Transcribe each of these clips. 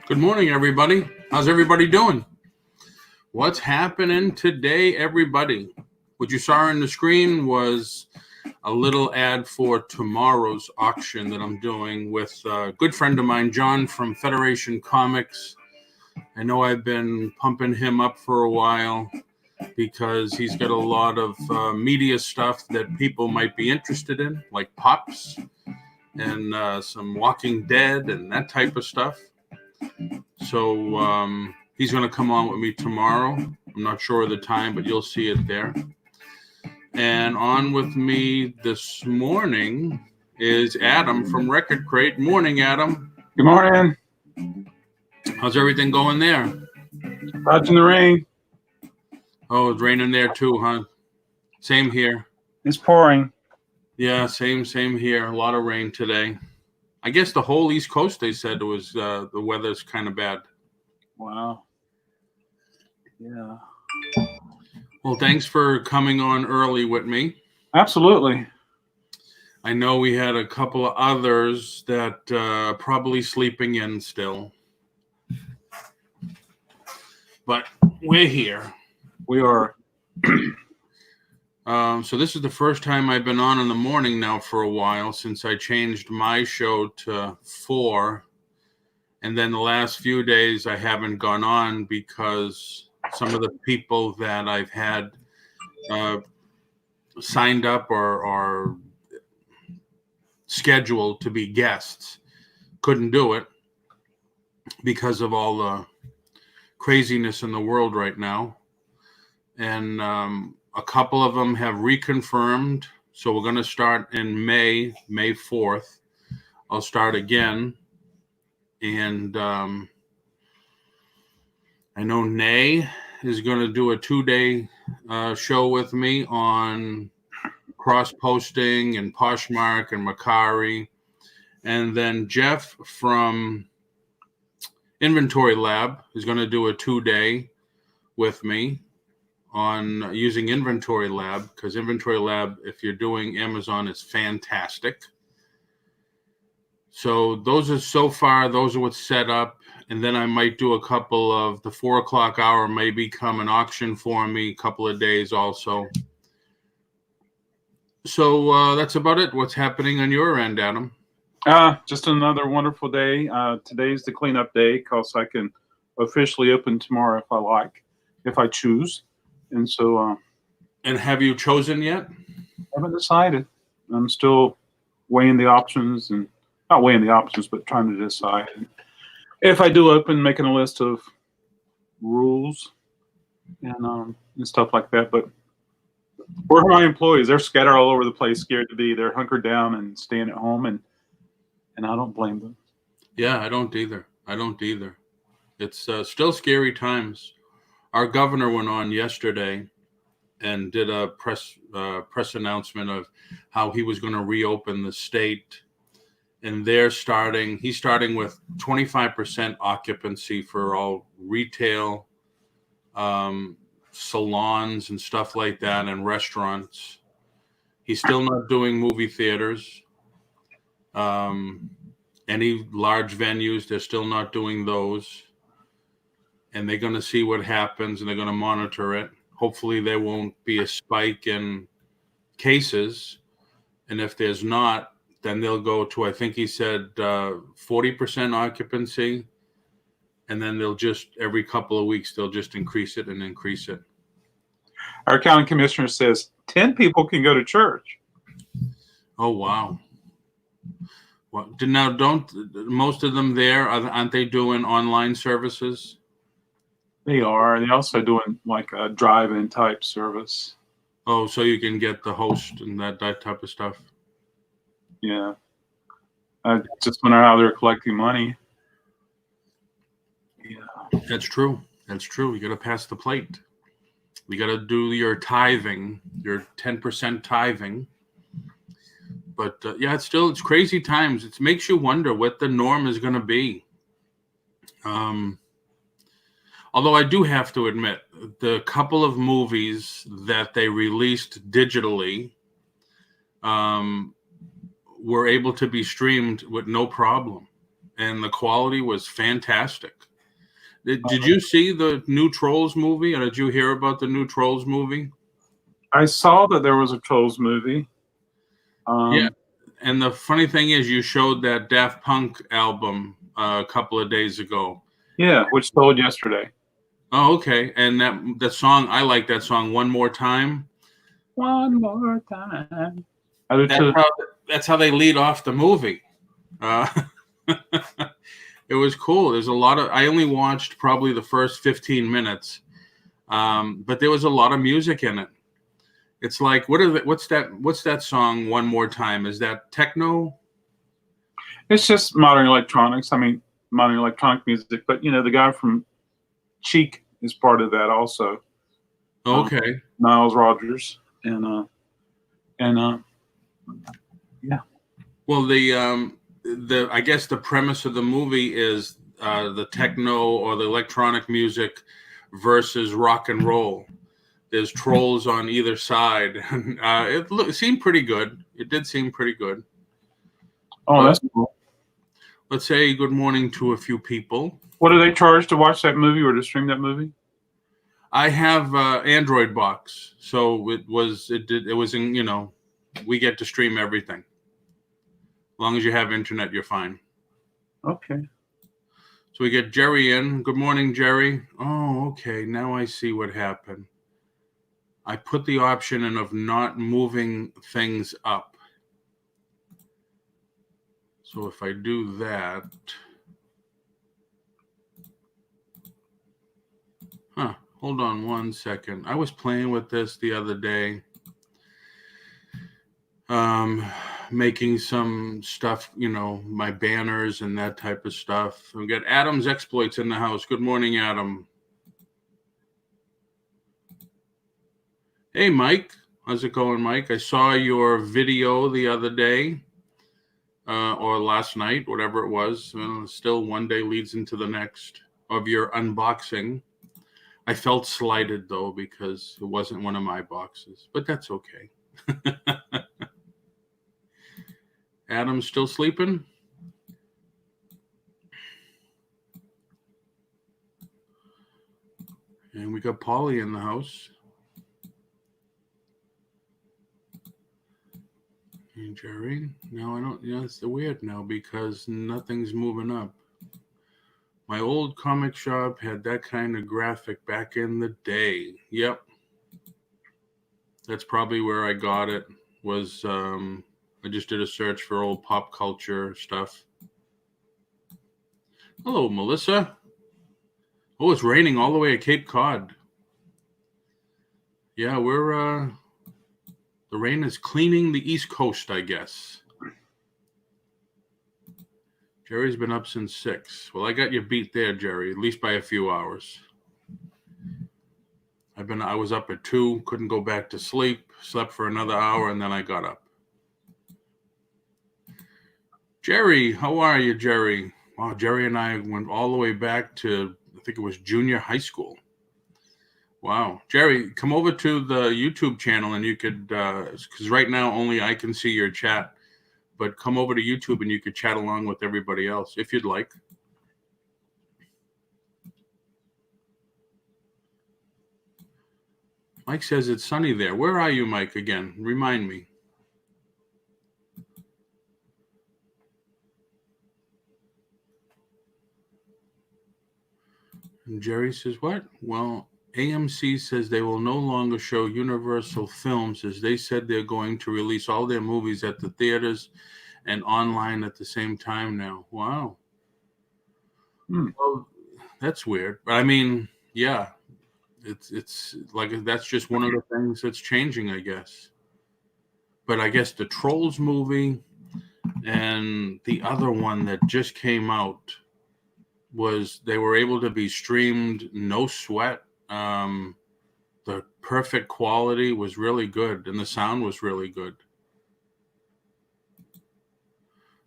Good morning, everybody. How's everybody doing? What's happening today, everybody? What you saw on the screen was a little ad for tomorrow's auction that I'm doing with a good friend of mine, John from Federation Comics. I know I've been pumping him up for a while because he's got a lot of media stuff that people might be interested in, like Pops and some Walking Dead and that type of stuff. So he's going to come on with me tomorrow. I'm not sure of the time, but you'll see it there. And on with me this morning is Adam from Record Crate. Morning, Adam. Good morning. How's everything going there? Dodging the rain. Oh, it's raining there too, huh? Same here. It's pouring. Yeah, same here. A lot of rain today. I guess the whole East Coast, they said, was the weather's kind of bad. Wow. Yeah. Well, thanks for coming on early with me. Absolutely. I know we had a couple of others that probably sleeping in still. But we're here. We are. So this is the first time I've been on in the morning now for a while since I changed my show to 4. And then the last few days I haven't gone on because some of the people that I've had signed up or scheduled to be guests couldn't do it because of all the craziness in the world right now. And a couple of them have reconfirmed. So we're going to start in May 4th. I'll start again. And I know Nay is going to do a 2-day show with me on cross-posting and Poshmark and Macari. And then Jeff from Inventory Lab is going to do a 2-day with me on using Inventory Lab, because Inventory Lab, if you're doing Amazon, is fantastic. So those are what's set up. And then I might do a couple of the 4 o'clock hour may become an auction for me, a couple of days also. So that's about it. What's happening on your end, Adam? Just another wonderful day. Today's the cleanup day because I can officially open tomorrow if I like, if I choose. And so. And have you chosen yet? I haven't decided. I'm still weighing the options and not weighing the options, but trying to decide. If I do open, making a list of rules and stuff like that. But where are my employees? They're scattered all over the place, scared to be. They're hunkered down and staying at home, and I don't blame them. Yeah, I don't either. It's still scary times. Our governor went on yesterday and did a press announcement of how he was going to reopen the state, and he's starting with 25% occupancy for all retail, salons and stuff like that, and restaurants. He's still not doing movie theaters. Any large venues, they're still not doing those. And they're going to see what happens, and they're going to monitor it. Hopefully there won't be a spike in cases. And if there's not, then they'll go to, I think he said, 40% occupancy. And then they'll just, every couple of weeks, they'll just increase it and increase it. Our county commissioner says 10 people can go to church. Oh, wow. Well, now, don't most of them there, aren't they doing online services? They are. They're also doing like a drive-in type service. Oh, so you can get the host and that type of stuff. Yeah. I just wonder how they're collecting money. Yeah. That's true. That's true. You got to pass the plate. You got to do your tithing, your 10% tithing. But yeah, it's crazy times. It makes you wonder what the norm is going to be. Although I do have to admit, the couple of movies that they released digitally were able to be streamed with no problem. And the quality was fantastic. Did you see the new Trolls movie? Or did you hear about the new Trolls movie? I saw that there was a Trolls movie. Yeah. And the funny thing is, you showed that Daft Punk album a couple of days ago. Yeah, which sold yesterday. Oh, okay. And that song, I like that song, One More Time. One more time. That's how they lead off the movie. It was cool. There's a lot of, I only watched probably the first 15 minutes, but there was a lot of music in it. It's like, what's that song, One More Time? Is that techno? It's just modern electronics. I mean, modern electronic music. But, the guy from Cheek is part of that also. Okay. Miles Rogers. And yeah. Well, I guess the premise of the movie is the techno or the electronic music versus rock and roll. There's trolls on either side. It seemed pretty good. It did seem pretty good. Oh, that's cool. Let's say good morning to a few people. What do they charge to watch that movie or to stream that movie? I have Android box, so it was in, we get to stream everything. As long as you have internet, you're fine. Okay. So we get Jerry in. Good morning, Jerry. Oh, okay. Now I see what happened. I put the option in of not moving things up. So if I do that, hold on one second. I was playing with this the other day, making some stuff, my banners and that type of stuff. We got Adam's Exploits in the house. Good morning, Adam. Hey, Mike. How's it going, Mike? I saw your video the other day, or last night, whatever it was. Still, one day leads into the next of your unboxing. I felt slighted, though, because it wasn't one of my boxes, but that's okay. Adam's still sleeping? And we got Polly in the house. And Jerry, no, I don't. It's weird now because nothing's moving up. My old comic shop had that kind of graphic back in the day. Yep. That's probably where I got it. I just did a search for old pop culture stuff. Hello, Melissa. Oh, it's raining all the way at Cape Cod. Yeah, the rain is cleaning the East Coast, I guess. Jerry's been up since 6. Well, I got you beat there, Jerry, at least by a few hours. I was up at 2, couldn't go back to sleep, slept for another hour, and then I got up. Jerry, how are you, Jerry? Wow, Jerry and I went all the way back to, I think it was junior high school. Wow. Jerry, come over to the YouTube channel and you could, because right now only I can see your chat, but come over to YouTube and you could chat along with everybody else if you'd like. Mike says it's sunny there. Where are you, Mike, again? Remind me. And Jerry says, what? Well, AMC says they will no longer show Universal films as they said they're going to release all their movies at the theaters and online at the same time now. Wow. Well, that's weird. But I mean, yeah, it's like that's just one of the things that's changing, I guess. But I guess the Trolls movie and the other one that just came out was they were able to be streamed, no sweat. The perfect quality was really good, and the sound was really good.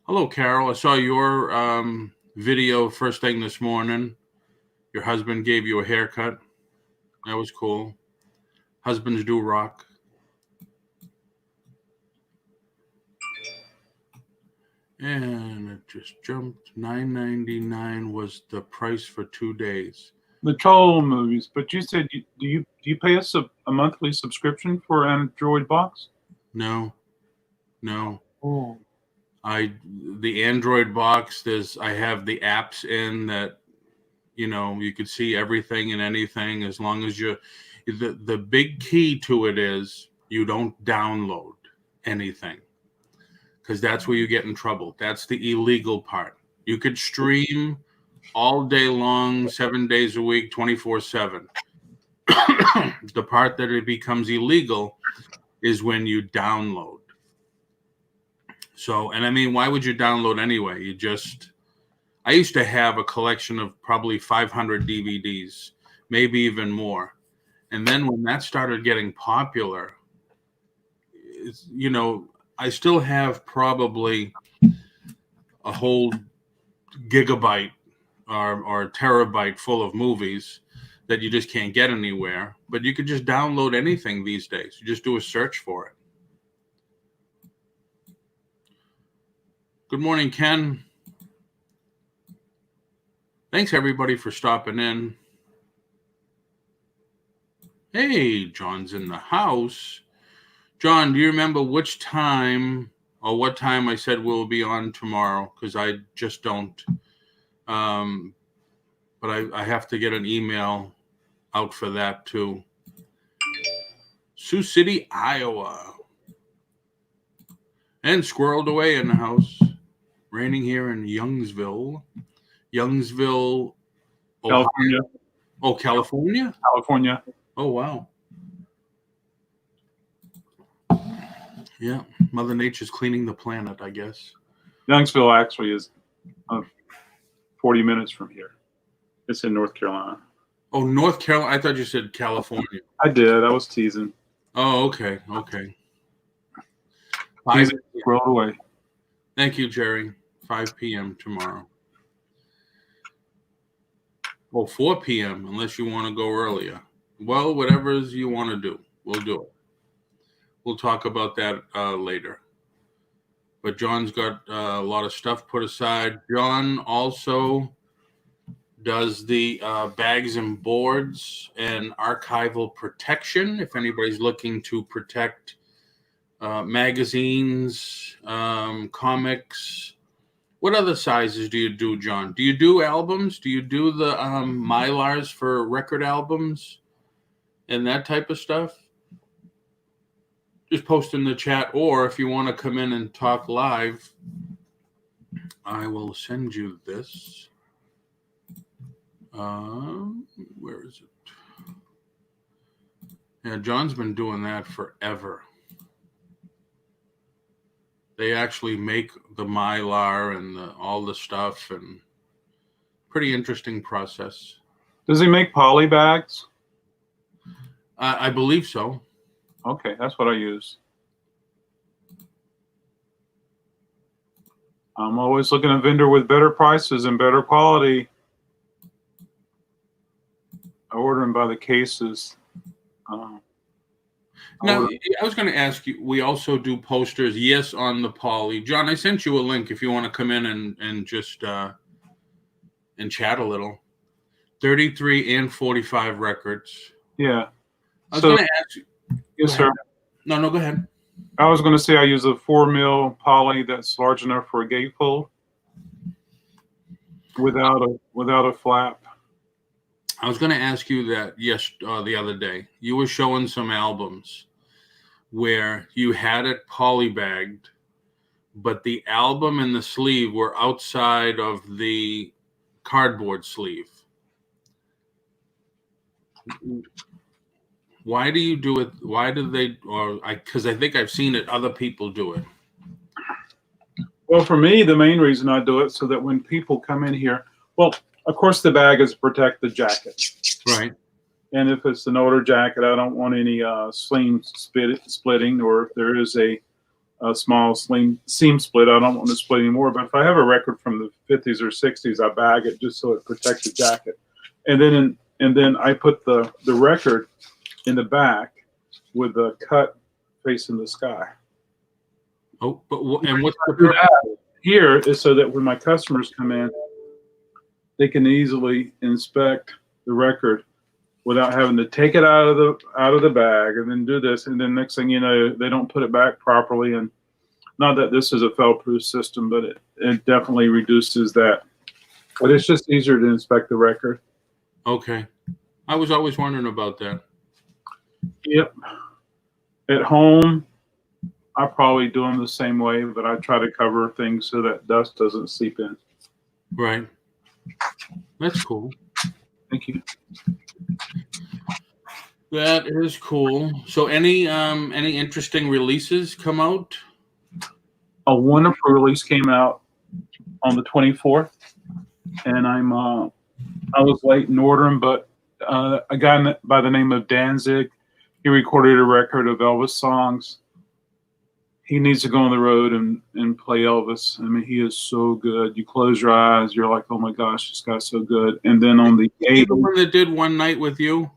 Hello, Carol. I saw your video first thing this morning. Your husband gave you a haircut. That was cool. Husbands do rock. And it just jumped. $9.99 was the price for 2 days. The troll movies, but you said do you pay us a monthly subscription for Android box? No. Oh. The Android box, I have the apps in that, you could see everything and anything as long as the big key to it is you don't download anything, because that's where you get in trouble. That's the illegal part. You could stream all day long, 7 days a week, 24/7. The part that it becomes illegal is when you download. So, and I mean, why would you download anyway? I used to have a collection of probably 500 DVDs, maybe even more. And then when that started getting popular, I still have probably a whole gigabyte or terabyte full of movies that you just can't get anywhere. But you could just download anything these days. You just do a search for it. Good morning, Ken. Thanks, everybody, for stopping in. Hey, John's in the house. John, do you remember which time or what time I said we'll be on tomorrow? Because I just don't. But I have to get an email out for that, too. Sioux City, Iowa. And squirreled away in the house. Raining here in Youngsville, Ohio. California. Oh, California? California. Oh, wow. Yeah, Mother Nature's cleaning the planet, I guess. Youngsville actually is 40 minutes from here. It's in North Carolina. Oh, North Carolina. I thought you said California. I did. I was teasing. Oh, okay. Teasing, squirreled away. Thank you, Jerry. 5 p.m. tomorrow. Well, 4 p.m. unless you want to go earlier. Well, whatever you want to do, we'll do it. We'll talk about that later. But John's got a lot of stuff put aside. John also does the bags and boards and archival protection. If anybody's looking to protect magazines, comics. What other sizes do you do, John? Do you do albums? Do you do the Mylars for record albums and that type of stuff? Just post in the chat, or if you want to come in and talk live, I will send you this. Where is it? Yeah, John's been doing that forever. They actually make the mylar and all the stuff, and pretty interesting process. Does he make poly bags? I believe so. Okay, that's what I use. I'm always looking at a vendor with better prices and better quality. I order them by the cases. Now, I was going to ask you, we also do posters, yes, on the poly. John, I sent you a link if you want to come in and just and chat a little. 33 and 45 records. Yeah. I was going to ask you. Yes, sir. No, go ahead. I was going to say I use a 4 mil poly that's large enough for a gatefold without a flap. I was going to ask you that the other day. You were showing some albums where you had it polybagged, but the album and the sleeve were outside of the cardboard sleeve. Why do you do it? Why do they? Because I think I've seen it. Other people do it. Well, for me, the main reason I do it so that when people come in here, well, of course, the bag is to protect the jacket. Right. And if it's an older jacket, I don't want any seam splitting, or if there is a small seam split, I don't want to split anymore. But if I have a record from the 50s or 60s, I bag it just so it protects the jacket. And then I put the record in the back with the cut facing the sky. Oh, and what's the purpose? Here is so that when my customers come in, they can easily inspect the record without having to take it out of the bag and then do this. And then next thing you know, they don't put it back properly. And not that this is a fail-proof system, but it definitely reduces that. But it's just easier to inspect the record. Okay. I was always wondering about that. Yep. At home, I probably do them the same way, but I try to cover things so that dust doesn't seep in. Right. That's cool. Thank you. That is cool. So any interesting releases come out? A wonderful release came out on the 24th, and I was late in ordering, but a guy by the name of Danzig, he recorded a record of Elvis songs. He needs to go on the road and play Elvis. I mean, he is so good. You close your eyes, you're like, oh my gosh, this guy's so good. And then on the 8th, you the one that did One Night with You?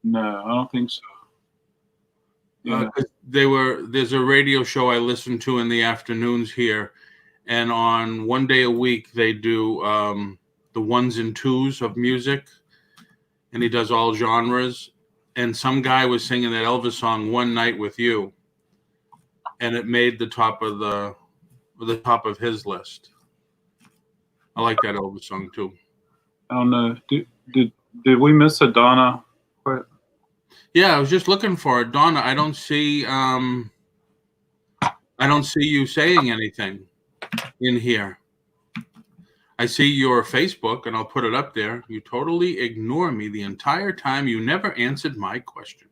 No, I don't think so. Yeah. There's a radio show I listen to in the afternoons here, and on one day a week they do the ones and twos of music, and he does all genres. And some guy was singing that Elvis song "One Night with You," and it made the top of his list. I like that Elvis song too. I don't know. Did we miss a Donna? What? Yeah, I was just looking for it, Donna. I don't see you saying anything in here. I see your Facebook, and I'll put it up there. You totally ignore me the entire time. You never answered my question.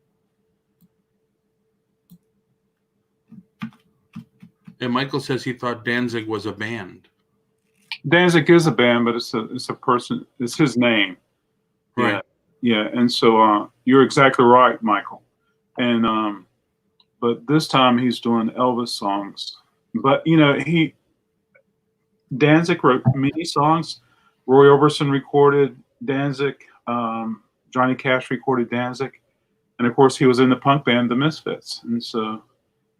And Michael says he thought Danzig was a band. Danzig is a band, but it's a person. It's his name. Right. Yeah. And so you're exactly right, Michael. And but this time he's doing Elvis songs. But Danzig wrote many songs. Roy Orbison recorded Danzig. Johnny Cash recorded Danzig. And of course, he was in the punk band, The Misfits. And so,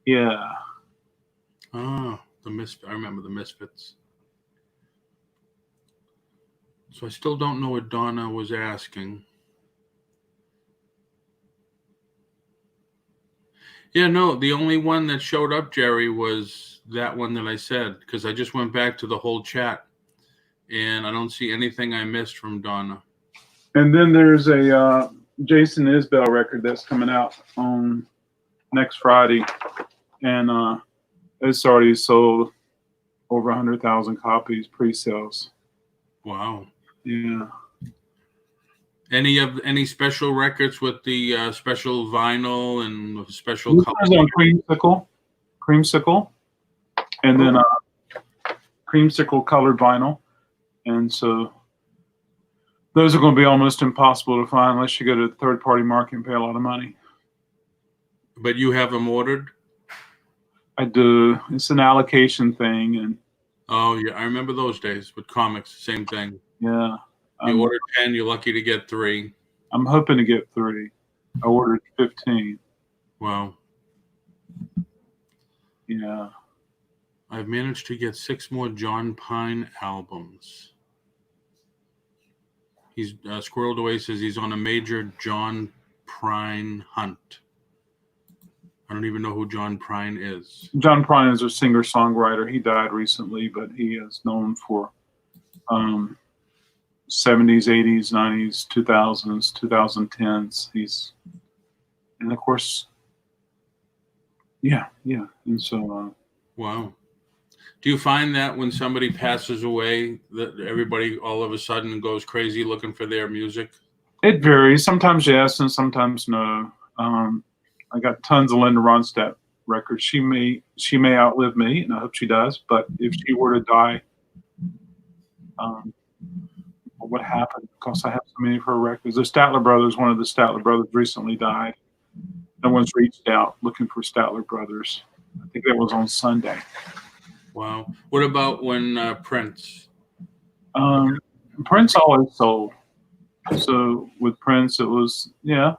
yeah. Oh, I remember The Misfits. So I still don't know what Donna was asking. Yeah, no, the only one that showed up, Jerry, was that one that I said, because I just went back to the whole chat, and I don't see anything I missed from Donna. And then there's a Jason Isbell record that's coming out on next Friday, and it's already sold over 100,000 copies pre-sales. Wow. Yeah. Any special records with the special vinyl and special colors? On Creamsicle. creamsicle, and then creamsicle colored vinyl. And so those are going to be almost impossible to find unless you go to a third-party market and pay a lot of money. But you have them ordered? I do. It's an allocation thing, and Oh, yeah. I remember those days with comics. Same thing. yeah, You ordered 10, you're lucky to get 3. I'm hoping to get 3. I ordered 15. Wow. Yeah. I've managed to get 6 more John Pine albums. He's squirreled away, says he's on a major John Prine hunt. I don't even know who John Prine is. John Prine is a singer-songwriter. He died recently, but he is known for 70s, 80s, 90s, 2000s, 2010s. And of course, yeah. And so, Wow. Do you find that when somebody passes away, that everybody all of a sudden goes crazy looking for their music? it varies. Sometimes yes, and sometimes no. I got tons of Linda Ronstadt records. She may outlive me, and I hope she does. But if she were to die, what would happen? Because I have so many of her records. The Statler brothers, one of the Statler brothers recently died. No one's reached out looking for Statler brothers. I think that was on Sunday. Wow. What about when Prince? Prince always sold. So with Prince, it was, yeah.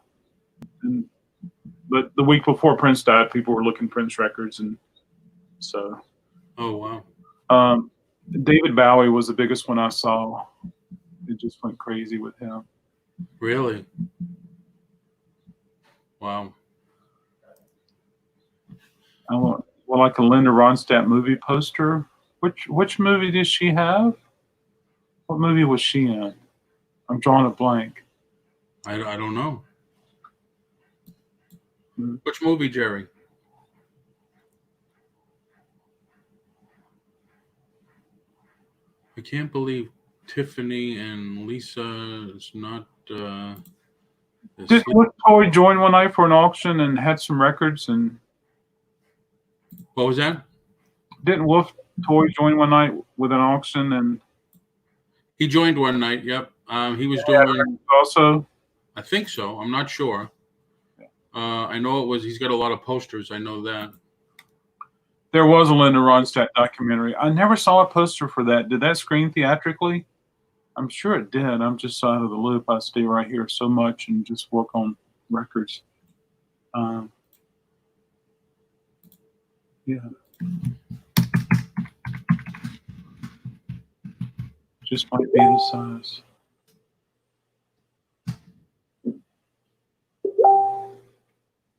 But the week before Prince died, people were looking Prince records. And so. Oh, wow. David Bowie was the biggest one I saw. It just went crazy with him. Really? Wow. I want like a Linda Ronstadt movie poster. Which movie did she have? What movie was she in? I'm drawing a blank. I don't know. Hmm. Which movie, Jerry? I can't believe Tiffany and Lisa is not. Did Wolf Toy join one night for an auction and had some records? And What was that? didn't Wolf Toy join one night with an auction? And He joined one night. Yep. He was doing. Also, I think so. I'm not sure. I know it was. He's got a lot of posters. I know that. there was a Linda Ronstadt documentary. I never saw a poster for that. Did that screen theatrically? I'm sure it did. I'm just so out of the loop. I stay right here so much and just work on records. Yeah. Just might be the size.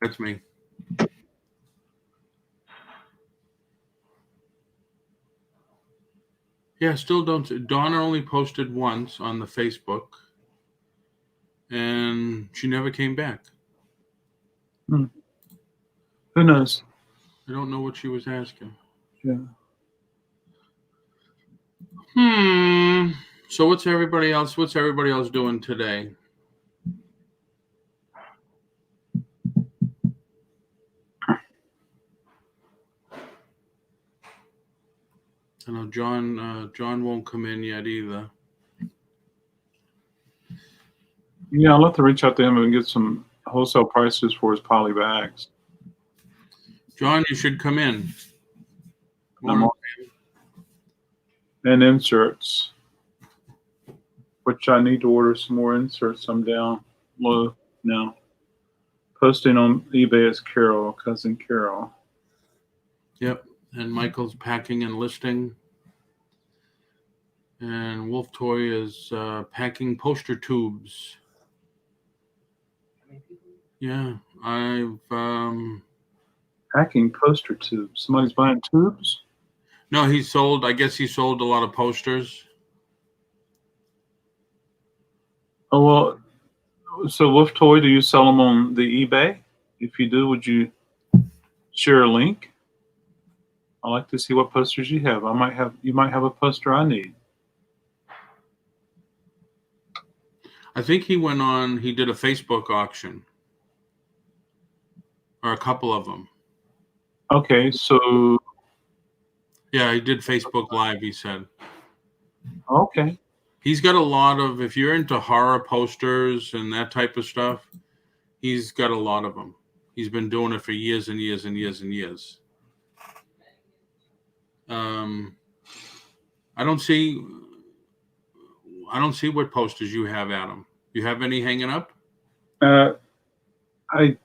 That's me. Yeah, still don't. Donna only posted once on the Facebook, and she never came back. Who knows? I don't know what she was asking. Yeah. So what's everybody else doing today? I know John won't come in yet either. Yeah, I'll have to reach out to him and get some wholesale prices for his poly bags. John, you should come in. And inserts, which I need to order some more inserts. I'm down low now. Posting on eBay is Carol, cousin Carol. Yep. And Michael's packing and listing. And Wolf Toy is packing poster tubes. Yeah, I've packing poster tubes. Somebody's buying tubes? No, I guess he sold a lot of posters. Oh, well, so Wolf Toy, do you sell them on the eBay? If you do, would you share a link? I like to see what posters you have. You might have a poster I need. I think he did a Facebook auction. Or a couple of them. Okay, so Yeah, he did Facebook Live, he said. okay. He's got a lot of, if you're into horror posters and that type of stuff, he's got a lot of them. He's been doing it for years and years and years and years. I don't see what posters you have, Adam. You have any hanging up? I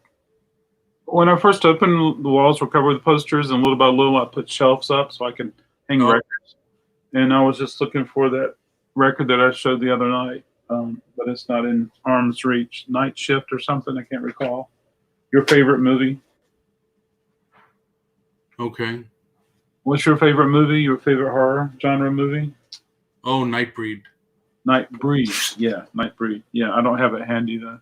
when I first opened, the walls were covered with posters, and little by little, I put shelves up so I could hang Oh. records. And I was just looking for that record that I showed the other night, but it's not in arm's reach. Night Shift or something, I can't recall. Your favorite movie? Okay. What's your favorite movie? Your favorite horror genre movie? Oh, Nightbreed. Nightbreed. Yeah, Nightbreed. Yeah, I don't have it handy though.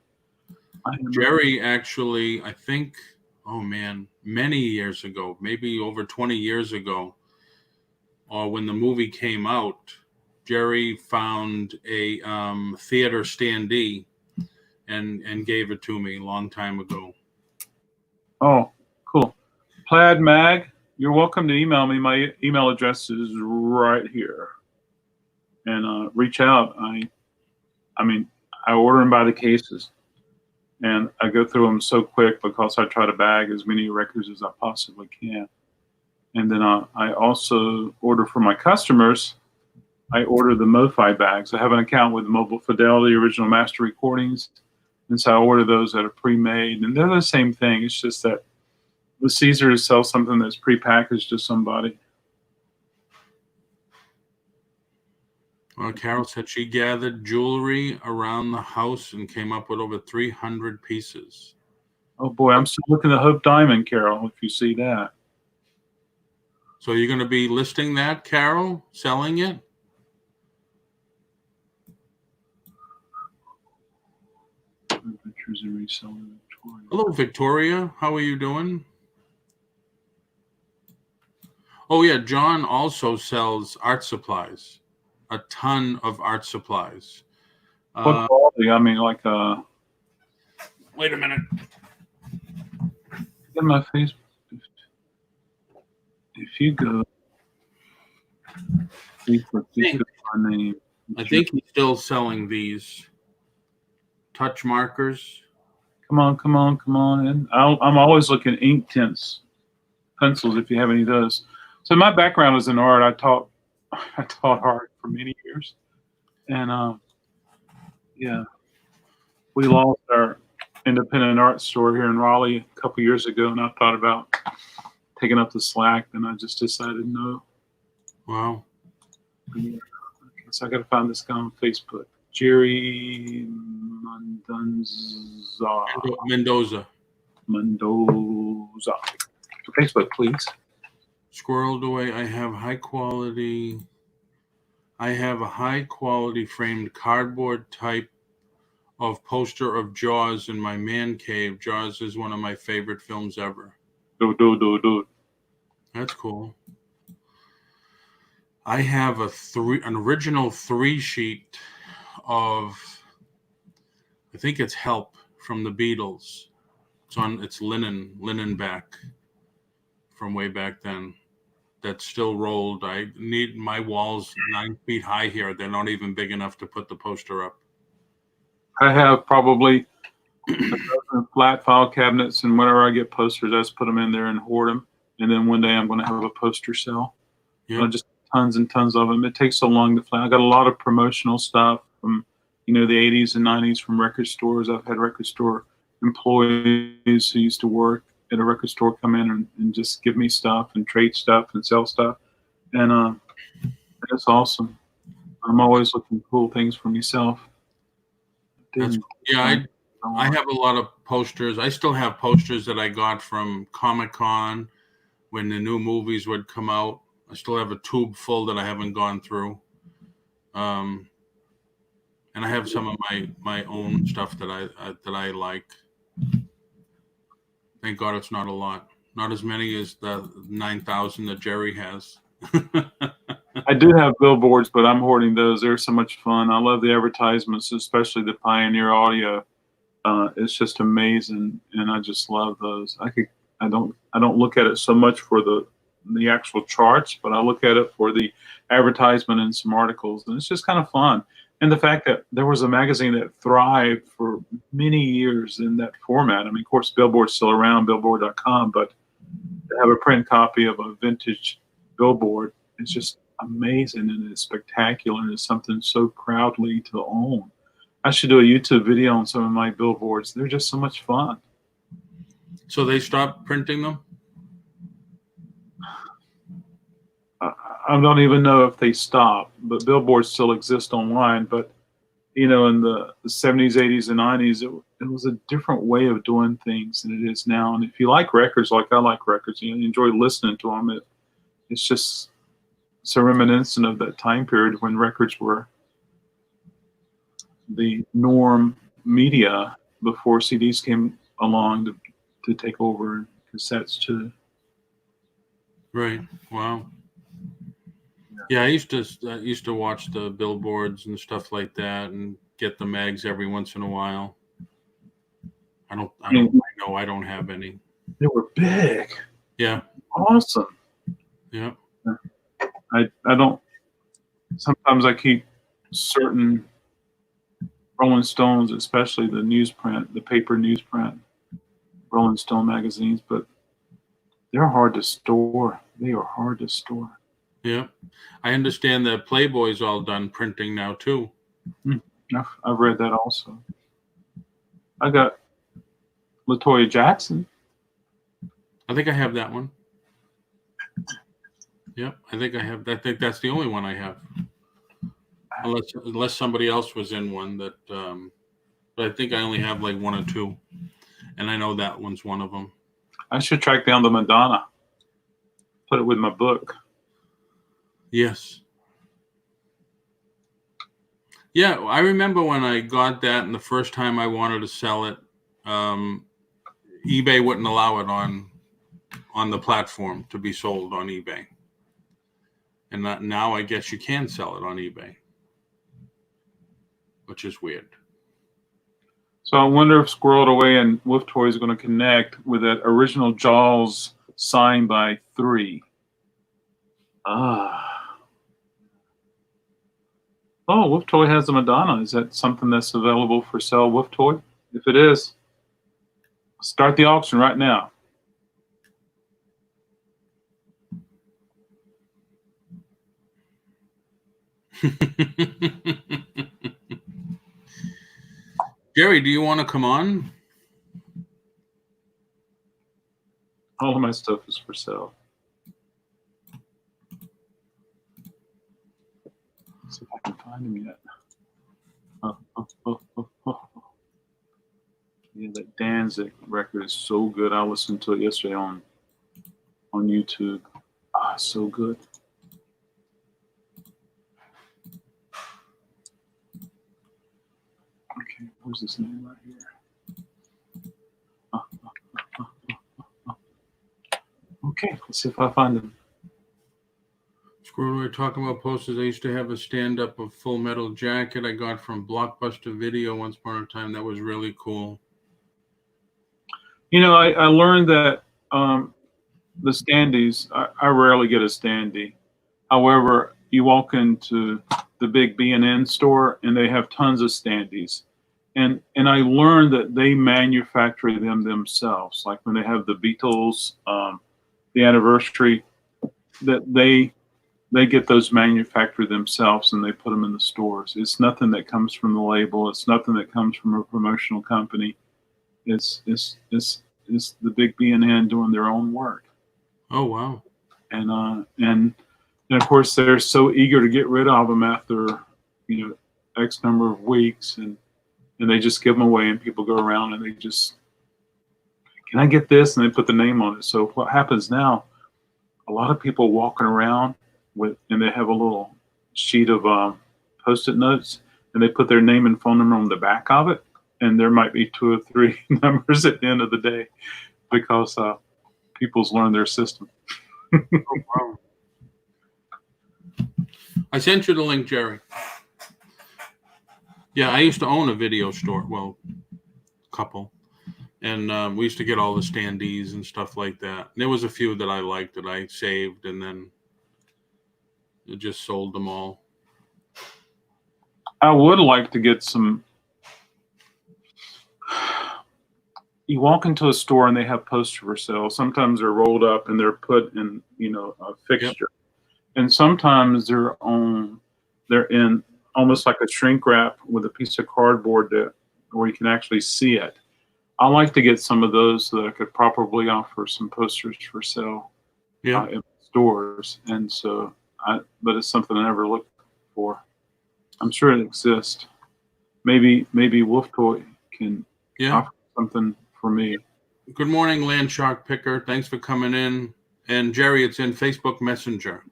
Jerry actually, I think, oh man, many years ago, maybe over 20 years ago, or when the movie came out, Jerry found a theater standee and gave it to me a long time ago. Oh, cool. Plaid Mag, you're welcome to email me. My email address is right here. And reach out. I mean, I order them by the cases, and I go through them so quick because I try to bag as many records as I possibly can. And then I also order for my customers. I order the MoFi bags. I have an account with Mobile Fidelity Original Master Recordings, and so I order those that are pre-made, and they're the same thing. It's just that it's easier to sell something that's pre-packaged to somebody. Well, Carol said she gathered jewelry around the house and came up with over 300 pieces. Oh boy, I'm still looking at Hope Diamond, Carol, if you see that. So you're going to be listing that, Carol? Selling it? Pictures and reselling Victoria. Hello, Victoria. How are you doing? Oh, yeah. John also sells art supplies. A ton of art supplies. What quality? I mean, like Wait a minute. in my Facebook, if you go Facebook, you my name. I think he's still selling these touch markers. Come on. And I'm always looking at ink tints, pencils, if you have any of those. So my background is in art. I taught art for many years. And yeah, we lost our independent art store here in Raleigh a couple years ago, and I thought about taking up the slack, and I just decided no. Wow. Okay, so I got to find this guy on Facebook. Jerry Mendoza. Facebook, please. Squirreled away. I have a high quality framed cardboard type of poster of Jaws in my man cave. Jaws is one of my favorite films ever. Do. That's cool. I have an original 3-sheet of, I think it's Help from the Beatles. It's linen back from way back then. That's still rolled. I need my walls 9 feet high here. They're not even big enough to put the poster up. I have probably a dozen flat file cabinets, and whenever I get posters, I just put them in there and hoard them. And then one day I'm going to have a poster sale. Yeah. Just tons and tons of them. It takes so long to fly. I got a lot of promotional stuff from, the 80s and 90s from record stores. I've had record store employees who used to work at a record store come in and just give me stuff and trade stuff and sell stuff. And it's awesome. I'm always looking for cool things for myself. I have a lot of posters. I still have posters that I got from Comic-Con when the new movies would come out. I still have a tube full that I haven't gone through. And I have some of my own stuff that I like. Thank God it's not a lot. Not as many as the 9,000 that Jerry has. I do have billboards, but I'm hoarding those. They're so much fun. I love the advertisements, especially the Pioneer Audio. It's just amazing, and I just love those. I don't look at it so much for the actual charts, but I look at it for the advertisement and some articles, and it's just kind of fun. And the fact that there was a magazine that thrived for many years in that format. I mean, of course, Billboard's still around, Billboard.com, but to have a print copy of a vintage Billboard is just amazing, and it's spectacular, and it's something so proudly to own. I should do a YouTube video on some of my billboards. They're just so much fun. So they stopped printing them? I don't even know if they stopped, but billboards still exist online. But, in the 70s, 80s, and 90s, it was a different way of doing things than it is now. And if you like records, like I like records, you enjoy listening to them, it's so reminiscent of that time period when records were the norm media before CDs came along to take over, cassettes too. Right. Wow. Yeah, I used to watch the billboards and stuff like that, and get the mags every once in a while. I don't have any. They were big. Yeah. Awesome. Yeah. I don't. Sometimes I keep certain Rolling Stones, especially the newsprint, the paper newsprint, Rolling Stone magazines, but they're hard to store. They are hard to store. Yeah. I understand that Playboy's all done printing now too. I've read that also. I got LaToya Jackson. I think I have that one. Yeah, I think I have. I think that's the only one I have. Unless somebody else was in one that, but I think I only have like one or two, and I know that one's one of them. I should track down the Madonna. Put it with my book. Yes. Yeah, I remember when I got that, and the first time I wanted to sell it, eBay wouldn't allow it on the platform to be sold on eBay. And now I guess you can sell it on eBay, which is weird. So I wonder if Squirreled Away and Wolf Toy is going to connect with that original Jaws signed by 3. Oh, Wolf Toy has a Madonna. Is that something that's available for sale, Wolf Toy? If it is, start the auction right now. Jerry, do you want to come on? All of my stuff is for sale. Let's see if I can find him yet. Yeah, that Danzig record is so good. I listened to it yesterday on YouTube. So good. Okay, where's his name right here? Okay, let's see if I find him. Squirrel, we're talking about posters. I used to have a stand-up of Full Metal Jacket I got from Blockbuster Video once upon a time. That was really cool. I learned that the standees, I rarely get a standee. However, you walk into the big B&N store and they have tons of standees. And I learned that they manufacture them themselves. Like when they have the Beatles, the anniversary, that they get those manufactured themselves and they put them in the stores. It's nothing that comes from the label. It's nothing that comes from a promotional company. It's the big B&N doing their own work. Oh, wow. And of course they're so eager to get rid of them after X number of weeks, and they just give them away, and people go around and they just, can I get this? And they put the name on it. So what happens now, a lot of people walking around and they have a little sheet of Post-it notes, and they put their name and phone number on the back of it, and there might be 2 or 3 numbers at the end of the day because people's learned their system. Oh, wow. I sent you the link, Jerry. Yeah, I used to own a video store. Well, a couple. And we used to get all the standees and stuff like that. And there was a few that I liked that I saved, and then it just sold them all. I would like to get some. You walk into a store and they have posters for sale. Sometimes they're rolled up and they're put in, a fixture. Yep. And sometimes they're in almost like a shrink wrap with a piece of cardboard where you can actually see it. I like to get some of those so that I could probably offer some posters for sale in stores. And so, but it's something I never looked for. I'm sure it exists. Maybe Wolf Toy can offer something for me. Good morning, Land Shark Picker. Thanks for coming in. And Jerry, it's in Facebook Messenger.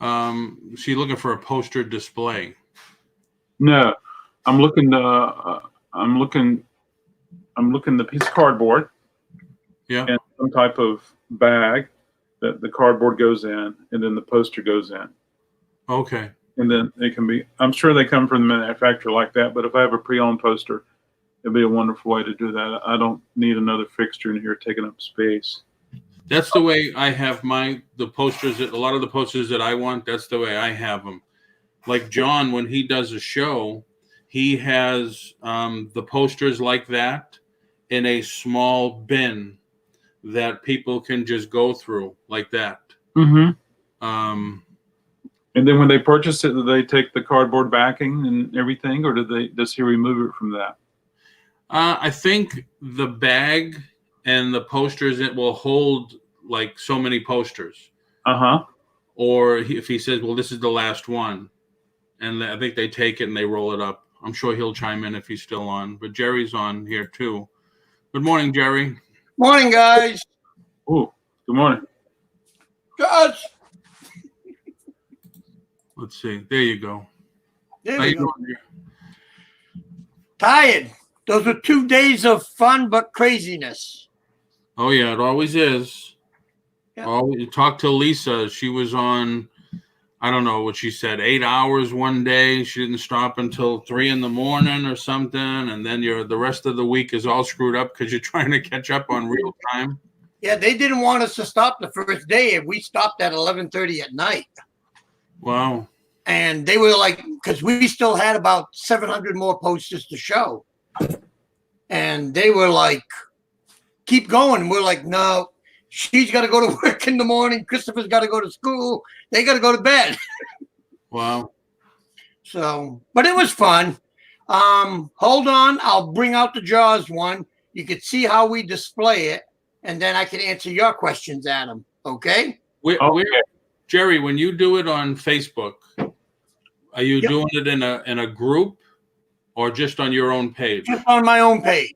So you're looking for a poster display? No, I'm looking the piece of cardboard. Yeah. And some type of bag that the cardboard goes in, and then the poster goes in. Okay. And then it can be, I'm sure they come from the manufacturer like that, but if I have a pre-owned poster, it'd be a wonderful way to do that. I don't need another fixture in here taking up space. That's the way I have the posters. A lot of the posters that I want, that's the way I have them. Like John, when he does a show, he has the posters like that in a small bin that people can just go through like that. Mm-hmm. And then when they purchase it, do they take the cardboard backing and everything, or does he remove it from that? I think the bag and the posters, it will hold like so many posters. Uh-huh. Or if he says, well, this is the last one. And I think they take it and they roll it up. I'm sure he'll chime in if he's still on. But Jerry's on here too. Good morning, Jerry. Morning, guys. Oh, good morning. Josh. Let's see. There you go. There we go. Tired. Those were 2 days of fun but craziness. Oh, yeah, it always is. Yeah. Always. Talk to Lisa. She was on, I don't know what she said, 8 hours one day. She didn't stop until 3 a.m. or something. And then the rest of the week is all screwed up because you're trying to catch up on real time. Yeah, they didn't want us to stop the first day, and we stopped at 11:30 at night. Wow. And they were like, because we still had about 700 more posters to show. And they were like, keep going. We're like, no, she's got to go to work in the morning. Christopher's got to go to school. They got to go to bed. Wow. So, but it was fun. Hold on. I'll bring out the Jaws one. You can see how we display it. And then I can answer your questions, Adam. Okay? Jerry, when you do it on Facebook, are you doing it in a group or just on your own page? Just on my own page.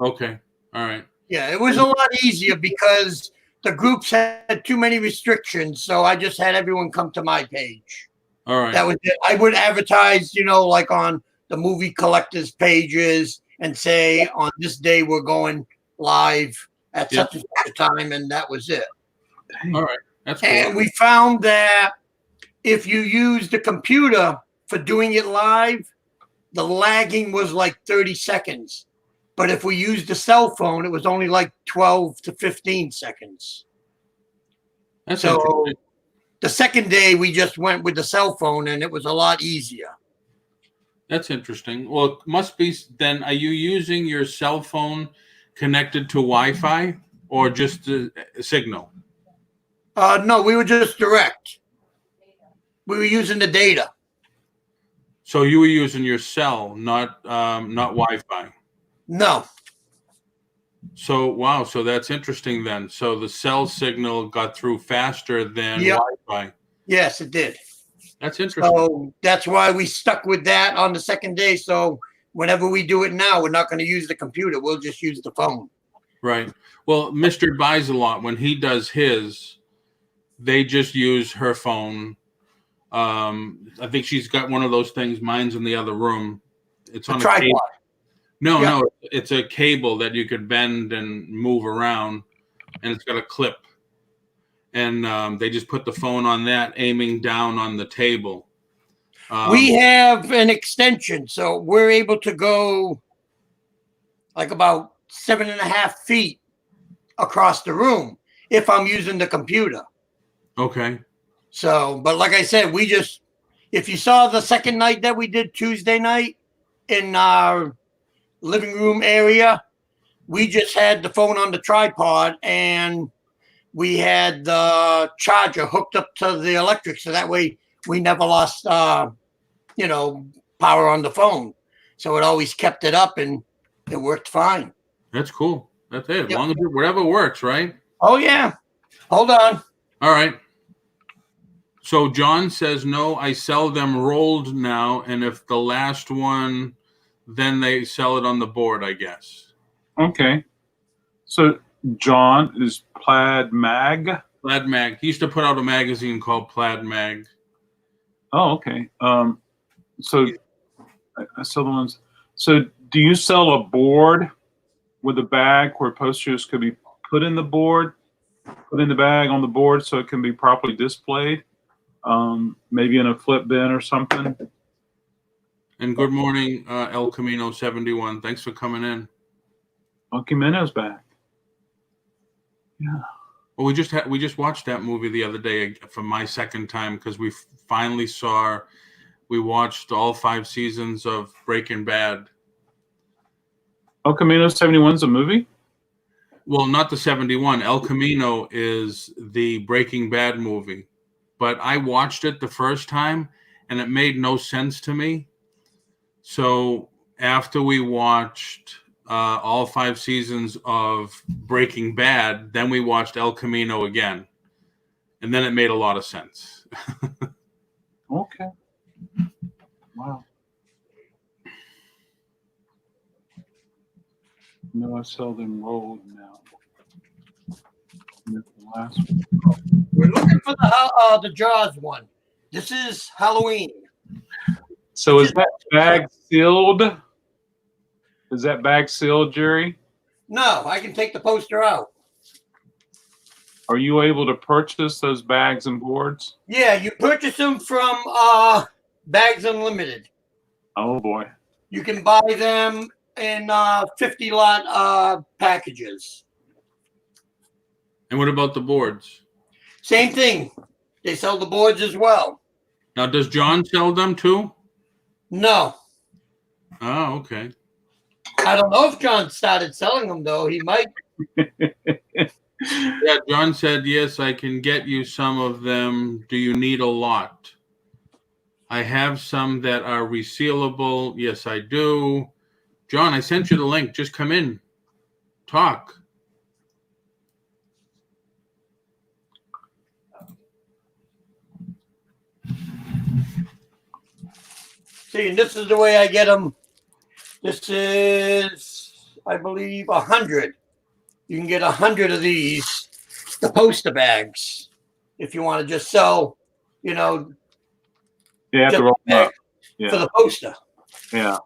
Okay. All right. Yeah, it was a lot easier because the groups had too many restrictions. So I just had everyone come to my page. All right. That was it. I would advertise, like on the movie collectors pages and say on this day we're going live at such and such a time, and that was it. All right. That's cool. And we found that if you use the computer for doing it live, the lagging was like 30 seconds. But if we used the cell phone, it was only like 12 to 15 seconds. That's so the second day we just went with the cell phone, and it was a lot easier. That's interesting. Well, it must be then. Are you using your cell phone connected to Wi-Fi or just a signal? No, we were just direct. We were using the data. So you were using your cell, not Wi-Fi. No. So wow, so that's interesting then. So the cell signal got through faster than Wi-Fi. Yes, it did. That's interesting. So that's why we stuck with that on the second day. So whenever we do it now, we're not going to use the computer. We'll just use the phone. Right. Well, Mr. Buys-A-Lot, when he does his, they just use her phone. I think she's got one of those things. Mine's in the other room. It's on a tripod. cable. No, it's a cable that you could bend and move around, and it's got a clip. And they just put the phone on that, aiming down on the table. We have an extension, so we're able to go like about 7.5 feet across the room if I'm using the computer. Okay. So, but like I said, if you saw the second night that we did Tuesday night in our living room area, we just had the phone on the tripod and we had the charger hooked up to the electric. So that way we never lost, power on the phone. So it always kept it up and it worked fine. That's cool. That's it. As Yep. long as whatever works, right? Oh, yeah. Hold on. All right. So John says, no, I sell them rolled now. And if the last one, then they sell it on the board, I guess. Okay. So John is Plaid Mag. Plaid Mag. He used to put out a magazine called Plaid Mag. Oh, okay. So I sell the ones. So do you sell a board with a bag where posters could be put in the bag on the board so it can be properly displayed? Maybe in a flip bin or something. And good morning, El Camino 71. Thanks for coming in. Monkey Minnow's back. Yeah. Well, we just watched that movie the other day for my second time because we finally we watched all 5 seasons of Breaking Bad. El Camino 71's a movie? Well, not the 71. El Camino is the Breaking Bad movie. But I watched it the first time and it made no sense to me. So after we watched all 5 seasons of Breaking Bad, then we watched El Camino again. And then it made a lot of sense. Okay. Wow. No, I sell them rolled now. The last one. We're looking for the Jaws one. This is Halloween. So is that bag sealed? Is that bag sealed, Jerry? No, I can take the poster out. Are you able to purchase those bags and boards? Yeah, you purchase them from Bags Unlimited. Oh boy. You can buy them in 50-lot packages. And what about the boards? Same thing. They sell the boards as well. Now, does John sell them too? No. Oh, okay. I don't know if John started selling them, though. He might. Yeah, John said, yes, I can get you some of them. Do you need a lot? I have some that are resealable. Yes, I do. John, I sent you the link. Just come in. Talk. See, and this is the way I get them. This is, I believe, 100. You can get 100 of these, the poster bags, if you want to just sell, You have to roll them up. for the poster. Yeah.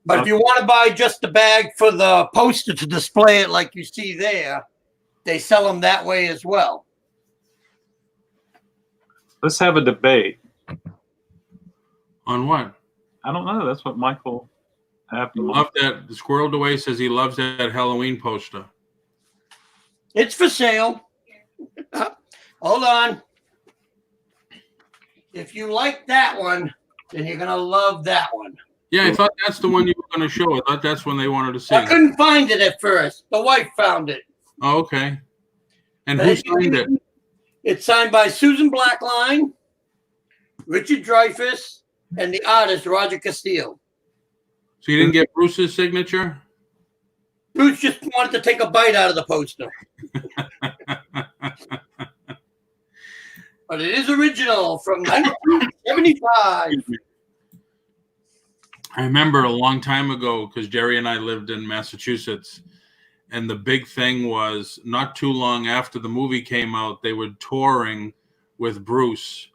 But if you want to buy just the bag for the poster to display it like you see there, they sell them that way as well. Let's have a debate. On what? I don't know. That's what Michael happened. Love that. The Squirreled Away says he loves that Halloween poster. It's for sale. Hold on. If you like that one, then you're going to love that one. Yeah, I thought that's the one you were going to show. I thought that's one they wanted to see. I couldn't find it at first. The wife found it. Oh, okay. And who signed it? It's signed by Susan Blackline, Richard Dreyfuss, and the artist Roger Castillo. So you didn't get Bruce's signature? Bruce just wanted to take a bite out of the poster. But it is original from 1975. I remember a long time ago because Jerry and I lived in Massachusetts. And the big thing was not too long after the movie came out, they were touring with Bruce.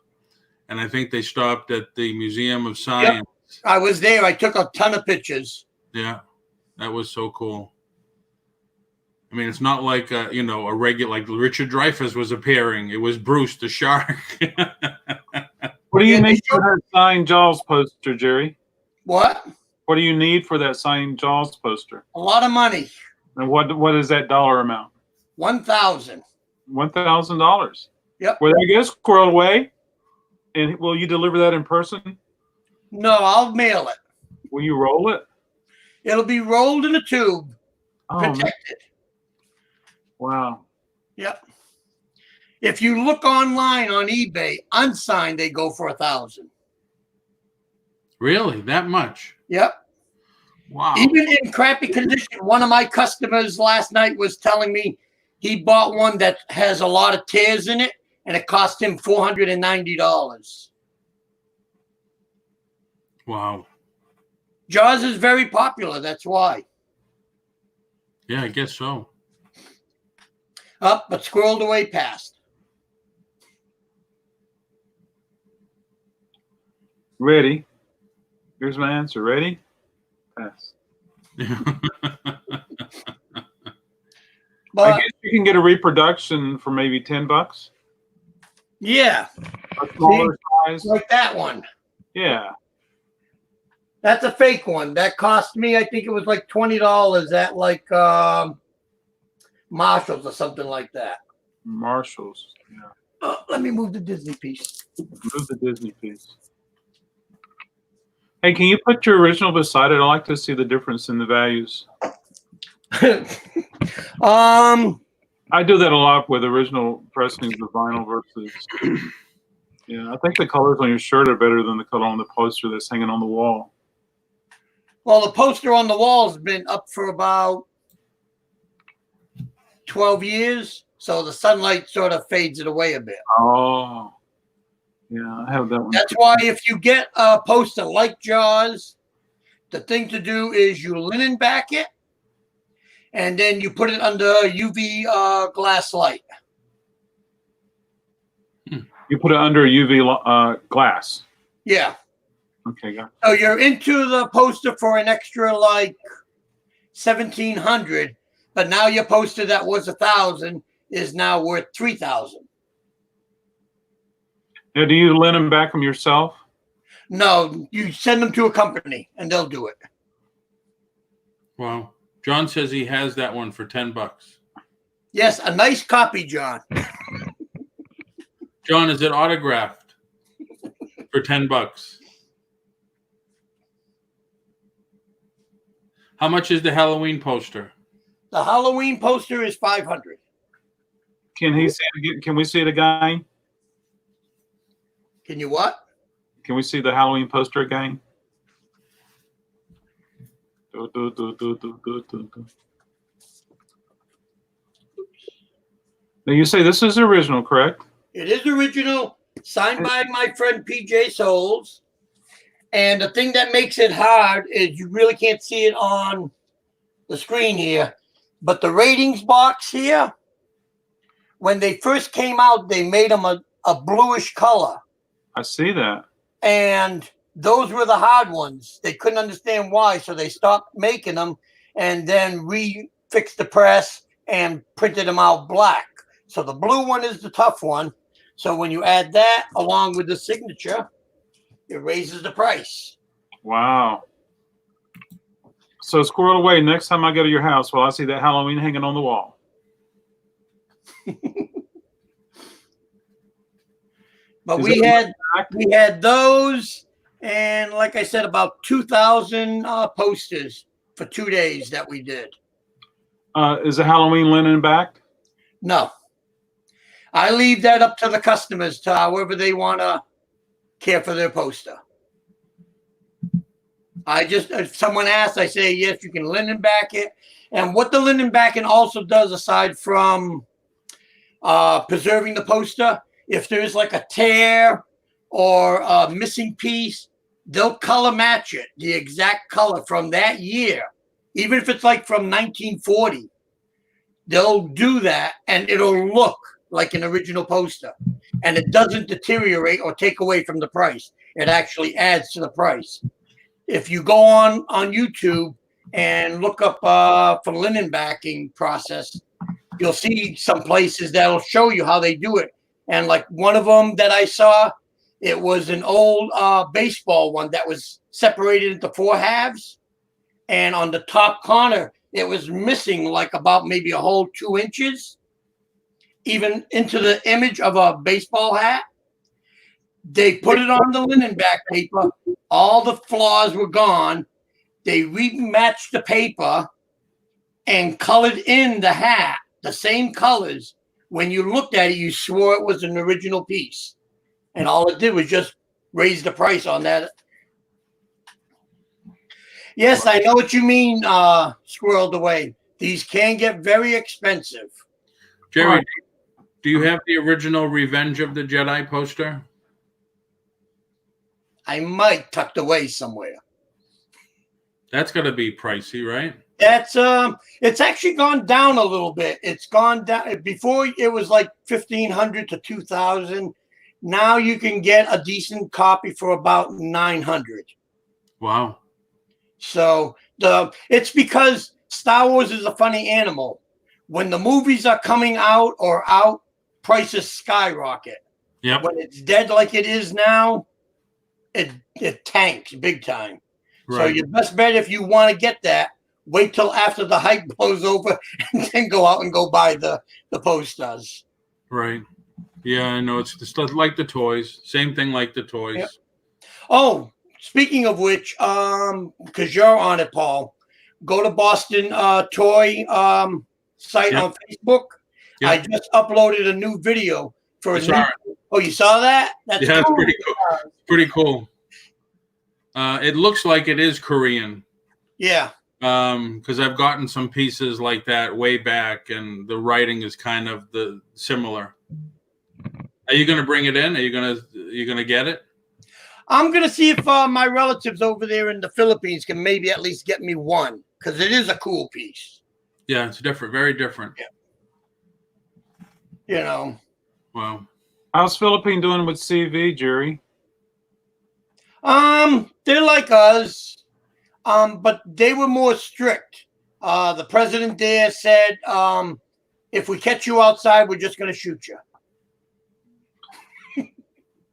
And I think they stopped at the Museum of Science. Yep. I was there. I took a ton of pictures. Yeah, that was so cool. I mean, it's not like a regular, like Richard Dreyfuss was appearing. It was Bruce the shark. What do you Yeah, they need for that signed Jaws poster, Jerry? What? What do you need for that signed Jaws poster? A lot of money. And what is that dollar amount? 1,000. $1,000. Yep. Will that get squirreled away? And will you deliver that in person? No, I'll mail it. Will you roll it? It'll be rolled in a tube, Oh, man. protected. Wow. Yep. If you look online on eBay, unsigned, they go for 1,000. Really? That much? Yep. Wow. Even in crappy condition, one of my customers last night was telling me he bought one that has a lot of tears in it, and it cost him $490. Wow. Jaws is very popular. That's why. Yeah, I guess so. Up, but scrolled away past. Ready. Here's my answer. Ready? Pass. I But guess you can get a reproduction for maybe $10. yeah, A smaller size. like that one. Yeah. That's a fake one. That cost me, I think it was like $20 at like Marshalls or something like that. Marshalls. Yeah. Let me move the Disney piece. Move the Disney piece. Hey, can you put your original beside it? I like to see the difference in the values. I do that a lot with original pressings of vinyl versus. Yeah, I think the colors on your shirt are better than the color on the poster that's hanging on the wall. Well, the poster on the wall has been up for about 12 years, so the sunlight sort of fades it away a bit. Oh, yeah, I have that one. That's why if you get a poster like Jaws, the thing to do is you linen back it, and then you put it under UV glass light. You put it under a UV glass. Yeah. Okay, got it. So you're into the poster for an extra like 1,700, but now your poster that was 1,000 is now worth 3,000. Now, do you linen back them yourself? No, you send them to a company and they'll do it. Wow. John says he has that one for $10. Yes, a nice copy, John. John, is it autographed for $10? How much is the Halloween poster? The Halloween poster is 500. Can he see it again? Can we see it again? Can you what? Can we see the Halloween poster again? Now you say this is original, correct? It is original, signed by my friend PJ Souls. And the thing that makes it hard is you really can't see it on the screen here. But the ratings box here, when they first came out, they made them a bluish color. I see that. And those were the hard ones. They couldn't understand why, so they stopped making them and then refixed the press and printed them out black. So the blue one is the tough one. So when you add that along with the signature, it raises the price. Wow. So squirrel away. Next time I go to your house, will I see that Halloween hanging on the wall? But Is we it had those, and like I said, about 2,000 posters for 2 days that we did. Is the Halloween linen back? No, I leave that up to the customers to however they want to care for their poster. I just, if someone asks, I say, yes, you can linen back it. And what the linen backing also does, aside from preserving the poster, if there's like a tear or a missing piece, they'll color match it, the exact color from that year. Even if it's like from 1940, they'll do that and it'll look like an original poster. And it doesn't deteriorate or take away from the price. It actually adds to the price. If you go on YouTube and look up for linen backing process, you'll see some places that'll show you how they do it. And like one of them that I saw, It was an old baseball one that was separated into 4 halves. And on the top corner, it was missing like about maybe a whole 2 inches, even into the image of a baseball hat. They put it on the linen back paper. All the flaws were gone. They rematched the paper and colored in the hat the same colors. When you looked at it, you swore it was an original piece. And all it did was just raise the price on that. Yes, I know what you mean, squirreled away. These can get very expensive. Jerry, do you have the original Revenge of the Jedi poster? I might tucked away somewhere. That's got to be pricey, right? That's it's actually gone down a little bit. It's gone down. Before it was like 1,500 to 2,000. Now you can get a decent copy for about 900. Wow. So it's because Star Wars is a funny animal. When the movies are coming out or out, prices skyrocket. Yep. When it's dead like it is now, it tanks big time. Right. So your best bet, if you want to get that, wait till after the hype blows over and then go out and go buy the posters. Right. Yeah, I know. It's just like the toys. Same thing like the toys. Yep. Oh, speaking of which, because you're on it, Paul, go to Boston Toy site on Facebook. Yep. I just uploaded a new video for a new. Oh, you saw that? That's yeah, cool. It's pretty cool. Pretty cool. It looks like it is Korean. Yeah. Because I've gotten some pieces like that way back, and the writing is kind of similar. Are you going to bring it in? Are you going to get it? I'm going to see if my relatives over there in the Philippines can maybe at least get me one, because it is a cool piece. Yeah, it's different. Very different. Yeah. You know. Wow. How's Philippine doing with CV, Jerry? They're like us, but they were more strict. The president there said, if we catch you outside, we're just going to shoot you.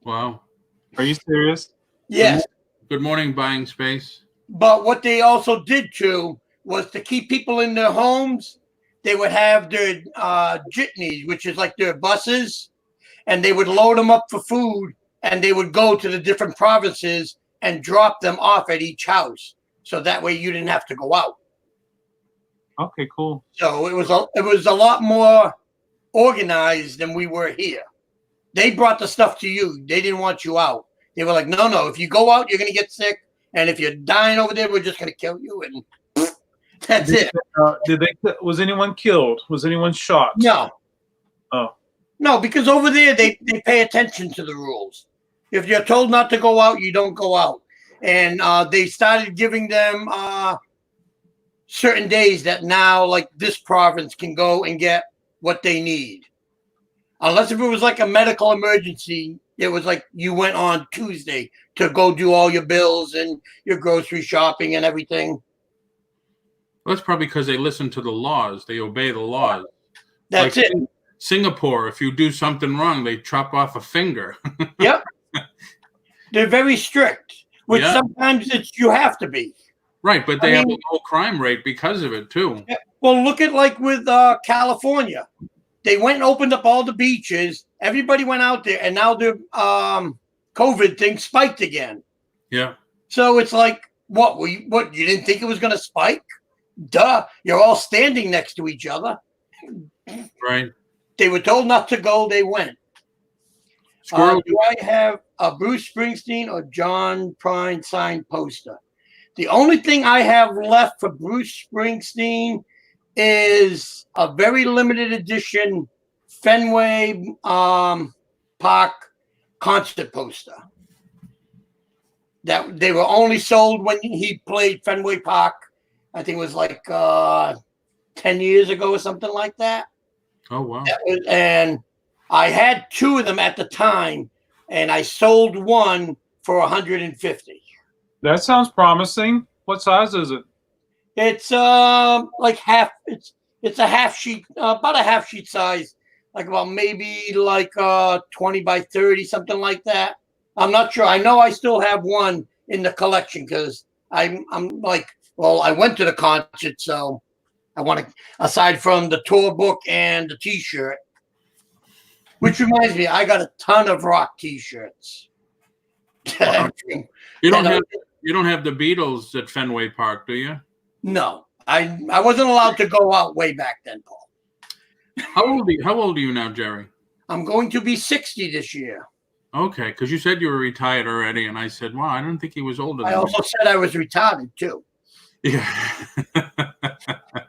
Wow. Are you serious? Yes. Good morning, Buying Space. But what they also did too was to keep people in their homes. They would have their jitneys, which is like their buses, and they would load them up for food, and they would go to the different provinces and drop them off at each house. So that way you didn't have to go out. Okay, cool. So it was a lot more organized than we were here. They brought the stuff to you. They didn't want you out. They were like, no, if you go out, you're going to get sick. And if you're dying over there, we're just going to kill you. And that's it. Was anyone killed? Was anyone shot? No. Oh. No, because over there, they pay attention to the rules. If you're told not to go out, you don't go out. And they started giving them certain days that now, like this province can go and get what they need. Unless if it was like a medical emergency, it was like you went on Tuesday to go do all your bills and your grocery shopping and everything. Well, that's probably because they listen to the laws. They obey the laws. That's like it. Singapore, if you do something wrong, they chop off a finger. Yep. They're very strict, which sometimes you have to be. Right, but they have a low crime rate because of it, too. Yeah. Well, look at like with California. They went and opened up all the beaches. Everybody went out there, and now the COVID thing spiked again. Yeah. So it's like, what you didn't think it was going to spike? Duh! You're all standing next to each other. Right. They were told not to go. They went. Do I have a Bruce Springsteen or John Prine signed poster? The only thing I have left for Bruce Springsteen is a very limited edition Fenway Park concert poster. That they were only sold when he played Fenway Park. I think it was like 10 years ago or something like that. Oh, wow. And I had 2 of them at the time, and I sold one for $150. That sounds promising. What size is it? It's like half. It's a half sheet, about a half sheet size, like about maybe like 20 by 30, something like that. I'm not sure. I know I still have one in the collection because I'm like, well, I went to the concert, so I want to. Aside from the tour book and the T-shirt, which reminds me, I got a ton of rock T-shirts. Wow. You don't have the Beatles at Fenway Park, do you? No, I wasn't allowed to go out way back then, Paul. How old are you now, Jerry? I'm going to be 60 this year. Okay, because you said you were retired already, and I said, "Wow, I don't think he was older." I than also said I was retarded too. Yeah.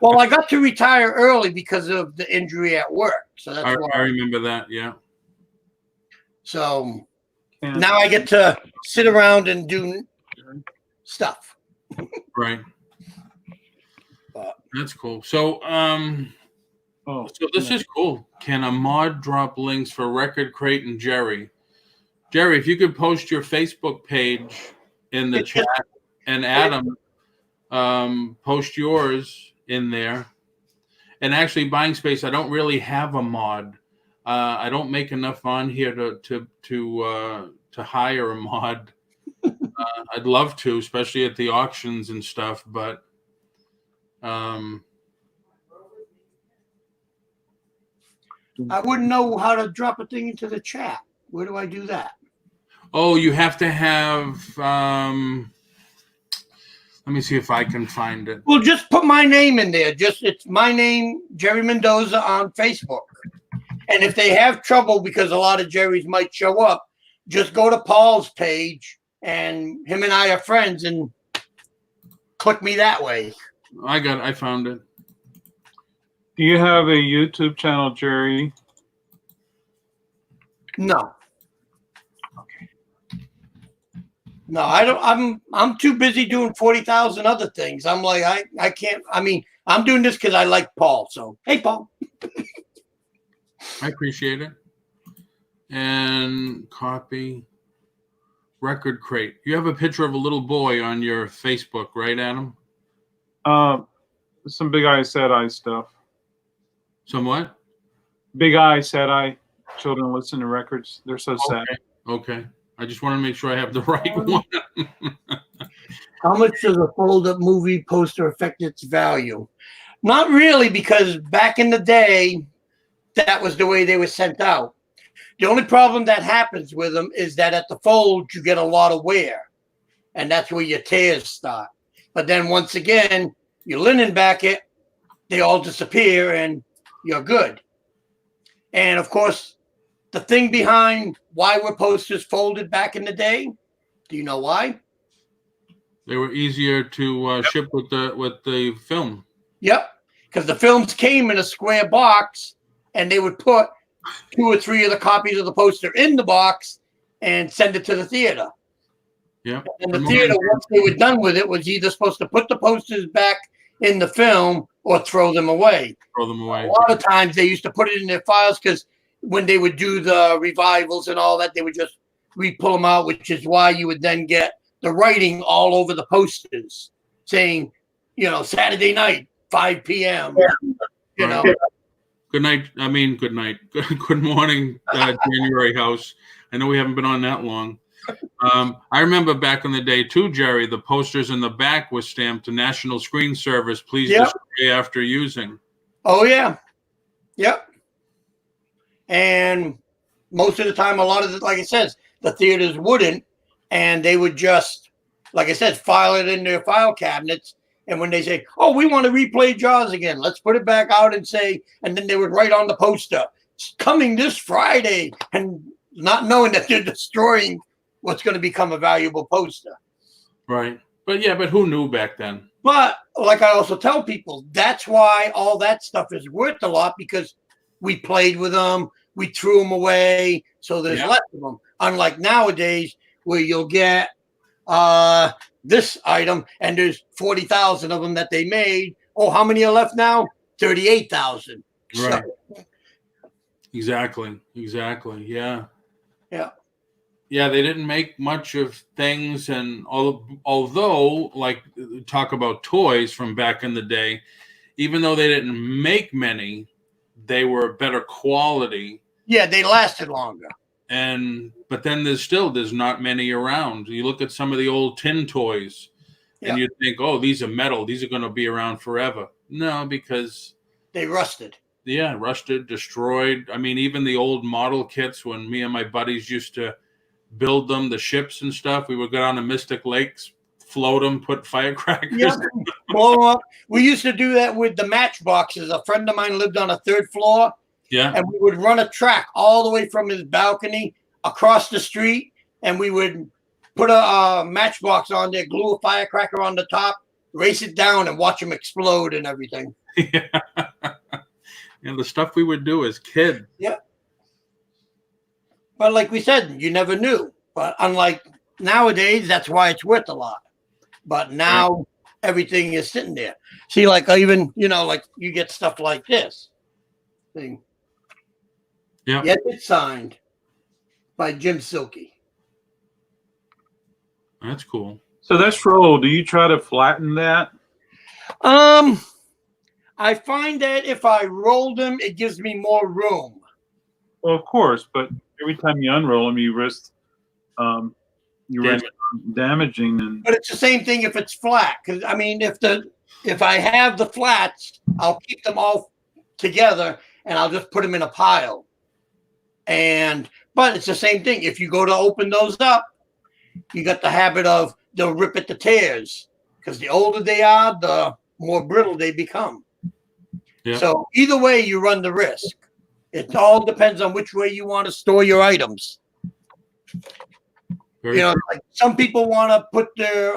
Well, I got to retire early because of the injury at work, so that's why. I remember that. Yeah. So now I get to sit around and do stuff. Right. That's cool. So, so this is cool. Can a mod drop links for Record Crate and Jerry? Jerry, if you could post your Facebook page in the chat, and Adam, post yours in there. And actually, Buying Space, I don't really have a mod. I don't make enough on here to hire a mod. I'd love to, especially at the auctions and stuff, but I wouldn't know how to drop a thing into the chat. Where do I do that? Oh, you have to have. Let me see if I can find it. Well, just put my name in there. It's my name, Jerry Mendoza, on Facebook. And if they have trouble because a lot of Jerry's might show up, just go to Paul's page, and him and I are friends, and click me that way. I found it. Do you have a YouTube channel, Jerry? No. No, I don't. I'm too busy doing 40,000 other things. I'm like, I can't. I mean, I'm doing this because I like Paul. So, hey, Paul. I appreciate it. And copy Record Crate. You have a picture of a little boy on your Facebook, right, Adam? Some Big Eye, Sad Eye stuff. Some what? Big Eye, Sad Eye. Children listen to records. They're so sad. Okay. I just want to make sure I have the right one. How much does a fold-up movie poster affect its value? Not really, because back in the day, that was the way they were sent out. The only problem that happens with them is that at the fold, you get a lot of wear, and that's where your tears start. But then once again, you linen back it, they all disappear, and you're good. And of course, the thing behind why were posters folded back in the day, do you know why? They were easier to ship with the film. Yep, because the films came in a square box, and they would put 2 or 3 of the copies of the poster in the box and send it to the theater. Yeah. And the theater, once they were done with it, was either supposed to put the posters back in the film or throw them away. Throw them away. A lot of times they used to put it in their files because when they would do the revivals and all that, they would just re-pull them out, which is why you would then get the writing all over the posters saying, Saturday night, 5 p.m. Yeah. Good night. I mean, good night. Good morning, January House. I know we haven't been on that long. I remember back in the day too, Jerry, the posters in the back was stamped National Screen Service, please display after using. Oh, yeah. Yep. And most of the time, a lot of it, like it says, the theaters wouldn't, and they would just, like I said, file it in their file cabinets. And when they say, oh, we want to replay Jaws again, let's put it back out and say, and then they would write on the poster, it's coming this Friday, and not knowing that they're destroying what's going to become a valuable poster. Right. But who knew back then? But like I also tell people, that's why all that stuff is worth a lot, because we played with them, we threw them away, so there's less of them. Unlike nowadays, where you'll get this item, and there's 40,000 of them that they made. Oh, how many are left now? 38,000. Right. So. Exactly. Yeah. Yeah. Yeah, they didn't make much of things, and although, like, talk about toys from back in the day, even though they didn't make many, they were better quality. Yeah, they lasted longer. but then there's not many around. You look at some of the old tin toys, and you think, oh, these are metal. These are going to be around forever. No, because they rusted. Yeah, rusted, destroyed. I mean, even the old model kits, when me and my buddies used to build them, the ships and stuff, we would go down to Mystic Lakes, float them, put firecrackers. Yeah, blow them up. We used to do that with the matchboxes. A friend of mine lived on a 3rd floor. Yeah. And we would run a track all the way from his balcony across the street, and we would put a matchbox on there, glue a firecracker on the top, race it down, and watch them explode and everything. Yeah. And the stuff we would do as kids. Yeah. But like we said, you never knew. But unlike nowadays, that's why it's worth a lot. But now everything is sitting there. See, like even, like you get stuff like this thing. Yeah. Get it signed by Jim Silky. That's cool. So that's roll. Do you try to flatten that? I find that if I roll them, it gives me more room. Well, of course, but every time you unroll them, you risk damaging. And But it's the same thing if it's flat. Because I mean, if I have the flats, I'll keep them all together and I'll just put them in a pile. But it's the same thing. If you go to open those up, you got the habit of they'll rip at the tears, because the older they are, the more brittle they become. Yeah. So either way, you run the risk. It all depends on which way you want to store your items. Like some people want to put their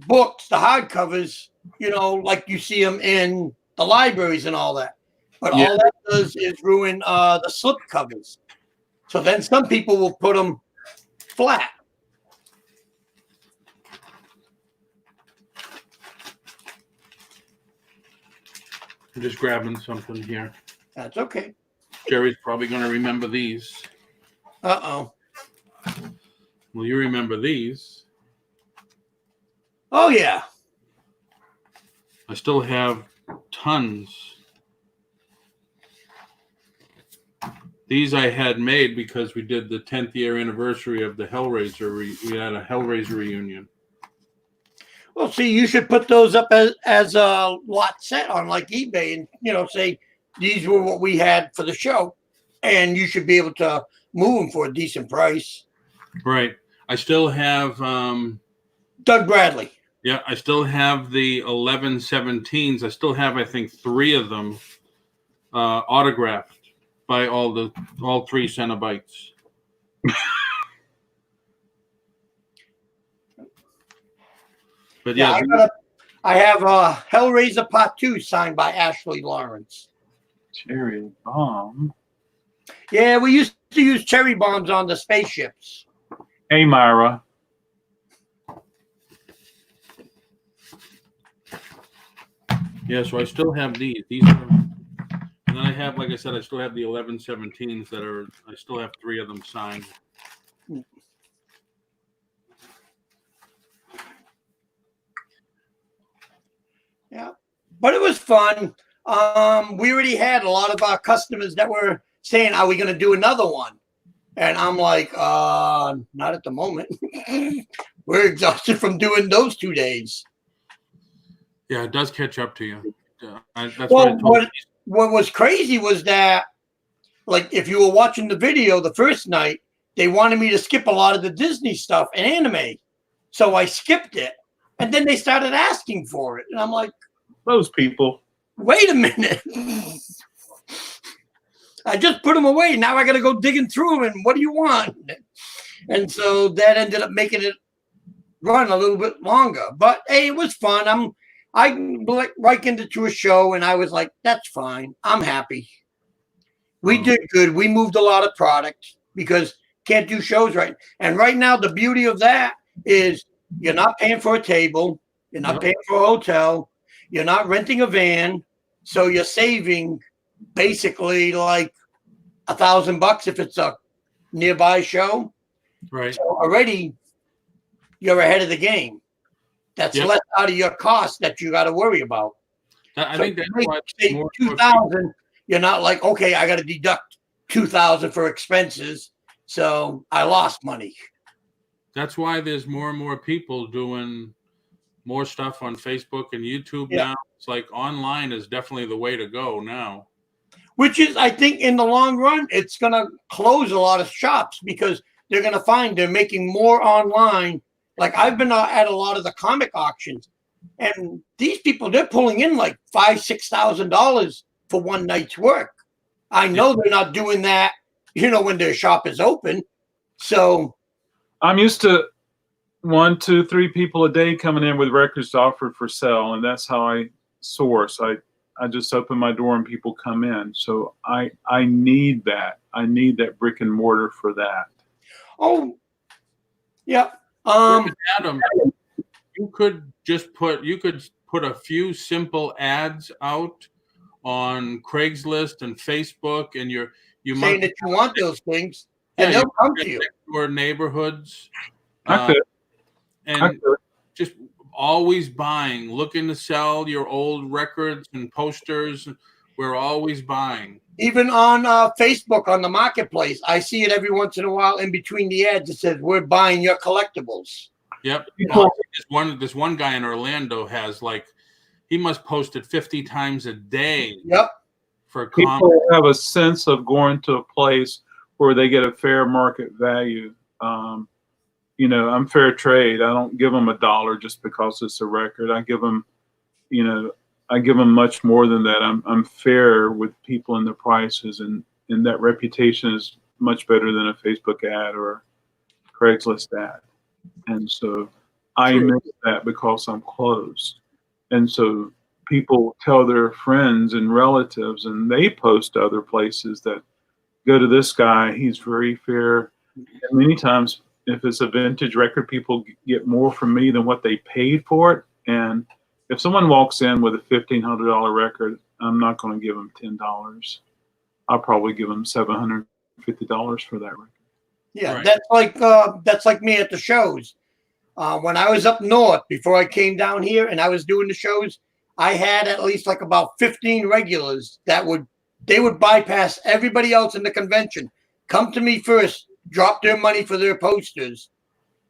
books, the hardcovers, like you see them in the libraries and all that. But all that does is ruin the slip covers. So then some people will put them flat. I'm just grabbing something here. That's okay. Jerry's probably going to remember these. Uh-oh. Well, you remember these. Oh, yeah. I still have tons. These I had made because we did the 10th year anniversary of the Hellraiser. We had a Hellraiser reunion. Well, see, you should put those up as a lot set on like eBay and, say these were what we had for the show. And you should be able to move them for a decent price. Right. I still have... Doug Bradley. Yeah, I still have the 1117s. I still have, I think, 3 of them autographed by all 3 Cenobites. But yeah, I have Hellraiser Part 2 signed by Ashley Lawrence. Cherry bomb. Yeah, we used to use cherry bombs on the spaceships. Hey, Myra. Yeah, so I still have these. These are, and then I have, like I said, I still have the 1117s that are. I still have 3 of them signed. Yeah, but it was fun. We already had a lot of our customers that were saying, "Are we going to do another one?" And I'm like, "Not at the moment. We're exhausted from doing those 2 days." Yeah, it does catch up to you. That's well, what was crazy was that, like, if you were watching the video the first night, they wanted me to skip a lot of the Disney stuff and anime. So I skipped it. And then they started asking for it. And I'm like, those people. Wait a minute. I just put them away. Now I got to go digging through them. And what do you want? And so that ended up making it run a little bit longer. But, hey, it was fun. I likened it to a show, and I was like, that's fine. I'm happy. We did good. We moved a lot of product because can't do shows right. And right now, the beauty of that is you're not paying for a table. You're not paying for a hotel. You're not renting a van. So you're saving basically like $1,000 if it's a nearby show. Right. So already you're ahead of the game. That's less out of your cost that you got to worry about. I think that's why $2,000. You're not like, okay, I got to deduct $2,000 for expenses. So I lost money. That's why there's more and more people doing more stuff on Facebook and YouTube Yeah. now. It's like online is definitely the way to go now. Which is, I think, in the long run, it's going to close a lot of shops because they're going to find they're making more online. Like I've been at a lot of the comic auctions, and these people, they're pulling in like $5,000-$6,000 for one night's work. I know they're not doing that, when their shop is open. So I'm used to 1, 2, 3 people a day coming in with records offered for sale, and that's how I source. I just open my door and people come in. So I need that. I need that brick and mortar for that. Oh, yeah. Adam, you could put a few simple ads out on Craigslist and Facebook, and you saying that you want those things, and they'll come to you. Or neighborhoods, I could. and just always buying, looking to sell your old records and posters. We're always buying. Even on Facebook, on the marketplace, I see it every once in a while in between the ads. It says, "We're buying your collectibles." Yep. This one guy in Orlando has he must post it 50 times a day. Yep. For people have a sense of going to a place where they get a fair market value. I'm fair trade. I don't give them $1 just because it's a record. I give them, much more than that. I'm fair with people and the prices, and that reputation is much better than a Facebook ad or a Craigslist ad. And so I miss that because I'm close. And so people tell their friends and relatives, and they post other places that go to this guy. He's very fair. And many times, if it's a vintage record, people get more from me than what they paid for it. And if someone walks in with a $1,500 record, I'm not going to give them $10. I'll probably give them $750 for that record. Yeah, right. That's like me at the shows. When I was up north, before I came down here and I was doing the shows, I had at least about 15 regulars that would bypass everybody else in the convention, come to me first, drop their money for their posters,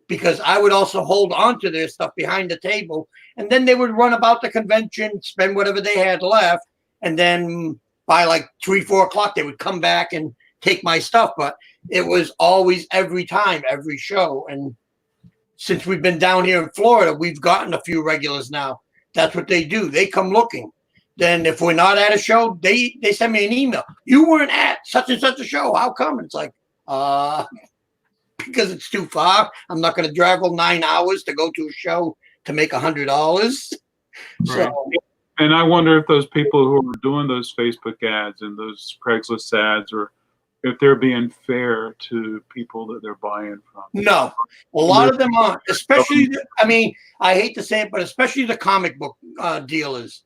because I would also hold on to their stuff behind the table, and then they would run about the convention, spend whatever they had left, and then by 3, 4 o'clock they would come back and take my stuff. But it was always every time, every show. And since we've been down here in Florida, we've gotten a few regulars now. That's what they do. They come looking. Then if we're not at a show, they send me an email. You weren't at such and such a show. How come? It's like, because it's too far. I'm not going to travel 9 hours to go to a show to make $100. Right. So, and I wonder if those people who are doing those Facebook ads and those Craigslist ads, or if they're being fair to people that they're buying from. No, a lot of them aren't. Especially, I hate to say it, but especially the comic book dealers.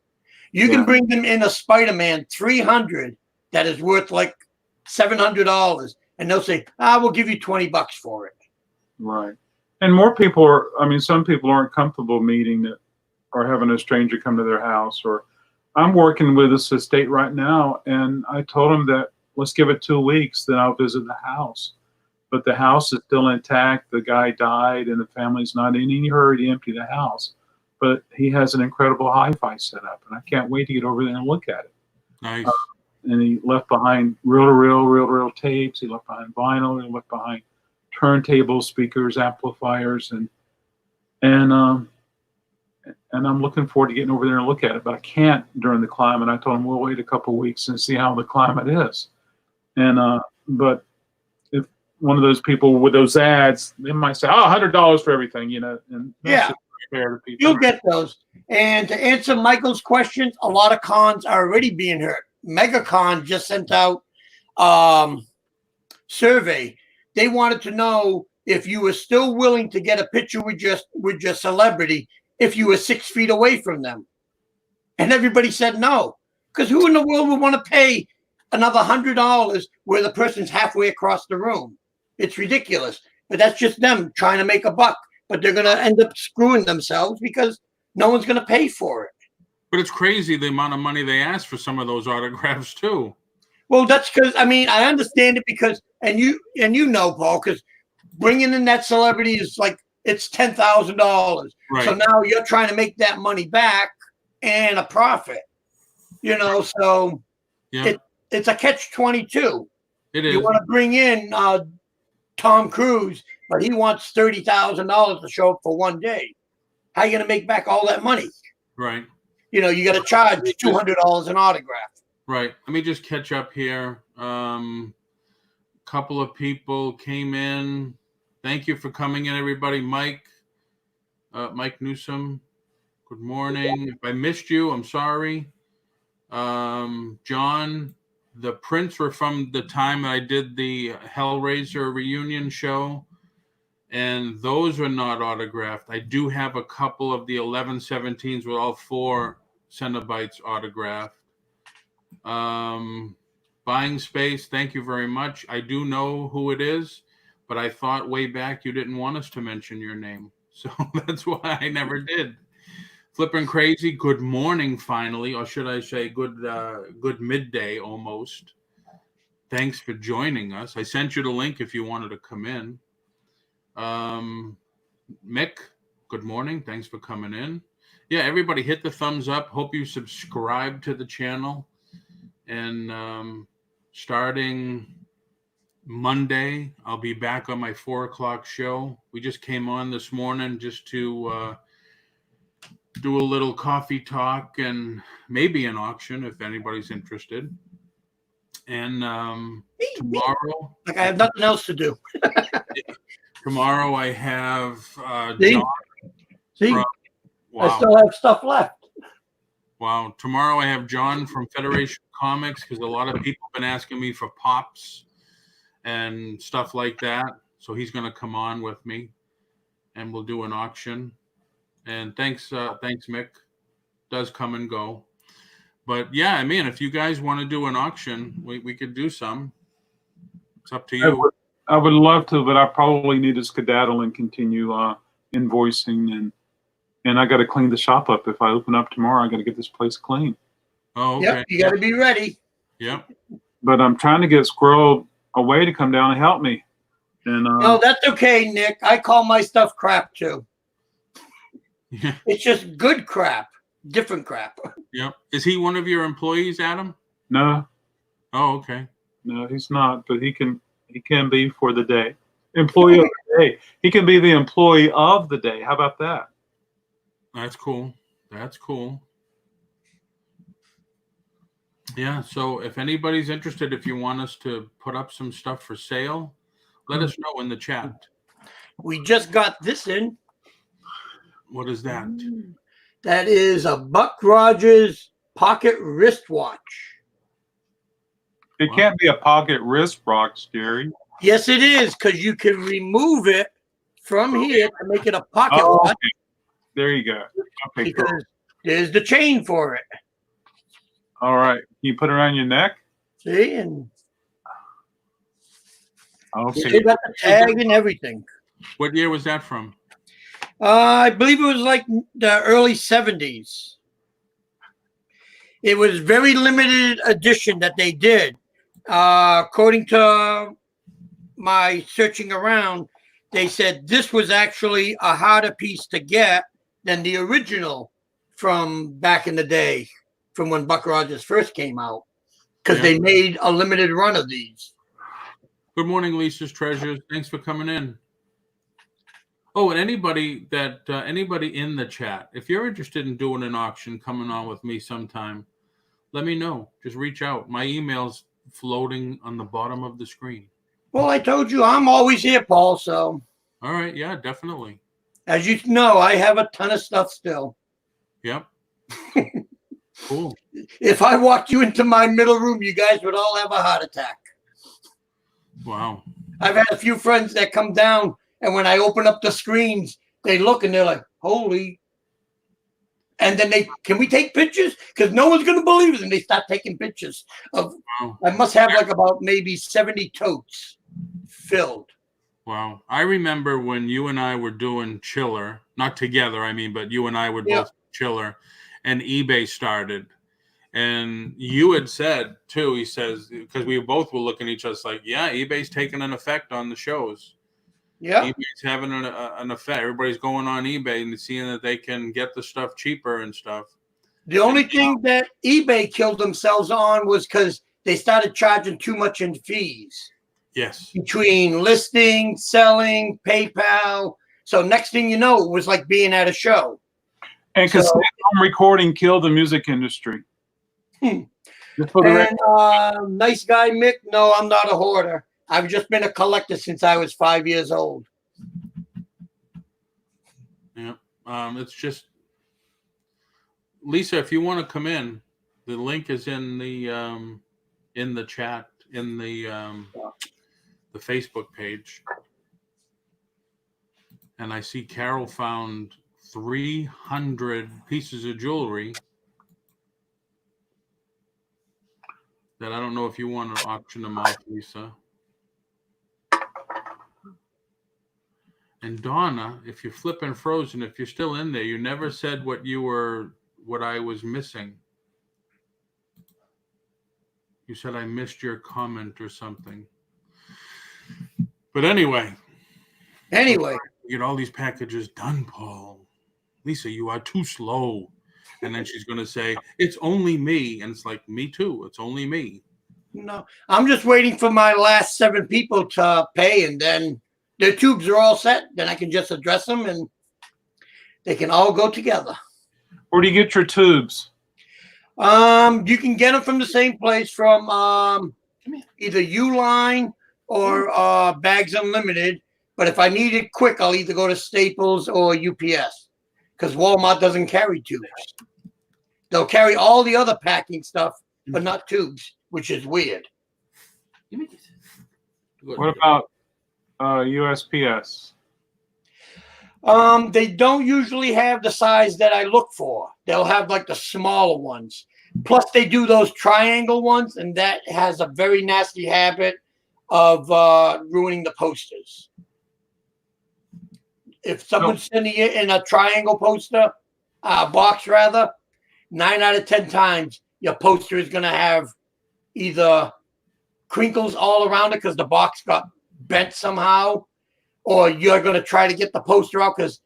You can bring them in a Spider-Man 300 that is worth $700, and they'll say, we'll give you $20 for it. Right. And more people are, some people aren't comfortable meeting that or having a stranger come to their house. Or I'm working with this estate right now, and I told them that let's give it 2 weeks, then I'll visit the house. But the house is still intact. The guy died, and the family's not in any hurry to empty the house. But he has an incredible hi-fi setup, and I can't wait to get over there and look at it. Nice. And he left behind reel-to-reel tapes. He left behind vinyl. He left behind turntables, speakers, amplifiers, and I'm looking forward to getting over there and look at it. But I can't during the climate. I told him we'll wait a couple of weeks and see how the climate is. And but if one of those people with those ads, they might say, $100 for everything, and that's just fair to people. You'll get those. And to answer Michael's questions, a lot of cons are already being hurt. MegaCon just sent out survey. They wanted to know if you were still willing to get a picture with your celebrity if you were 6 feet away from them. And everybody said no. Because who in the world would want to pay another $100 where the person's halfway across the room? It's ridiculous. But that's just them trying to make a buck. But they're going to end up screwing themselves because no one's going to pay for it. But it's crazy the amount of money they ask for some of those autographs too. Well, that's because I understand it because, and you know, Paul, because bringing in that celebrity is like it's $10,000. Right. So now you're trying to make that money back and a profit. So Yeah, it's a catch-22. it You is. want to bring in Tom Cruise, but he wants $30,000 to show up for one day. How are you going to make back all that money? Right. You got to charge $200 an autograph. Right. Let me just catch up here. Couple of people came in. Thank you for coming in, everybody. Mike Newsom. Good morning. If I missed you, I'm sorry. John, the prints were from the time I did the Hellraiser reunion show, and those are not autographed. I do have a couple of the 1117s with all 4 Cenobites autographed. Buying space, thank you very much. I do know who it is, but I thought way back you didn't want us to mention your name, so that's why I never did. Flipping Crazy, good morning finally, or should I say good midday almost. Thanks for joining us. I sent you the link if you wanted to come in. Mick, good morning. Thanks for coming in. Yeah, everybody hit the thumbs up. Hope you subscribe to the channel. And starting Monday, I'll be back on my 4:00 show. We just came on this morning just to do a little coffee talk and maybe an auction if anybody's interested. And tomorrow, like I have nothing else to do. tomorrow I have See? John. See, From, wow. I still have stuff left. Wow. Tomorrow I have John from Federation Comics because a lot of people have been asking me for pops and stuff like that. So he's going to come on with me and we'll do an auction. And thanks, Mick. Does come and go. But yeah, I mean, if you guys want to do an auction, we could do some. It's up to you. I would love to, but I probably need to skedaddle and continue invoicing and I got to clean the shop up. If I open up tomorrow, I got to get this place clean. Oh, okay. Yep, you got to be ready. Yep. But I'm trying to get Squirrel away to come down and help me. And no, that's okay, Nick. I call my stuff crap too. Yeah. It's just good crap, different crap. Yep. Is he one of your employees, Adam? No. Oh, okay. No, he's not. But he can be for the day. Employee of the day. He can be the employee of the day. How about that? That's cool. That's cool. Yeah, so if anybody's interested, if you want us to put up some stuff for sale, let us know in the chat. We just got this in. What is that? That is a Buck Rogers pocket wristwatch. It can't be a pocket wristwatch, Jerry. Yes, it is, because you can remove it from here to make it a pocket watch. Okay. There you go. Okay, because cool. there's the chain for it. All right. Can you put it around your neck? See, and Okay. they got the tag and everything. What year was that from? I believe it was like the early 70s. It was very limited edition that they did. According to my searching around, they said this was actually a harder piece to get than the original from back in the day, from when Buck Rogers first came out, because they made a limited run of these. Good morning, Lisa's Treasures. Thanks for coming in. Oh, and anybody in the chat, if you're interested in doing an auction, coming on with me sometime, let me know. Just reach out. My email's floating on the bottom of the screen. Well, I told you I'm always here, Paul. So. All right. Yeah, definitely. As you know, I have a ton of stuff still. Yep. Cool. If I walked you into my middle room, you guys would all have a heart attack. Wow. I've had a few friends that come down, and when I open up the screens, they look and they're like, holy. And then can we take pictures? Because no one's going to believe it. And they start taking pictures of, wow. I must have like about maybe 70 totes filled. Wow. I remember when you and I were doing Chiller, not together, but you and I were both Chiller, and eBay started. And you had said too, he says, because we both were looking at each other like, yeah, eBay's taking an effect on the shows. Yeah. eBay's having an effect. Everybody's going on eBay and seeing that they can get the stuff cheaper and stuff. The only thing that eBay killed themselves on was because they started charging too much in fees. Yes. Between listing, selling, PayPal. So next thing you know, it was like being at a show. And because home recording killed the music industry. Just for the record. Nice guy, Mick. No, I'm not a hoarder. I've just been a collector since I was 5 years old. Yeah. It's just, Lisa, if you want to come in, the link is in the chat, in the Facebook page. And I see Carol found 300 pieces of jewelry that I don't know if you want to auction them off, Lisa. And Donna, if you're flipping frozen, if you're still in there, you never said what I was missing. You said I missed your comment or something. But anyway. Get all these packages done, Paul. Lisa, you are too slow. And then she's going to say, it's only me. And it's like, me too. It's only me. No, I'm just waiting for my last 7 people to pay, and then their tubes are all set. Then I can just address them, and they can all go together. Where do you get your tubes? You can get them from the same place, from either Uline or Bags Unlimited. But if I need it quick, I'll either go to Staples or UPS, because Walmart doesn't carry tubes. They'll carry all the other packing stuff, but not tubes, which is weird. What about USPS? They don't usually have the size that I look for. They'll have like the smaller ones. Plus, they do those triangle ones, and that has a very nasty habit of ruining the posters. If someone's sending it in a triangle poster, box rather, 9 out of 10 times, your poster is going to have either crinkles all around it because the box got bent somehow, or you're going to try to get the poster out because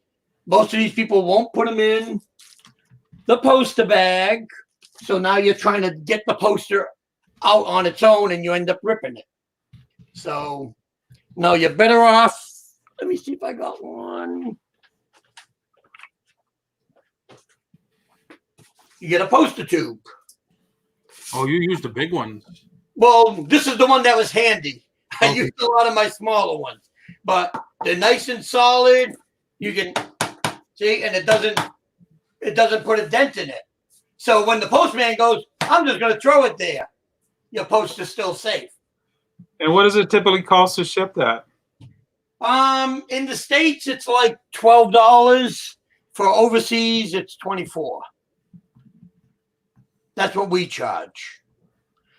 most of these people won't put them in the poster bag. So now you're trying to get the poster out on its own and you end up ripping it. So, no, you're better off. Let me see if I got one. You get a poster tube. Oh, you use the big ones. Well, this is the one that was handy. I used a lot of my smaller ones, but they're nice and solid. You can see, and it doesn't put a dent in it. So when the postman goes, I'm just going to throw it there. Your poster's still safe. And what does it typically cost to ship that? In the States, it's like $12. For overseas, it's $24. That's what we charge.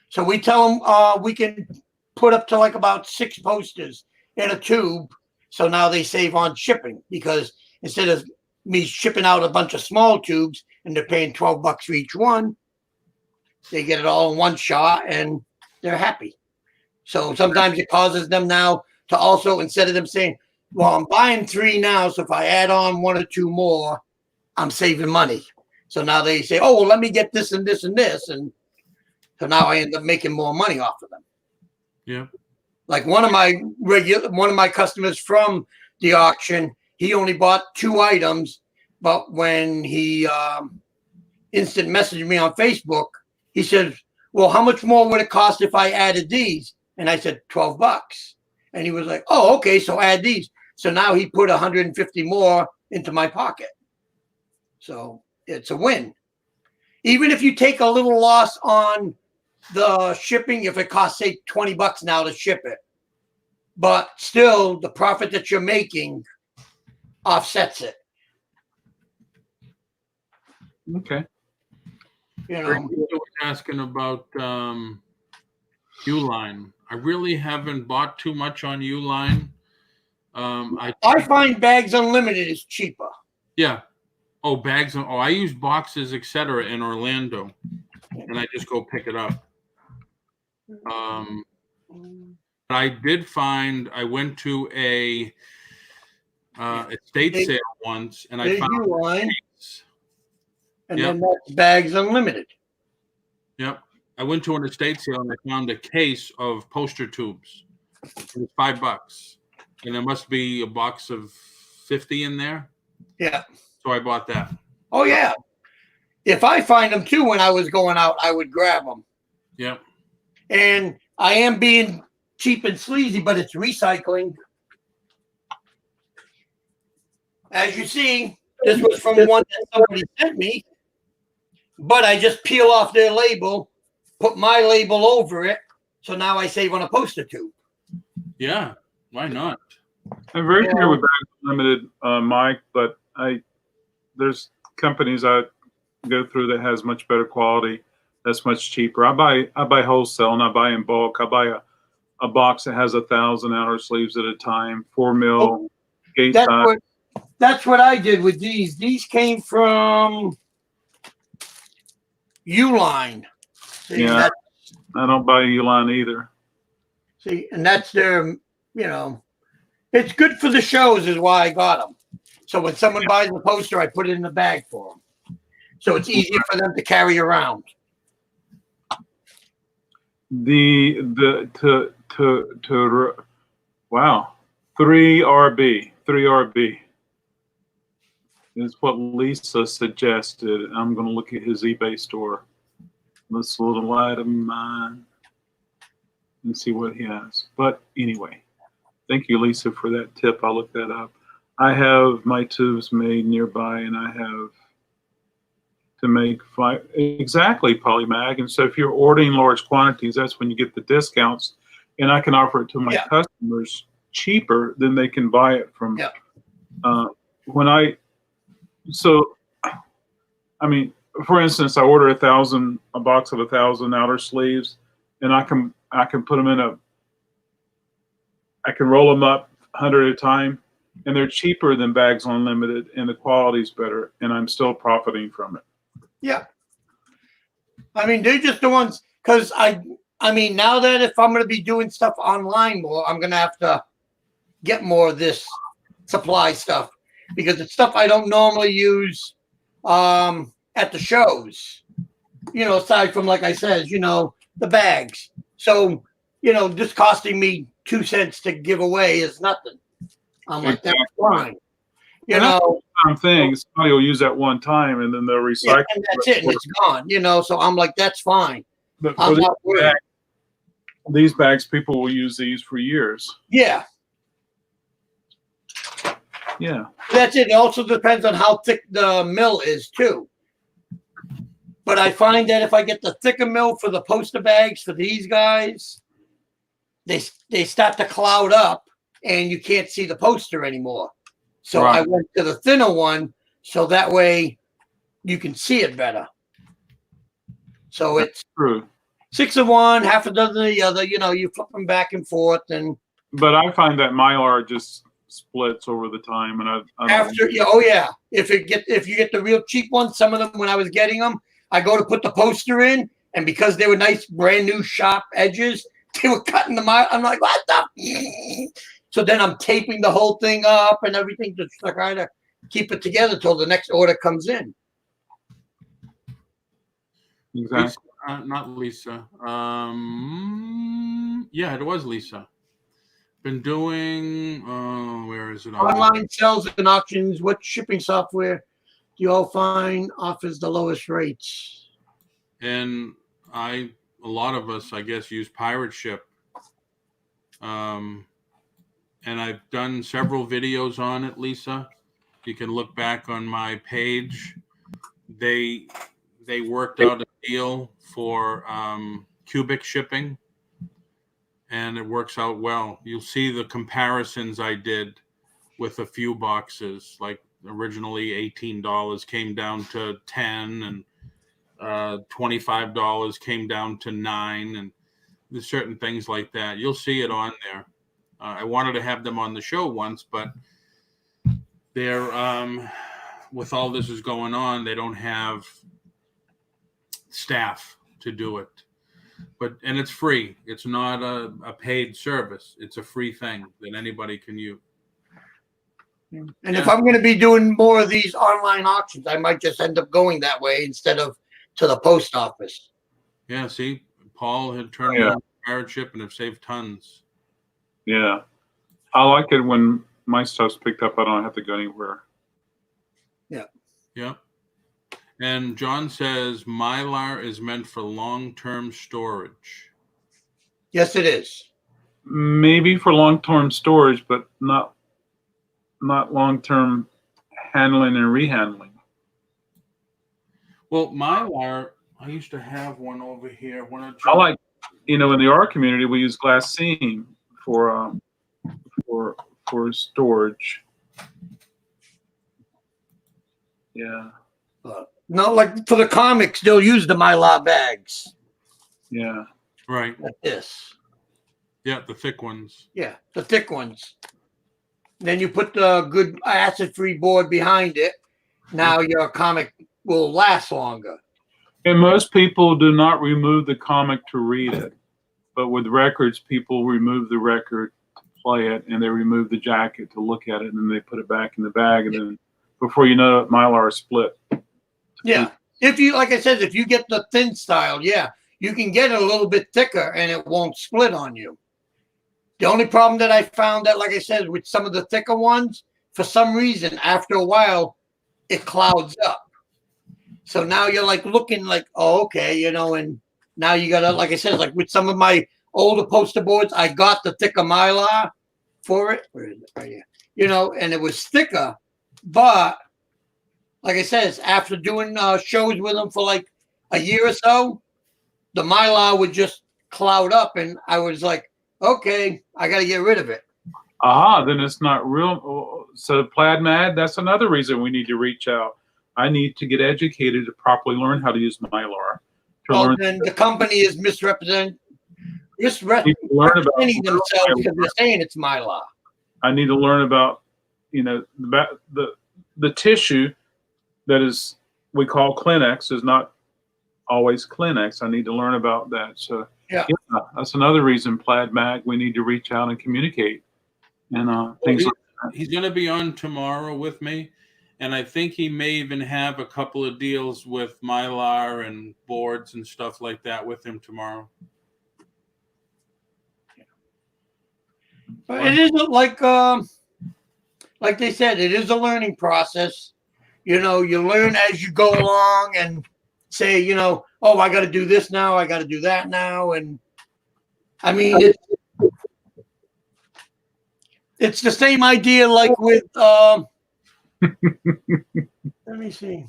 So we tell them we can put up to like about 6 posters in a tube. So now they save on shipping, because instead of me shipping out a bunch of small tubes and they're paying $12 for each one, they get it all in one shot and they're happy. So sometimes it causes them now to also, instead of them saying, well, I'm buying 3 now, so if I add on 1 or 2 more, I'm saving money. So now they say, oh, well, let me get this and this and this. And so now I end up making more money off of them. Yeah. Like one of my customers from the auction, he only bought 2 items, but when he instant messaged me on Facebook, he said, well, how much more would it cost if I added these? And I said, $12. And he was like, oh, okay, so add these. So now he put 150 more into my pocket. So it's a win. Even if you take a little loss on the shipping, if it costs, say, $20 now to ship it, but still the profit that you're making offsets it. Okay. You know, I was asking about Uline. I really haven't bought too much on Uline. I find Bags Unlimited is cheaper. Yeah. Oh, bags. Oh, I use boxes, etc. in Orlando. and I just go pick it up. I did find I went to a estate sale once, and I There's found Uline, and Yep. then that's Bags Unlimited. Yep. I went to an estate sale and I found a case of poster tubes. It was $5, and there must be a box of 50 in there. Yeah. So I bought that. Oh yeah. If I find them too when I was going out, I would grab them. Yep. And I am being cheap and sleazy, but it's recycling. As you see, this was from one that somebody sent me, but I just peel off their label, put my label over it, so now I save on a poster tube. Yeah. Why not? I'm very familiar with Bags Unlimited, Mike, but there's companies I go through that has much better quality. That's much cheaper. I buy wholesale and I buy in bulk. I buy a box that has 1,000 outer sleeves at a time, 4 mil gate size. That's what I did with these. These came from Uline. Yeah, I don't buy Uline either. See, and that's their, it's good for the shows is why I got them. So when someone buys a poster, I put it in the bag for them. So it's easier for them to carry around. Wow, 3RB is what Lisa suggested. I'm going to look at his eBay store. This little light of mine and see what he has. But anyway, thank you, Lisa, for that tip. I'll look that up. I have my tubes made nearby, and I have to make exactly Polymag. And so if you're ordering large quantities, that's when you get the discounts. And I can offer it to my customers cheaper than they can buy it from. For instance, I order a box of 1,000 outer sleeves, and I can put them I can roll them up 100 at a time, and they're cheaper than Bags Unlimited, and the quality's better, and I'm still profiting from it. Yeah. I mean, they're just the ones, because now that if I'm going to be doing stuff online more, I'm going to have to get more of this supply stuff, because it's stuff I don't normally use at the shows, aside from, like I said, the bags. So, just costing me 2 cents to give away is nothing. I'm like, that's fine. Some things somebody will use that one time and then they'll recycle. And that's it, and it's gone, so I'm like, that's fine. But I'm not worried. These bags, people will use these for years. Yeah. Yeah. That's it. It also depends on how thick the mill is too. But I find that if I get the thicker mill for the poster bags for these guys, they start to cloud up and you can't see the poster anymore. So I went to the thinner one so that way you can see it better. So it's true. 6 of one, half a dozen of the other. You flip them back and forth, but I find that Mylar just splits over the time, and if you get the real cheap ones, some of them when I was getting them, I go to put the poster in, and because they were nice, brand new, sharp edges, they were cutting them out. I'm like, what the? So then I'm taping the whole thing up and everything to try to keep it together till the next order comes in. Exactly. Lisa, not Lisa. Yeah, it was Lisa. Been doing. Where is it? Online sales and auctions. What shipping software do you all find offers the lowest rates? And a lot of us, I guess, use Pirate Ship. And I've done several videos on it, Lisa. You can look back on my page. They worked out a deal for cubic shipping, and it works out well. You'll see the comparisons I did with a few boxes, like originally $18 came down to $10, and $25 came down to $9, and there's certain things like that. You'll see it on there. I wanted to have them on the show once, but they're with all this is going on, they don't have staff to do it. And it's free. It's not a paid service. It's a free thing that anybody can use. And if I'm going to be doing more of these online auctions, I might just end up going that way instead of to the post office. Yeah, see, Paul had turned on pirate ship and have saved tons. Yeah. I like it when my stuff's picked up. I don't have to go anywhere. Yeah. Yeah. And John says Mylar is meant for long-term storage. Yes, it is. Maybe for long-term storage, but not long-term handling and rehandling. Well, Mylar, I used to have one over here. I like, in the art community, we use glass seam for storage. Yeah. No, like for the comics, they'll use the Mylar bags. Yeah. Right. Like this. Yeah, the thick ones. Yeah, the thick ones. Then you put the good acid-free board behind it. Now your comic will last longer. And most people do not remove the comic to read it. But with records, people remove the record to play it, and they remove the jacket to look at it, and then they put it back in the bag. And then before you know it, Mylar is split. Yeah. If you, like I said, if you get the thin style, you can get it a little bit thicker and it won't split on you. The only problem that I found that, like I said, with some of the thicker ones, for some reason, after a while, it clouds up. So now you're like looking like, oh, okay, and now you gotta, like I said, like with some of my older poster boards, I got the thicker Mylar for it. Where is it? Right here. And it was thicker, but like I said, after doing shows with them for like a year or so, the Mylar would just cloud up, and I was like, okay, I got to get rid of it. Then it's not real. So Plaid Mad, that's another reason we need to reach out. I need to get educated to properly learn how to use Mylar. Then the company is misrepresenting themselves because they're saying it's Mylar. I need to learn about, the tissue that is we call Kleenex is not always Kleenex. I need to learn about that. So yeah, that's another reason, Plaid Mag, we need to reach out and communicate. And things like that. He's going to be on tomorrow with me, and I think he may even have a couple of deals with Mylar and boards and stuff like that with him tomorrow. But it isn't like they said, it is a learning process. You learn as you go along and say, oh, I got to do this now. I got to do that now. And I mean, it's the same idea like with, let me see.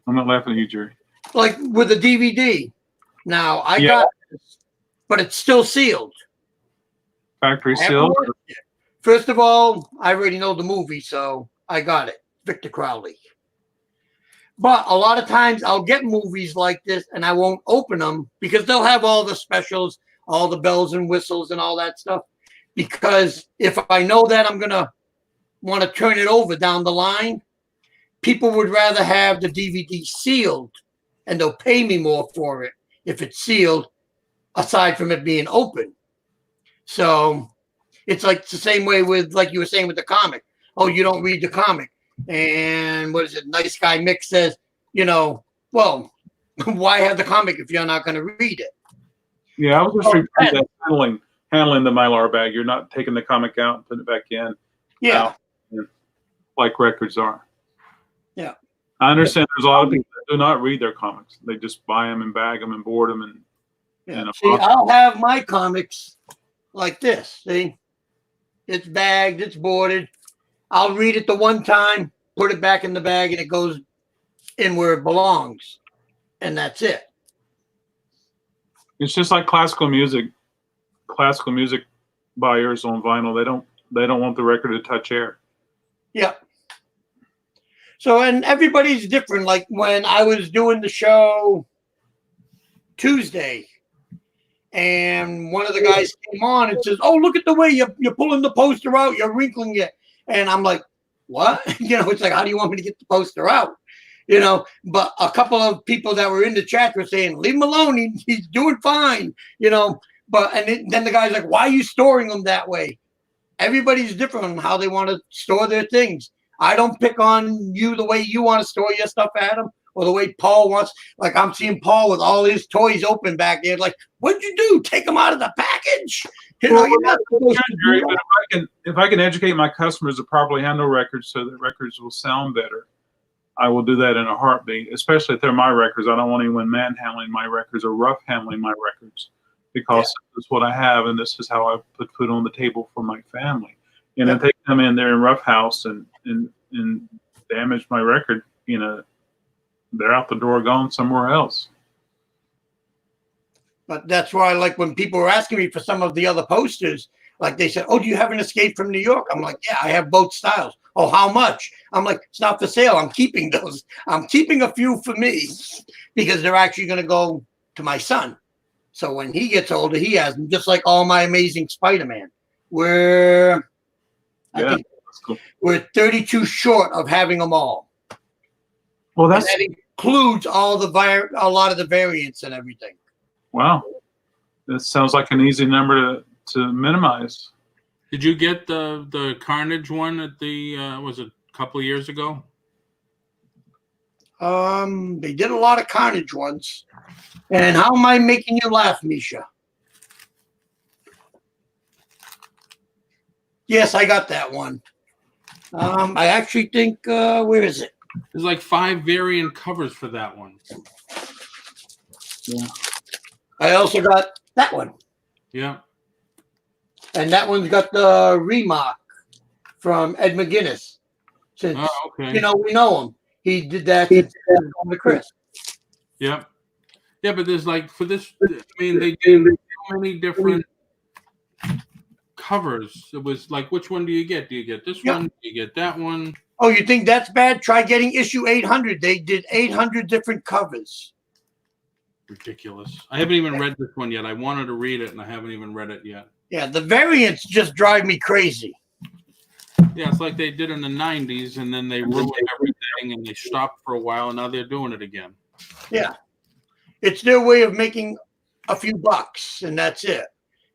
I'm not laughing at you, Jerry. Like with the DVD. Now, I got this, but it's still sealed. Factory sealed? First of all, I already know the movie, so I got it. Victor Crowley. But a lot of times I'll get movies like this and I won't open them because they'll have all the specials, all the bells and whistles and all that stuff. Because if I know that I'm going to want to turn it over down the line, people would rather have the DVD sealed and they'll pay me more for it if it's sealed, aside from it being open. So it's like the same way with, like you were saying with the comic. Oh, you don't read the comic. And what is it? Nice Guy Mick says, well, why have the comic if you're not going to read it? Yeah, I was just referring to handling the Mylar bag. You're not taking the comic out and putting it back in. Yeah. Like records are. Yeah. I understand there's a lot of people that do not read their comics. They just buy them and bag them and board them. And see, I'll have my comics like this. See? It's bagged, it's boarded. I'll read it the one time, put it back in the bag, and it goes in where it belongs. And that's it. It's just like classical music. Classical music buyers on vinyl, they don't want the record to touch air. Yeah. So, and everybody's different. Like when I was doing the show Tuesday, and one of the guys came on and says, "Oh, look at the way you're pulling the poster out, you're wrinkling it." And I'm like, what? It's like, how do you want me to get the poster out? But a couple of people that were in the chat were saying, leave him alone. He's doing fine, But then the guy's like, why are you storing them that way? Everybody's different on how they want to store their things. I don't pick on you the way you want to store your stuff, Adam, or the way Paul wants. Like I'm seeing Paul with all his toys open back there. Like, what'd you do? Take them out of the package? You're not supposed to do that. But if I can educate my customers to properly handle records so that records will sound better, I will do that in a heartbeat. Especially if they're my records. I don't want anyone manhandling my records or rough handling my records, because this is what I have and this is how I put food on the table for my family. And if they come in there and roughhouse and damage my record, they're out the door, gone somewhere else. But that's why, like, when people were asking me for some of the other posters, like they said, oh, do you have an Escape from New York? I'm like, yeah, I have both styles. Oh, how much? I'm like, it's not for sale. I'm keeping those. I'm keeping a few for me because they're actually going to go to my son. So when he gets older, he has them, just like all my Amazing Spider-Man. I think cool. We're 32 short of having them all. Well, that includes all a lot of the variants and everything. Wow, that sounds like an easy number to minimize. Did you get the Carnage one at the was it a couple of years ago? They did a lot of Carnage ones. And how am I making you laugh, Misha? Yes, I got that one. I actually think where is it? There's like 5 variant covers for that one. Yeah. I also got that one. Yeah. And that one's got the remark from Ed McGuinness. Since we know him. He did that on the Chris. Yeah. Yeah, but there's like for this, I mean, they did so many different covers. It was like, which one do you get? Do you get this one? Do you get that one? Oh, you think that's bad? Try getting issue 800. They did 800 different covers. Ridiculous. I haven't even read this one yet. I wanted to read it, and I haven't even read it yet. Yeah, the variants just drive me crazy. Yeah, it's like they did in the 90s, and then they ruined everything, and they stopped for a while, and now they're doing it again. Yeah. It's their way of making a few bucks, and that's it.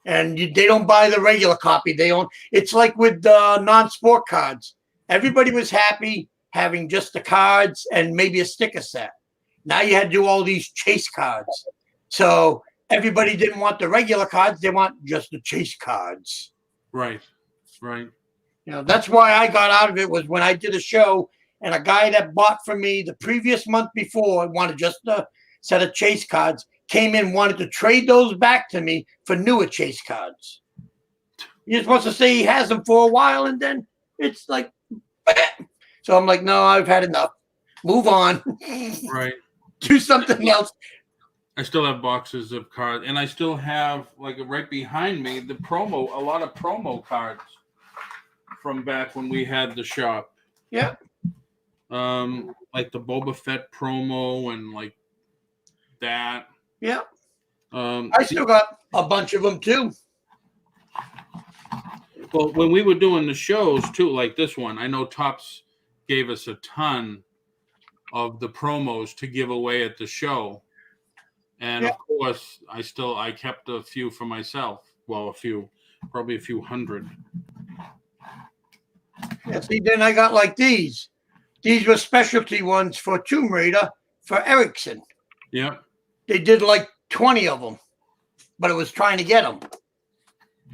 And they don't buy the regular copy. It's like with non-sport cards. Everybody was happy having just the cards and maybe a sticker set. Now you had to do all these chase cards. So everybody didn't want the regular cards. They want just the chase cards. Right. That's why I got out of it, was when I did a show and a guy that bought from me the previous month before wanted just a set of chase cards, came in, wanted to trade those back to me for newer chase cards. You're supposed to say he has them for a while, and then it's like, so I'm like, no, I've had enough. Move on. Right. Do something else. I still have boxes of cards, and I still have, like, right behind me, a lot of promo cards from back when we had the shop. Yeah. Like the Boba Fett promo and like that. Yeah. I still got a bunch of them too. Well, when we were doing the shows too, like this one, I know Topps gave us a ton of the promos to give away at the show. And of course, I kept a few for myself. Well, probably a few hundred. Yeah, see, then I got like these. These were specialty ones for Tomb Raider for Erickson. Yeah. They did like 20 of them, but it was trying to get them.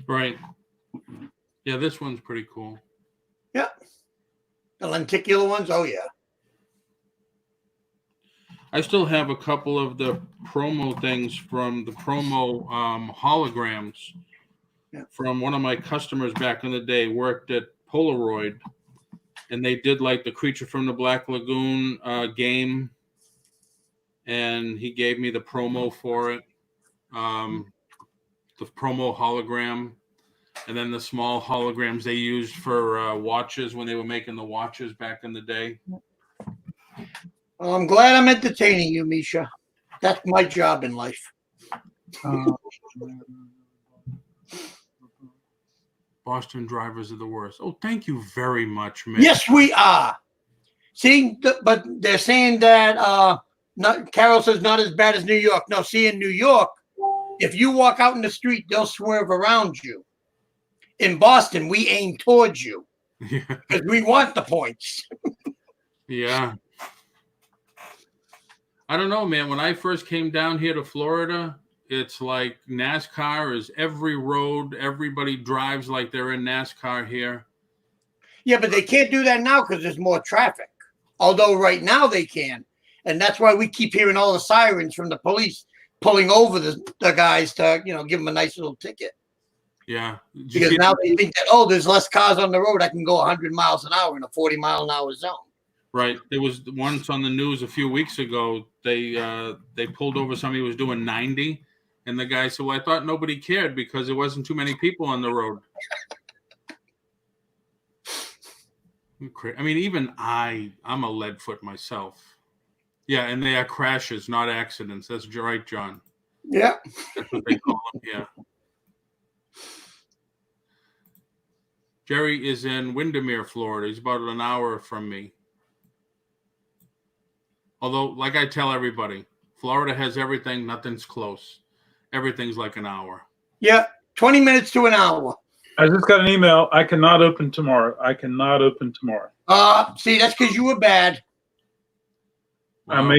Right. Yeah, this one's pretty cool. Yeah. The lenticular ones, oh yeah. I still have a couple of the promo things from the promo holograms from one of my customers back in the day, worked at Polaroid, and they did like the Creature from the Black Lagoon game, and he gave me the promo for it, the promo hologram, and then the small holograms they used for watches when they were making the watches back in the day. Well, I'm glad I'm entertaining you, Misha. That's my job in life. Boston drivers are the worst. Oh, thank you very much, man. Yes, we are. See, but they're saying that Carol says not as bad as New York. No, see, in New York, if you walk out in the street, they'll swerve around you. In Boston, we aim towards you because we want the points. Yeah. I don't know, man. When I first came down here to Florida, it's like NASCAR is every road. Everybody drives like they're in NASCAR here. Yeah, but they can't do that now because there's more traffic. Although right now they can. And that's why we keep hearing all the sirens from the police pulling over the guys to, give them a nice little ticket. Yeah. Because now they think that, there's less cars on the road. I can go 100 miles an hour in a 40-mile-an-hour zone. Right. There was once on the news a few weeks ago, they pulled over somebody who was doing 90. And the guy said, well, I thought nobody cared because there wasn't too many people on the road. I mean, even I'm a lead foot myself. Yeah, and they are crashes, not accidents. That's right, John. Yeah. That's what they call them, yeah. Jerry is in Windermere, Florida. He's about an hour from me. Although, like I tell everybody, Florida has everything. Nothing's close. Everything's like an hour. Yeah, 20 minutes to an hour. I just got an email. I cannot open tomorrow. See, that's because you were bad. Wow.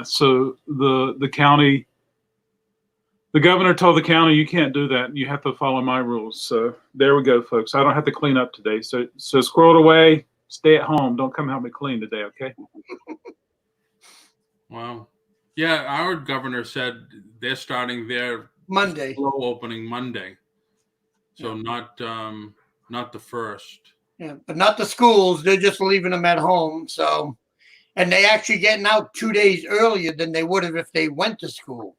So the county, the governor told the county you can't do that. You have to follow my rules. So there we go, folks. I don't have to clean up today. So squirrel away. Stay at home. Don't come help me clean today, okay? Wow. Yeah, our governor said they're starting their Monday. slow opening Monday. So not the first. Yeah, but not the schools. They're just leaving them at home. So, and they actually getting out 2 days earlier than they would have if they went to school.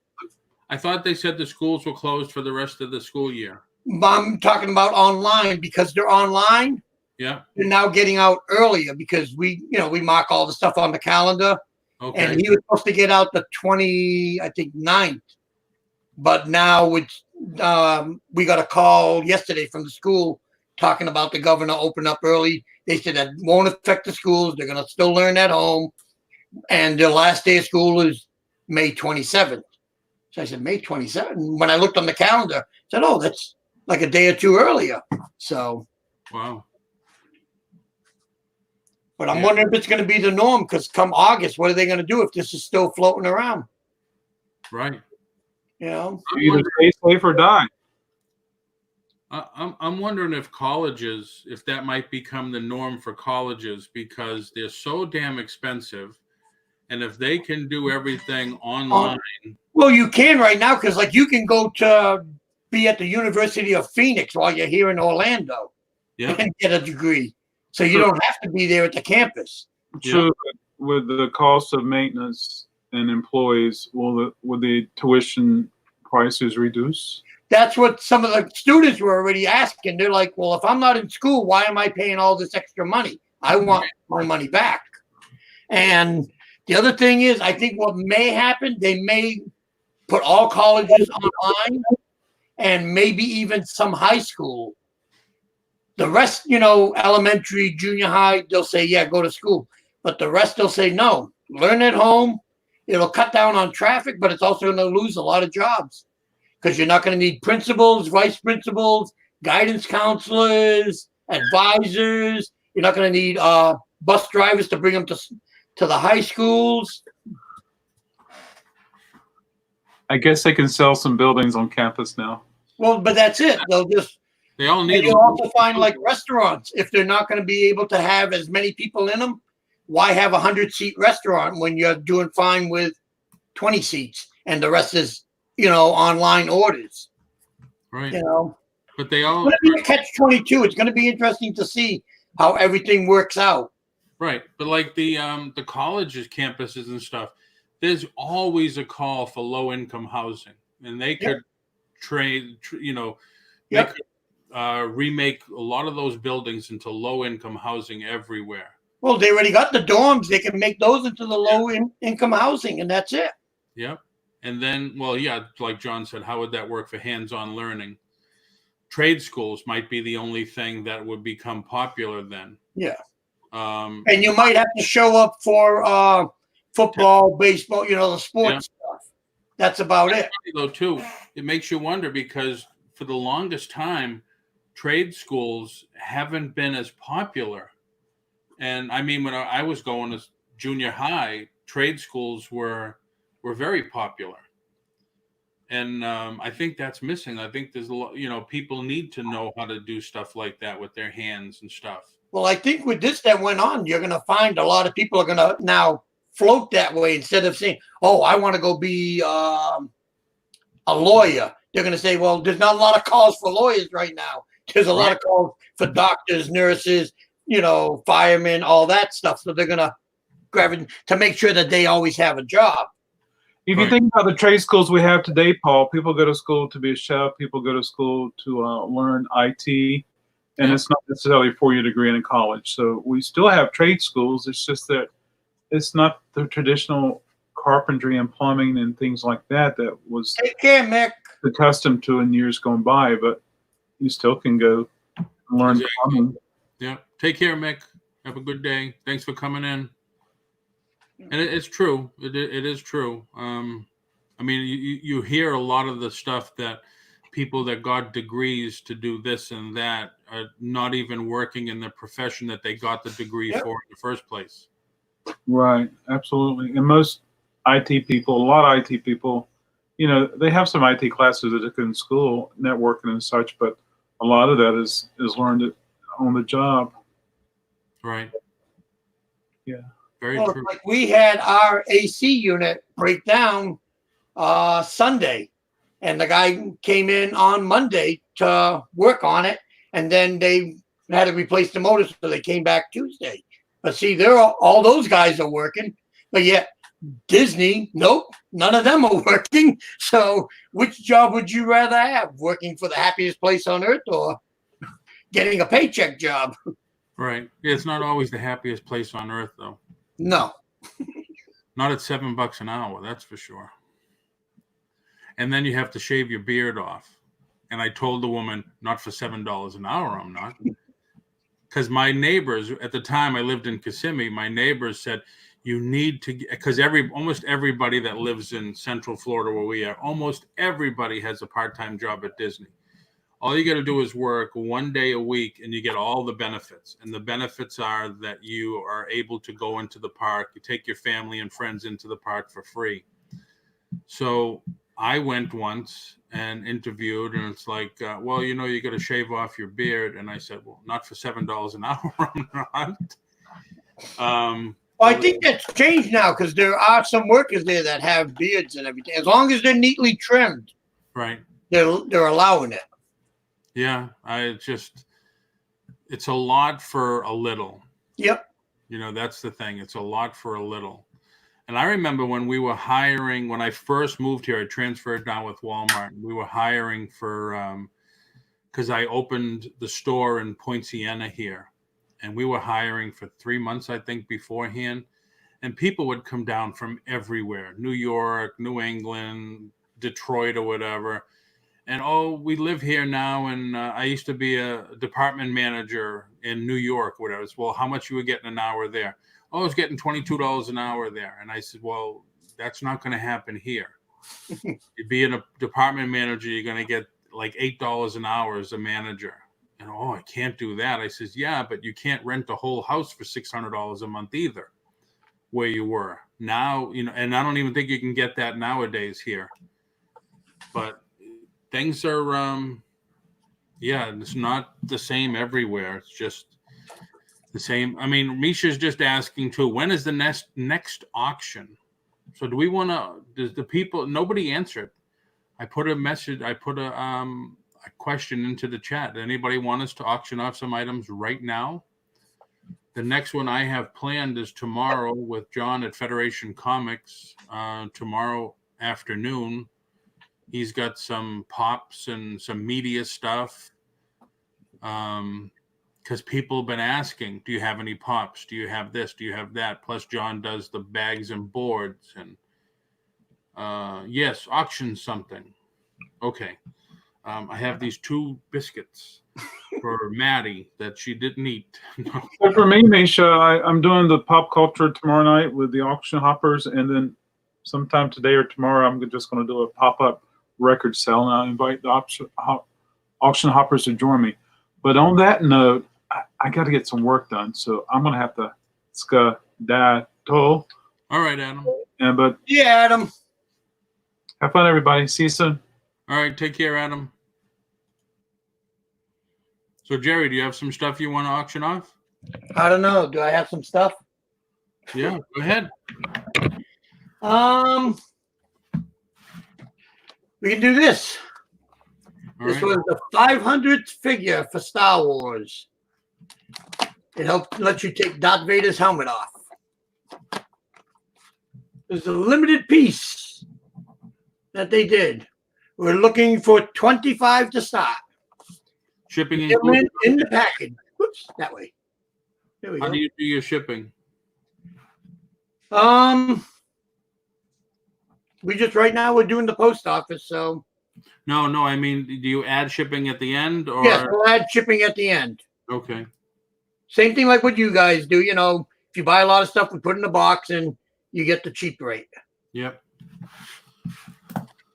I thought they said the schools were closed for the rest of the school year. I'm talking about online because they're online. Yeah. They're now getting out earlier because we mark all the stuff on the calendar. Okay. And he was supposed to get out the 9th. But now we got a call yesterday from the school talking about the governor open up early. They said that won't affect the schools. They're going to still learn at home. And their last day of school is May 27th. So I said, May 27th? When I looked on the calendar, I said, oh, that's like a day or two earlier. So. Wow. But I'm wondering if it's going to be the norm because come August, what are they going to do if this is still floating around? Right. Either stay safe or die. I'm wondering if colleges, if that might become the norm for colleges because they're so damn expensive. And if they can do everything online. Well, you can right now because you can go to be at the University of Phoenix while you're here in Orlando and get a degree. So you don't have to be there at the campus. True. With the cost of maintenance and employees, will the tuition prices reduce? That's what some of the students were already asking. They're like, well, if I'm not in school, why am I paying all this extra money? I want my money back. And the other thing is, I think what may happen, they may put all colleges online and maybe even some high school. The rest, elementary, junior high, they'll say, yeah, go to school. But the rest, they'll say, no, learn at home. It'll cut down on traffic, but it's also going to lose a lot of jobs because you're not going to need principals, vice principals, guidance counselors, advisors. You're not going to need bus drivers to bring them to the high schools. I guess they can sell some buildings on campus now. Well, but that's it. They all need. You'll also find restaurants. If they're not going to be able to have as many people in them, why have a 100-seat restaurant when you're doing fine with 20 seats and the rest is, online orders? Right. But they all. It's going to be a catch-22. It's going to be interesting to see how everything works out. Right, but like the colleges, campuses, and stuff, there's always a call for low-income housing, and they could remake a lot of those buildings into low-income housing everywhere. Well, they already got the dorms. They can make those into the low-income housing, and that's it. Yep. And then, like John said, how would that work for hands-on learning? Trade schools might be the only thing that would become popular then. Yeah. And you might have to show up for football, baseball, the sports stuff. That's about it. Though, too, it makes you wonder because for the longest time, trade schools haven't been as popular. And I mean, when I was going to junior high, trade schools were very popular. And I think that's missing. I think there's a lot, people need to know how to do stuff like that with their hands and stuff. Well, I think with this that went on, you're going to find a lot of people are going to now float that way instead of saying, oh, I want to go be a lawyer. They're going to say, well, there's not a lot of calls for lawyers right now. There's a lot of calls for doctors, nurses, firemen, all that stuff. So they're going to gravitate to make sure that they always have a job. If you think about the trade schools we have today, Paul, people go to school to be a chef. People go to school to learn IT. And it's not necessarily a 4-year degree in college. So we still have trade schools. It's just that it's not the traditional carpentry and plumbing and things like that was Take care, Mick. accustomed to in years gone by. But you still can go learn plumbing. Yeah. Take care, Mick. Have a good day. Thanks for coming in. And it's true. It is true. I mean, you hear a lot of the stuff that people that got degrees to do this and that are not even working in the profession that they got the degree for in the first place. Right. Absolutely. And most IT people, a lot of IT people, they have some IT classes that are in school, networking and such, but a lot of that is learned on the job. Right. Yeah. Very true. Like we had our AC unit break down Sunday, and the guy came in on Monday to work on it, and then they had to replace the motor, so they came back Tuesday. But see, all those guys are working, but yet Disney, nope, none of them are working. So which job would you rather have? Working for the happiest place on earth or getting a paycheck job? Right. Yeah, it's not always the happiest place on earth, though. No. Not at $7 an hour, that's for sure. And then you have to shave your beard off. And I told the woman, not for $7 an hour, I'm not. Because my neighbors, at the time I lived in Kissimmee, my neighbors said, you need to, because almost everybody that lives in Central Florida where we are, almost everybody has a part-time job at Disney. All you got to do is work 1 day a week and you get all the benefits. And the benefits are that you are able to go into the park. You take your family and friends into the park for free. So I went once and interviewed, and it's like, well, you got to shave off your beard. And I said, well, not for $7 an hour. I'm not. Well, I think that's changed now because there are some workers there that have beards and everything. As long as they're neatly trimmed, right? They're allowing it. Yeah, it's a lot for a little. Yep. That's the thing. It's a lot for a little. And I remember when I first moved here, I transferred down with Walmart. And we were hiring for, because I opened the store in Point Siena here. And we were hiring for 3 months, I think, beforehand. And people would come down from everywhere, New York, New England, Detroit or whatever. And, we live here now. And I used to be a department manager in New York, whatever. Well, how much you were getting an hour there? I was getting $22 an hour there. And I said, well, that's not going to happen here. Being a department manager, you're going to get like $8 an hour as a manager. And, I can't do that. I says, yeah, but you can't rent a whole house for $600 a month either, where you were. Now, and I don't even think you can get that nowadays here. But things are, it's not the same everywhere. It's just the same. I mean, Misha's just asking too, when is the next auction? So do we want to, does the people, nobody answered. I put a question into the chat. Anybody want us to auction off some items right now? The next one I have planned is tomorrow with John at Federation Comics, tomorrow afternoon. He's got some pops and some media stuff. Because people have been asking, do you have any pops? Do you have this? Do you have that? Plus John does the bags and boards. And yes, auction something. Okay. I have these 2 biscuits. for Maddie that she didn't eat. But for me, Misha, I'm doing the pop culture tomorrow night with the auction hoppers, and then sometime today or tomorrow, I'm just going to do a pop-up record sale, and I invite the auction hoppers to join me. But on that note, I got to get some work done, so I'm going to have to skedaddle. All right, Adam. But Yeah, Adam. have fun, everybody. See you soon. All right, take care, Adam. So, Jerry, do you have some stuff you want to auction off? I don't know. Do I have some stuff? Yeah, go ahead. We can do this. All This right. was the 500th figure for Star Wars. It helped let you take Darth Vader's helmet off. There's a limited piece that they did. We're looking for 25 to start. Shipping Gentlemen, included? in the package. Whoops, that way. There we How go. do you do your shipping? We just right now we're doing the post office, so No, I mean, do you add shipping at the end or? yes, we'll add shipping at the end. Okay. Same thing like what you guys do. You know, if you buy a lot of stuff, we put it in a box and you get the cheap rate. Yep.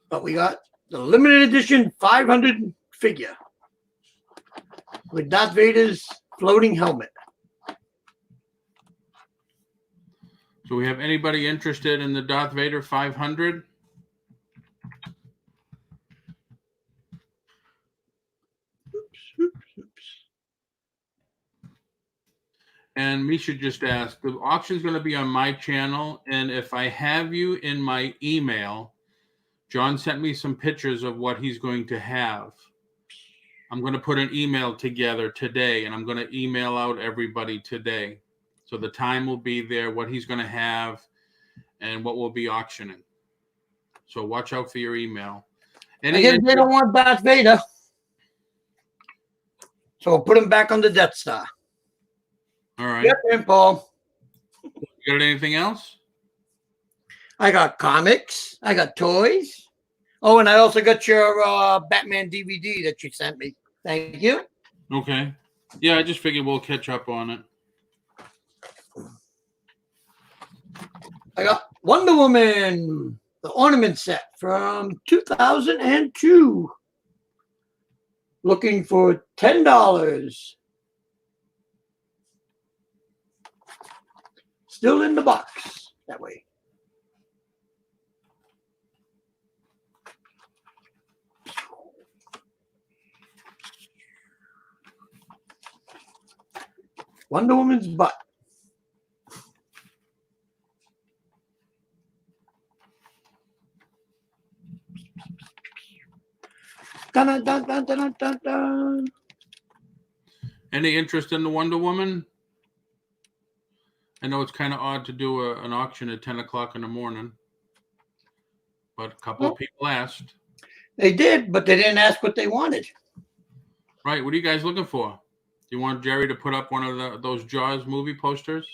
But we got the limited edition 500 figure with Darth Vader's floating helmet. So we have anybody interested in the Darth Vader 500? And Misha just asked, the auction's going to be on my channel, and if I have you in my email, John sent me some pictures of what he's going to have. I'm going to put an email together today, and I'm going to email out everybody today. So the time will be there, what he's going to have, and what we'll be auctioning. So watch out for your email. I guess they don't want Darth Vader. So we'll put him back on the Death Star. All right. Yep, and Paul. You got anything else? I got comics. I got toys. Oh, and I also got your Batman DVD that you sent me. Thank you. Okay. Yeah, I just figured we'll catch up on it. I got Wonder Woman, the ornament set from 2002. Looking for $10. Still in the box that way. Wonder Woman's butt. Dun, dun, dun, dun, dun, dun. Any interest in the Wonder Woman? I know it's kind of odd to do an auction at 10 o'clock in the morning, but a couple of people asked. They did, but they didn't ask what they wanted. Right. What are you guys looking for? Do you want Jerry to put up one of those Jaws movie posters?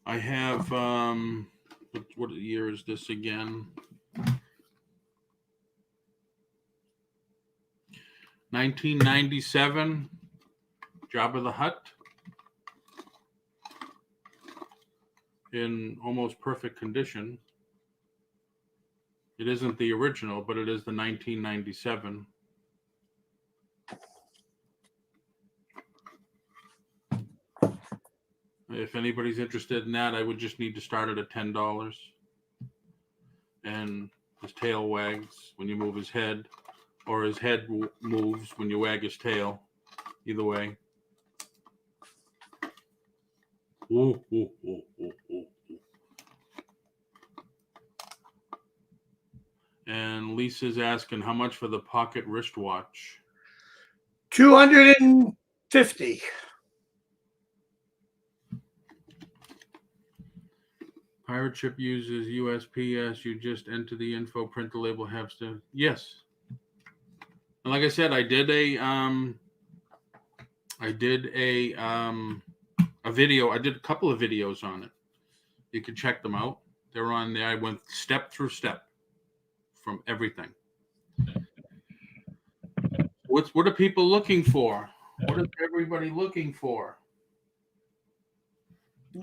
I have, what year is this again? 1997, Jabba the Hutt, in almost perfect condition. It isn't the original, but it is the 1997. If anybody's interested in that, I would just need to start it at $10. And his tail wags when you move his head, or his head moves when you wag his tail. Either way. Ooh, ooh, ooh, ooh, ooh. And Lisa's asking how much for the pocket wristwatch? $250. Pirate ship uses USPS. You just enter the info, print the label, have to. Yes. And like I said, I did a video. I did a couple of videos on it. You can check them out. They're on there. I went step through step from everything. What are people looking for? What is everybody looking for?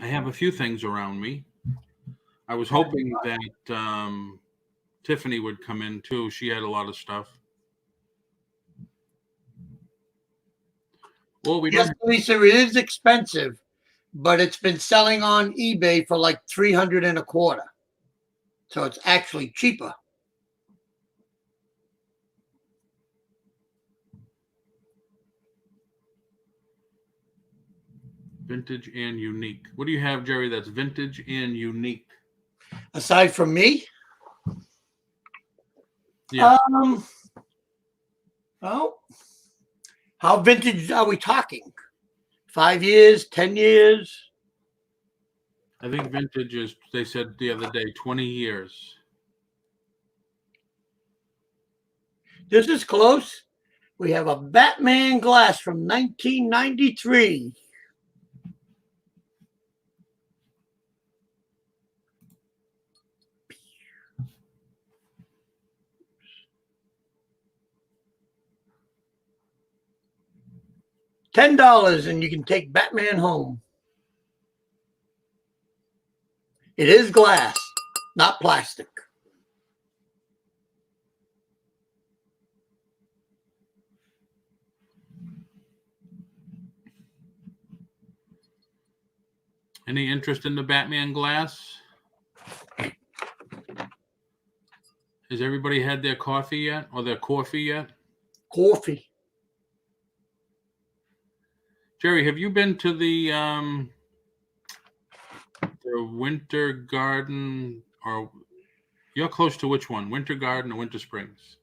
I have a few things around me. I was hoping that Tiffany would come in too. She had a lot of stuff. Well, we Yes, don't. Lisa, it is expensive, but it's been selling on eBay for like 300 and a quarter. So it's actually cheaper. Vintage and unique. What do you have, Jerry? That's vintage and unique. Aside from me, Yeah. oh, how vintage are we talking? 5 years, 10 years? I think vintage is, they said the other day, 20 years. This is close. We have a Batman glass from 1993. $10 and you can take Batman home. It is glass, not plastic. Any interest in the Batman glass? Has everybody had their coffee yet, or their coffee yet? Coffee. Jerry, have you been to the Winter Garden, or you're close to which one? Winter Garden or Winter Springs?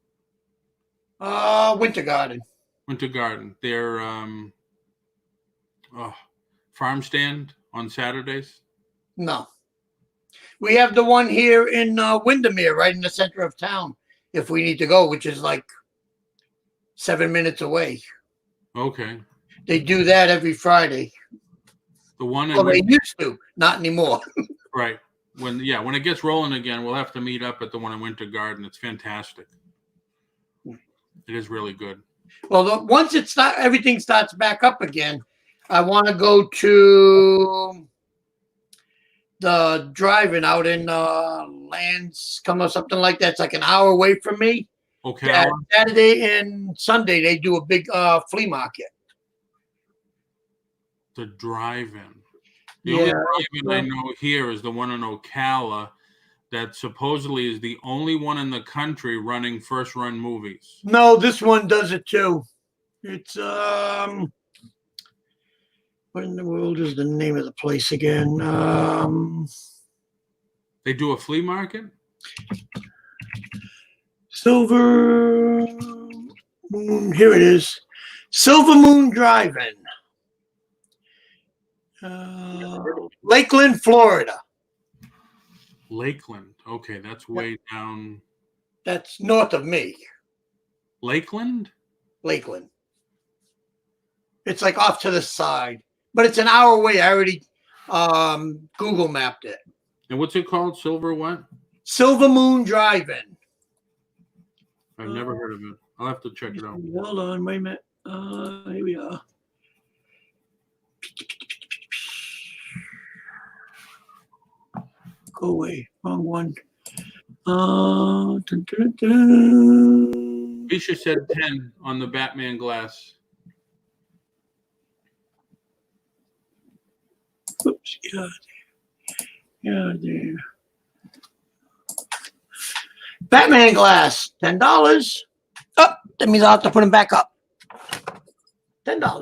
Winter Garden. Winter Garden. Their farm stand on Saturdays. No. We have the one here in Windermere, right in the center of town, if we need to go, which is like 7 minutes away. Okay. They do that every Friday. The one in Well, they used to, not anymore. right. When it gets rolling again, we'll have to meet up at the one in Winter Garden. It's fantastic. It is really good. Well, once everything starts back up again, I want to go to the drive-in out in Lanscombe or something like that. It's like an hour away from me. Okay. Yeah, Saturday and Sunday they do a big flea market. The drive-in. The only drive-in I know here is the one in Ocala that supposedly is the only one in the country running first-run movies. No, this one does it too. It's what in the world is the name of the place again? They do a flea market? Silver Moon. Here it is. Silver Moon Drive-In. Lakeland, Florida. Lakeland. Okay, that's way down. That's north of me. Lakeland? Lakeland. It's like off to the side, but it's an hour away. I already Google mapped it. And what's it called? Silver what? Silver Moon Drive-In. I've never heard of it. I'll have to check it out. Hold on, wait a minute. Here we are. Go away. Wrong one. Dun, dun, dun. Misha said 10 on the Batman glass. Oops. Yeah, there. Batman glass, $10. Oh, that means I'll have to put him back up. $10.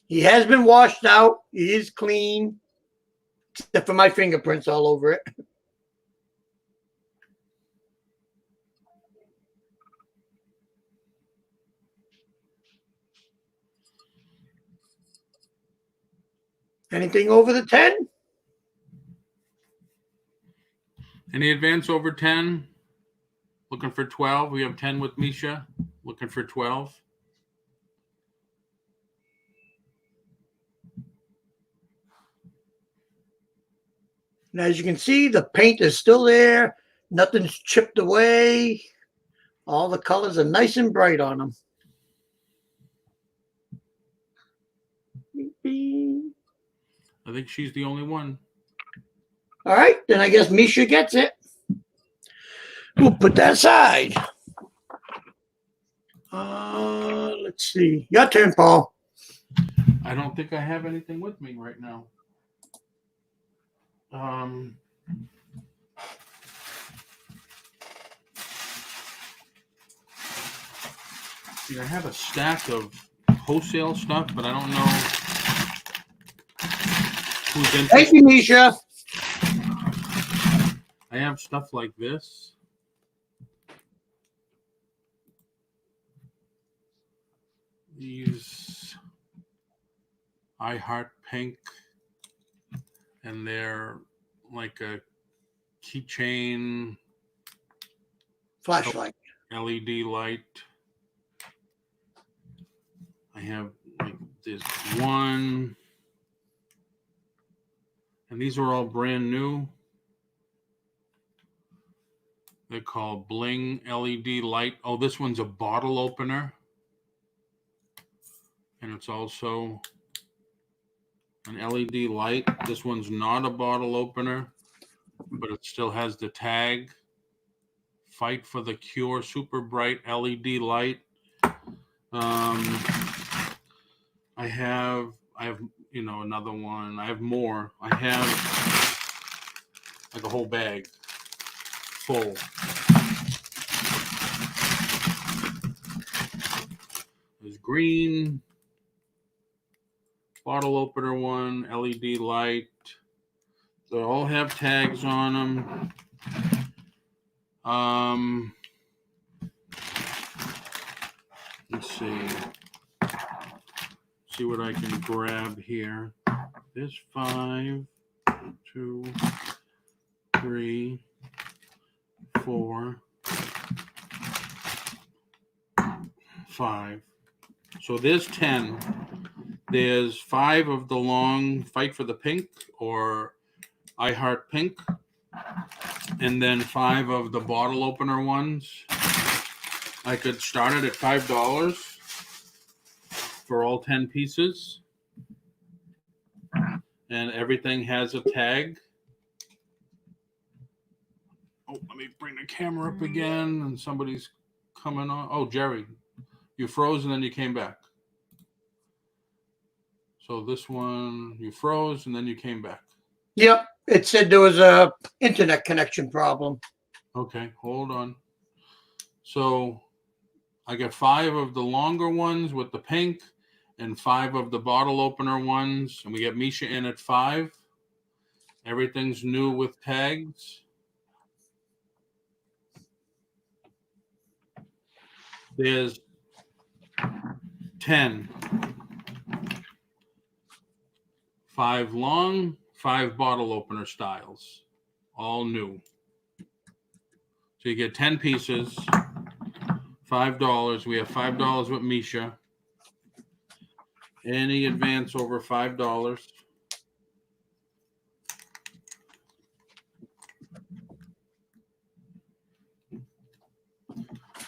He has been washed out. He is clean, except for my fingerprints all over it. Anything over the 10? Any advance over 10? Looking for 12. We have 10 with Misha. Looking for 12. And as you can see, the paint is still there. Nothing's chipped away. All the colors are nice and bright on them. I think she's the only one. All right, then I guess Misha gets it. We'll put that aside. Let's see. Your turn, Paul. I don't think I have anything with me right now. See, I have a stack of wholesale stuff, but I don't know who's interested. Thank you, Misha. I have stuff like this. These I Heart Pink, and they're like a keychain Flashlight. LED light. I have like this one, and these are all brand new. They're called Bling LED light. Oh, this one's a bottle opener. And it's also an LED light. This one's not a bottle opener, but it still has the tag. Fight for the Cure Super Bright LED light. I have another one. I have more. I have like a whole bag full. There's green bottle opener one, LED light. They all have tags on them. Let's see what I can grab here. There's 5, 2, 3, 4, 5. So there's 10. There's 5 of the long Fight for the Pink or I Heart Pink, and then 5 of the bottle opener ones. I could start it at $5 for all 10 pieces, and everything has a tag. Oh, let me bring the camera up again, and somebody's coming on. Oh, Jerry, you froze and then you came back. So this one, you froze and then you came back. Yep, it said there was a internet connection problem. Okay, hold on. So I got 5 of the longer ones with the pink and 5 of the bottle opener ones, and we get Misha in at 5. Everything's new with tags. There's 10. 5 long, 5 bottle opener styles, all new. So you get 10 pieces, $5. We have $5 with Misha. Any advance over $5.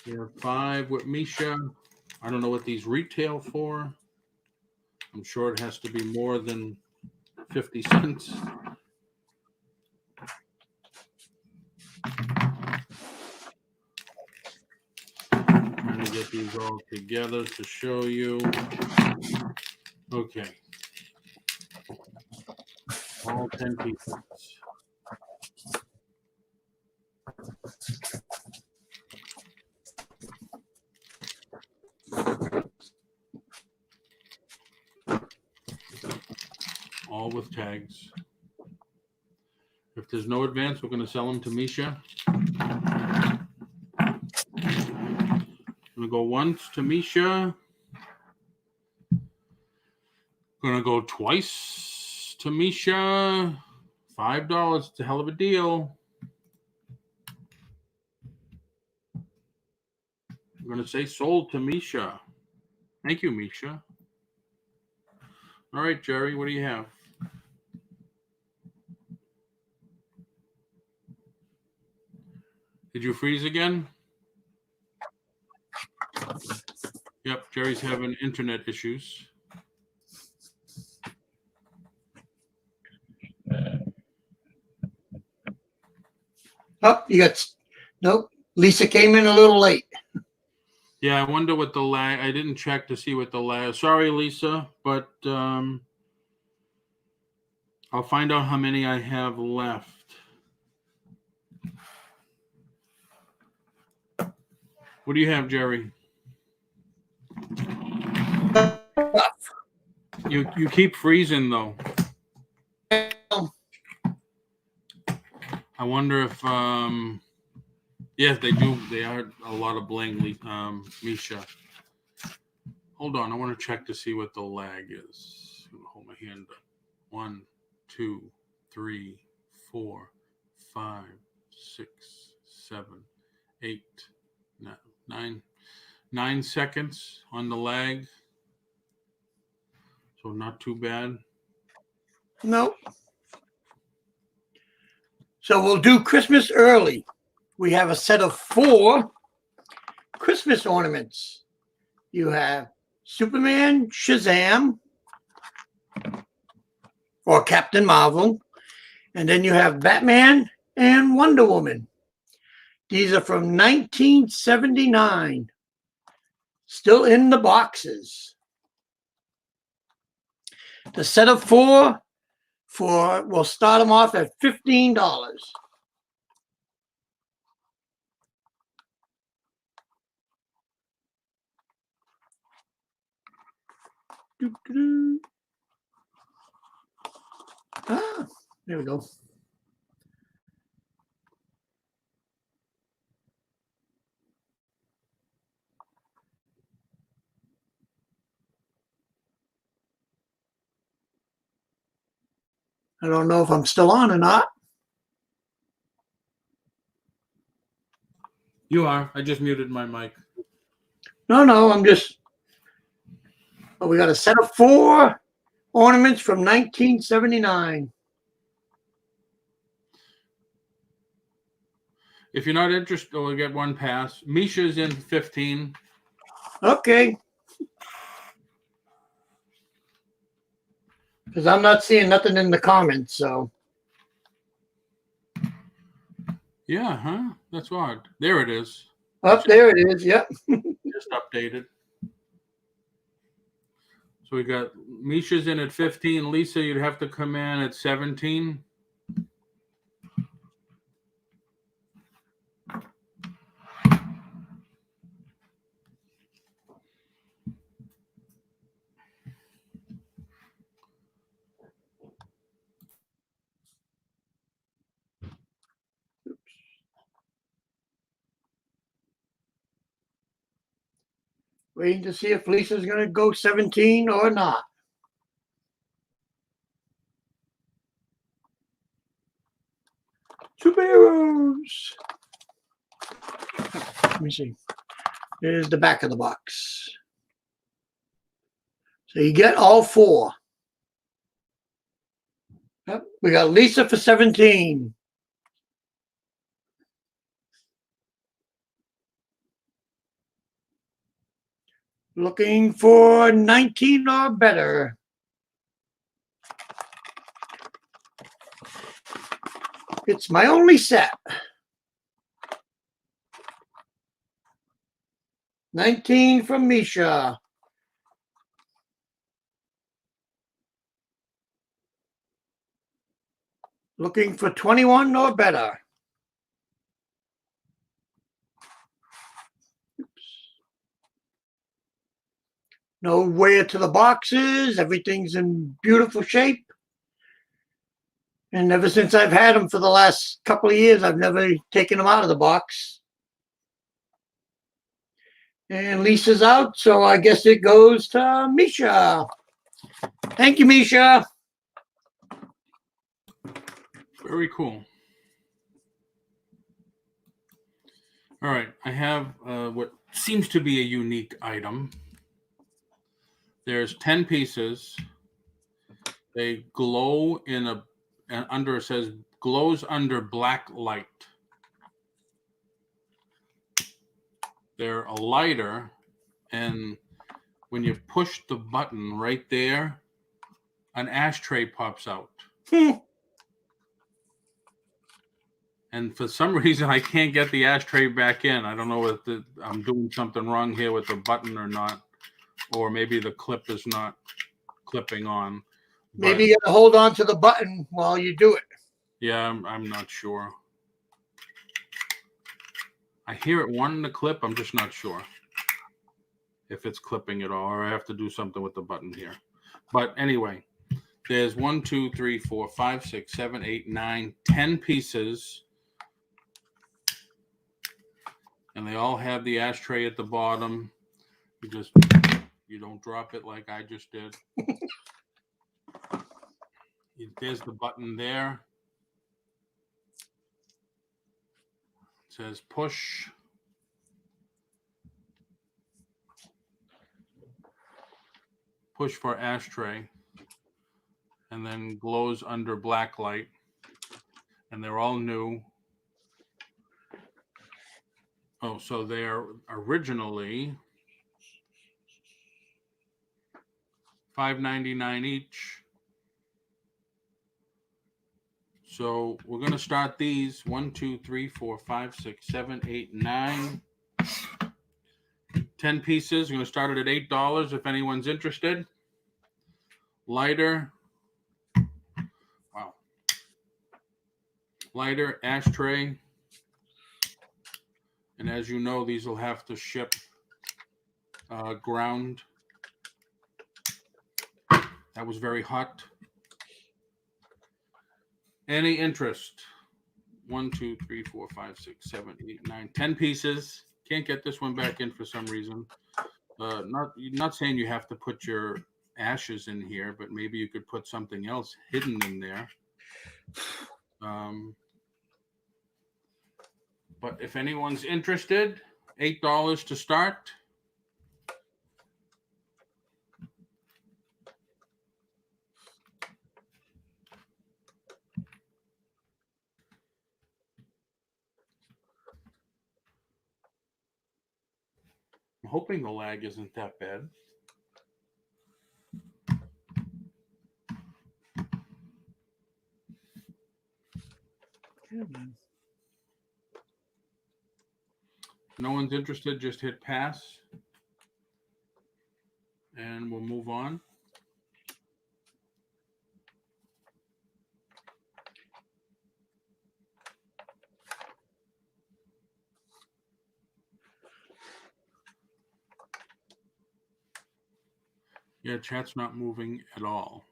We have 5 with Misha. I don't know what these retail for. I'm sure it has to be more than 50 cents. Trying to get these all together to show you. Okay. All 10 pieces. All with tags. If there's no advance, we're going to sell them to Misha. I'm going to go once to Misha. Going to go twice to Misha. $5. It's a hell of a deal. I'm going to say sold to Misha. Thank you, Misha. All right, Jerry, what do you have? Did you freeze again? Yep, Jerry's having internet issues. Oh, you got nope. Lisa came in a little late. Yeah, I wonder what the lag. I didn't check to see what the lag. Sorry, Lisa, but I'll find out how many I have left. What do you have, Jerry? You keep freezing though. I wonder if yes, they do. They are a lot of bling, Misha. Hold on, I want to check to see what the lag is. I'm gonna hold my hand up. 1, 2, 3, 4, 5, 6, 7, 8, 9. 9 seconds on the lag. So not too bad. Nope. So we'll do Christmas early. We have a set of 4 Christmas ornaments. You have Superman, Shazam, or Captain Marvel, and then you have Batman and Wonder Woman. These are from 1979. Still in the boxes. The set of 4 we'll start them off at $15. Ah, there we go. I don't know if I'm still on or not. You are. I just muted my mic. No, I'm just. Oh, we got a set of 4 ornaments from 1979. If you're not interested, we'll get one pass. Misha's in 15. Okay. Because I'm not seeing nothing in the comments, so. Yeah, huh? That's odd. There it is. Up there it is. Yep. Just updated. So we got Misha's in at 15. Lisa, you'd have to come in at 17. Waiting to see if Lisa's going to go 17 or not. Superheroes. Let me see. Here's the back of the box. So you get all 4. Yep. We got Lisa for 17. Looking for 19 or better. It's my only set. 19 from Misha. Looking for 21 or better. No wear to the boxes. Everything's in beautiful shape. And ever since I've had them for the last couple of years, I've never taken them out of the box. And Lisa's out, so I guess it goes to Misha. Thank you, Misha. Very cool. All right, I have what seems to be a unique item. There's 10 pieces. They glow in and under it says glows under black light. they're a lighter, and when you push the button right there, an ashtray pops out. And for some reason, I can't get the ashtray back in. I don't know if I'm doing something wrong here with the button or not, or maybe the clip is not clipping on. Maybe you gotta hold on to the button while you do it. Yeah, I'm not sure. I hear it one in the clip. I'm just not sure if it's clipping at all, or I have to do something with the button here. But anyway, there's 1, 2, 3, 4, 5, 6, 7, 8, 9, 10 pieces. And they all have the ashtray at the bottom. You don't drop it like I just did. There's the button there. It says push. Push for ashtray. And then glows under black light. And they're all new. Oh, so they're originally $5.99 each. So we're going to start these 1, 2, 3, 4, 5, 6, 7, 8, 9, 10 pieces. We're going to start it at $8 if anyone's interested. Lighter. Wow. Lighter, ashtray. And as you know, these will have to ship ground. That was very hot. Any interest? 1, 2, 3, 4, 5, 6, 7, 8, 9, 10 pieces. Can't get this one back in for some reason. Not saying you have to put your ashes in here, but maybe you could put something else hidden in there. But if anyone's interested, $8 to start. I'm hoping the lag isn't that bad. No one's interested, just hit pass. And we'll move on. Yeah, chat's not moving at all.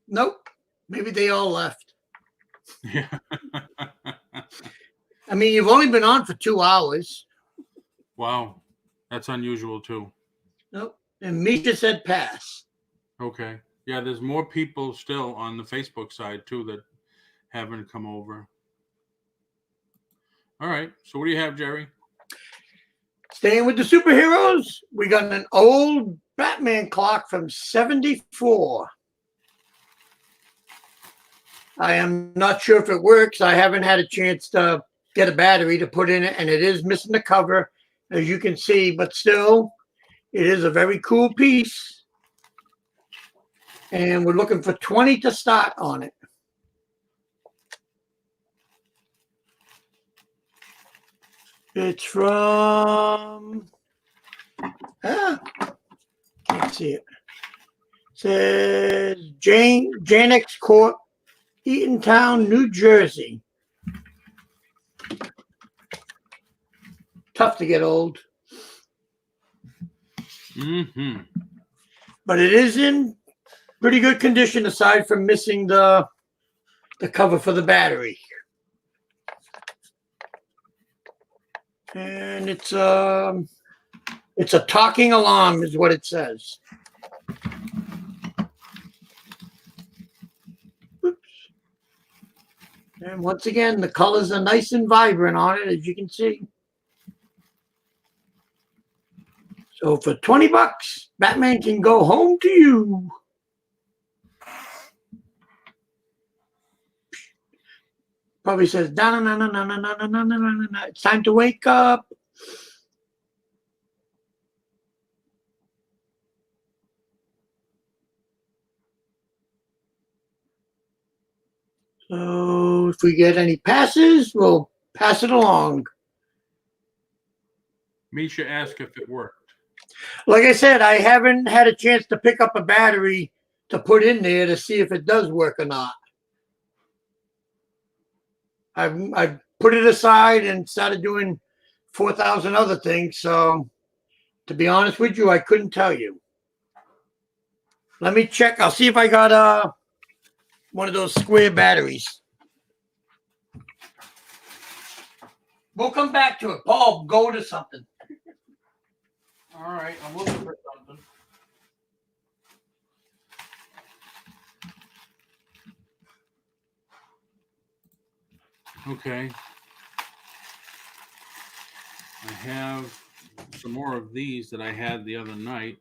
Nope. Maybe they all left. Yeah. I mean, you've only been on for 2 hours. Wow. That's unusual too. Nope. And Misha said pass. Okay. Yeah, there's more people still on the Facebook side too that haven't come over. All right. So what do you have, Jerry? Staying with the superheroes, we got an old Batman clock from 74. I am not sure if it works. I haven't had a chance to get a battery to put in it, and it is missing the cover, as you can see, but still, it is a very cool piece. And we're looking for 20 to start on it. It's from, can't see it. It says Janex Court, Eatontown, New Jersey. Tough to get old. Mm-hmm. But it is in pretty good condition aside from missing the cover for the battery. And it's a talking alarm is what it says. Oops. And once again, the colors are nice and vibrant on it, as you can see. So for $20, Batman can go home to you. Probably says, "Da, na, na, na, na, na, na, na, na, na, na, na. It's time to wake up." So if we get any passes, we'll pass it along. Misha asked if it worked. Like I said, I haven't had a chance to pick up a battery to put in there to see if it does work or not. I've put it aside and started doing 4,000 other things. So to be honest with you, I couldn't tell you. Let me check. I'll see if I got one of those square batteries. We'll come back to it. Paul, go to something. All right, I'm looking for something. Okay. I have some more of these that I had the other night.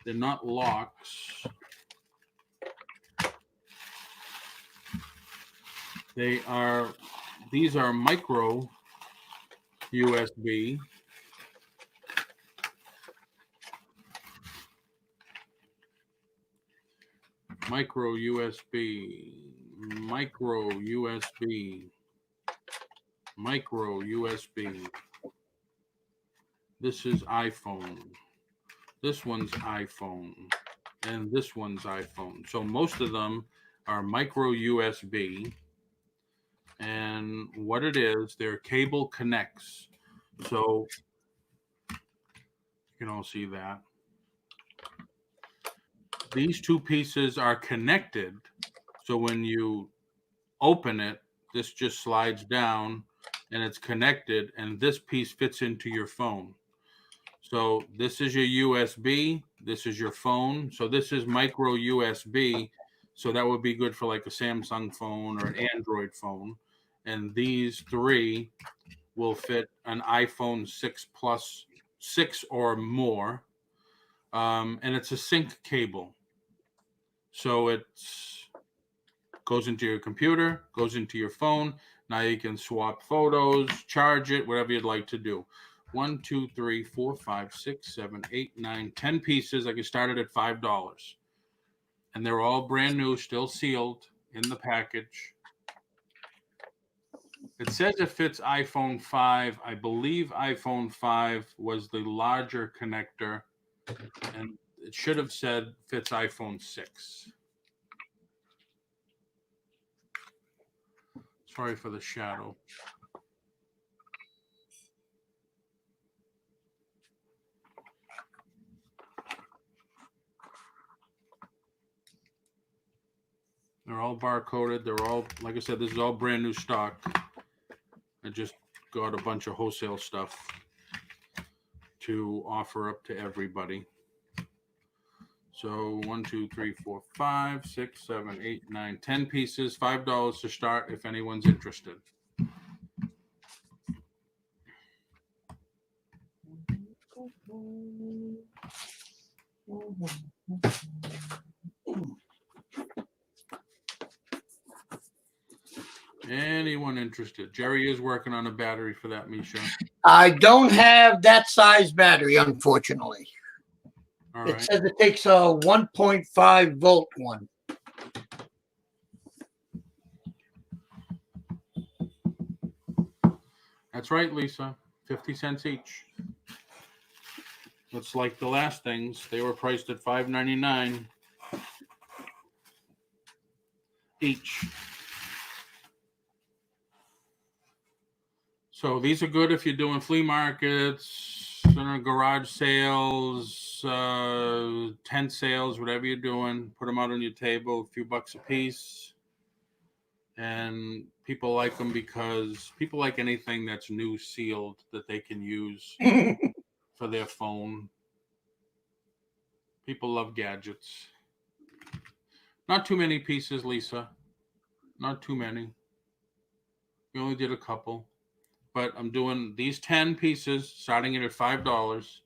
They're not locks. These are micro USB. Micro USB. Micro USB. Micro USB. This is iPhone. This one's iPhone. And this one's iPhone. So most of them are micro USB. And what it is, their cable connects. So you can all see that. These two pieces are connected. So when you open it, this just slides down and it's connected, and this piece fits into your phone. So this is your USB, this is your phone. So this is micro USB. So that would be good for like a Samsung phone or an Android phone. And these three will fit an iPhone 6 Plus, 6 or more. And it's a sync cable. So it goes into your computer, goes into your phone. Now you can swap photos, charge it, whatever you'd like to do. 1, 2, 3, 4, 5, 6, 7, 8, 9, 10 pieces. I can start it at $5. And they're all brand new, still sealed in the package. It says it fits iPhone 5. I believe iPhone 5 was the larger connector, and it should have said fits iPhone 6. Sorry for the shadow. They're all barcoded. They're all, like I said, this is all brand new stock. I just got a bunch of wholesale stuff to offer up to everybody. So 1, 2, 3, 4, 5, 6, 7, 8, 9, 10 pieces, $5 to start if anyone's interested. Anyone interested? Jerry is working on a battery for that, Misha. I don't have that size battery, unfortunately. All It right. says it takes a 1.5 volt one. That's right, Lisa. 50 cents each. It's like the last things. They were priced at $5.99 each. So these are good if you're doing flea markets, garage sales, tent sales, whatever you're doing. Put them out on your table, a few bucks a piece. And people like them because people like anything that's new sealed that they can use for their phone. People love gadgets. Not too many pieces, Lisa. Not too many. We only did a couple. But I'm doing these 10 pieces, starting it at $5.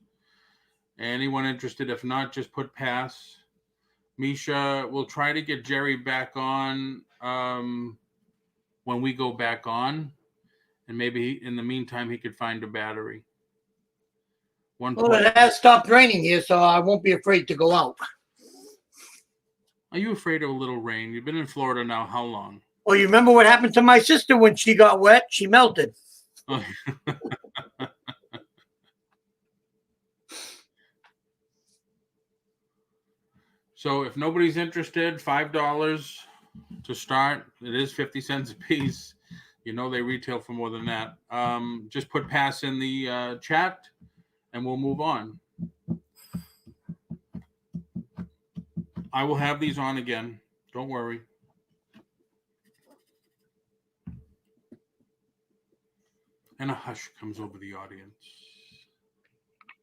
Anyone interested? If not, just put pass. Misha, we'll try to get Jerry back on when we go back on. And maybe in the meantime, he could find a battery. Well, it has stopped raining here, so I won't be afraid to go out. Are you afraid of a little rain? You've been in Florida now how long? Well, you remember what happened to my sister when she got wet? She melted. So if nobody's interested, $5 to start. It is 50 cents a piece. You know they retail for more than that. Just put pass in the chat, and we'll move on. I will have these on again. Don't worry. And a hush comes over the audience.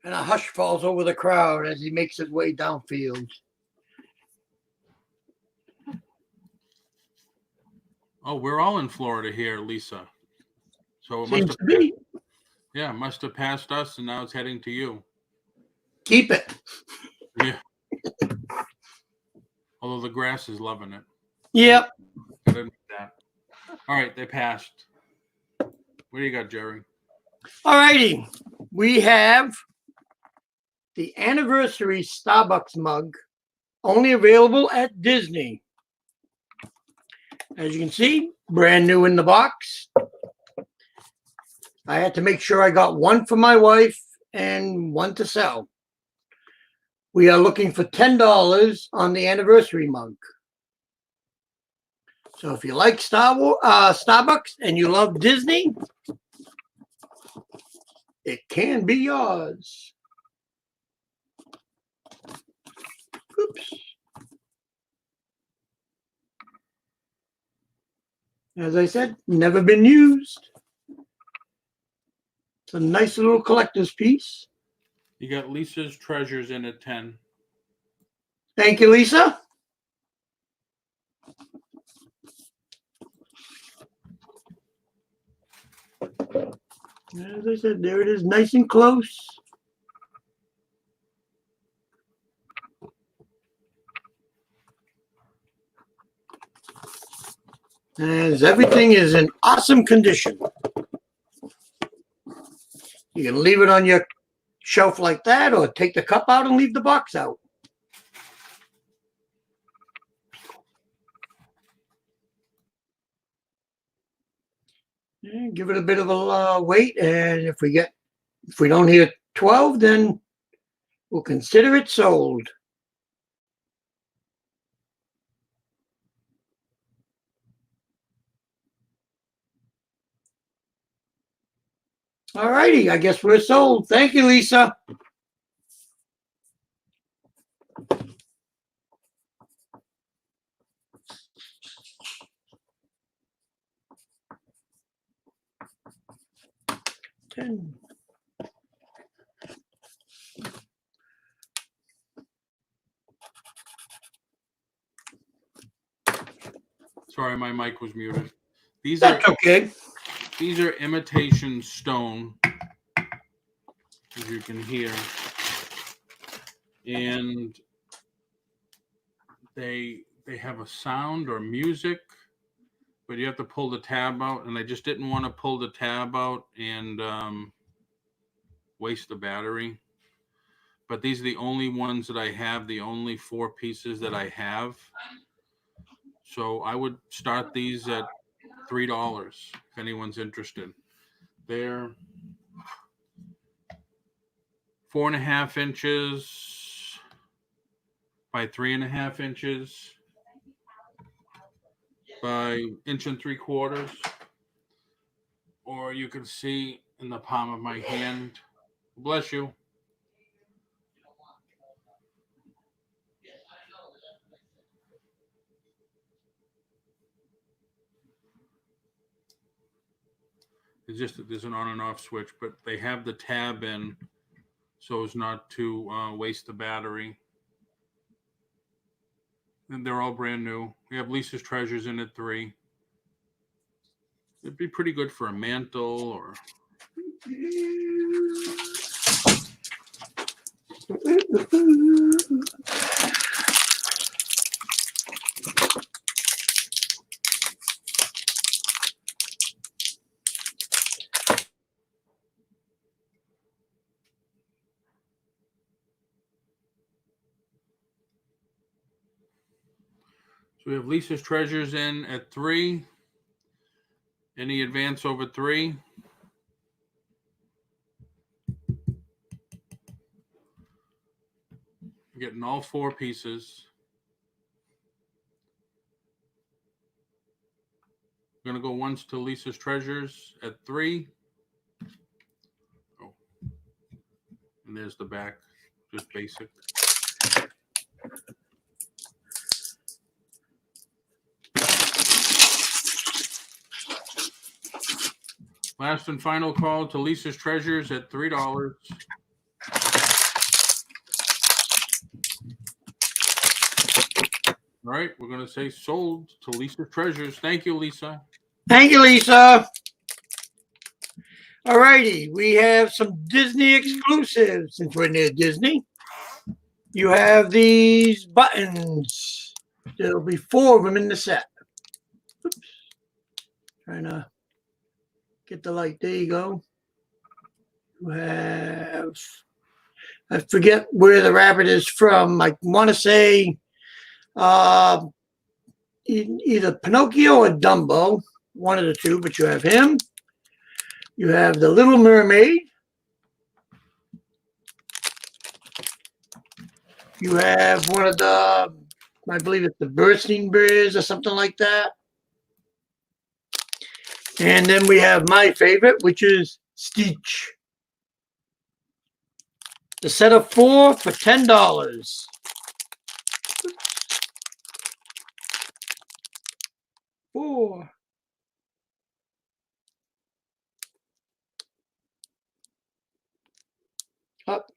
And a hush falls over the crowd as he makes his way downfield. Oh, we're all in Florida here, Lisa. So it Seems to be. must have passed us, and now it's heading to you. Keep it. Yeah. Although the grass is loving it. Yep. Gotta admit that. All right, they passed. What do you got, Jerry? All righty. We have the anniversary Starbucks mug, only available at Disney. As you can see, brand new in the box. I had to make sure I got one for my wife and one to sell. We are looking for $10 on the anniversary mug. So if you like Starbucks and you love Disney, it can be yours. Oops. As I said, never been used. It's a nice little collector's piece. You got Lisa's Treasures in at 10. Thank you, Lisa. As I said, there it is, nice and close. As everything is in awesome condition. You can leave it on your shelf like that, or take the cup out and leave the box out. And give it a bit of a wait, and if we don't hear 12, then we'll consider it sold. All righty, I guess we're sold. Thank you, Lisa. Ten. Sorry, my mic was muted. That's okay. These are imitation stone, as you can hear, and they have a sound or music, but you have to pull the tab out, and I just didn't want to pull the tab out and waste the battery. But these are the only ones that I have, the only 4 pieces that I have. So I would start these at $3 if anyone's interested. They're 4.5 inches by 3.5 inches by 1.75 inches. Or you can see in the palm of my hand. Bless you. There's an on and off switch, but they have the tab in so as not to waste the battery. And they're all brand new. We have Lisa's Treasures in at 3. It'd be pretty good for a mantle or. So we have Lisa's Treasures in at 3. Any advance over 3? Getting all 4 pieces. We're going to go once to Lisa's Treasures at 3. Oh. And there's the back, just basic. Last and final call to Lisa's Treasures at $3. All right, we're going to say sold to Lisa's Treasures. Thank you, Lisa. Thank you, Lisa. All righty, we have some Disney exclusives since we're near Disney. You have these buttons. There'll be 4 of them in the set. Oops. Trying to get the light. There you go. You have, I forget where the rabbit is from. I want to say either Pinocchio or Dumbo, one of the two, but you have him. You have the Little Mermaid. You have one of the, I believe it's the bursting bears or something like that. And then we have my favorite, which is Stitch. The set of 4 for $10. Four. Up.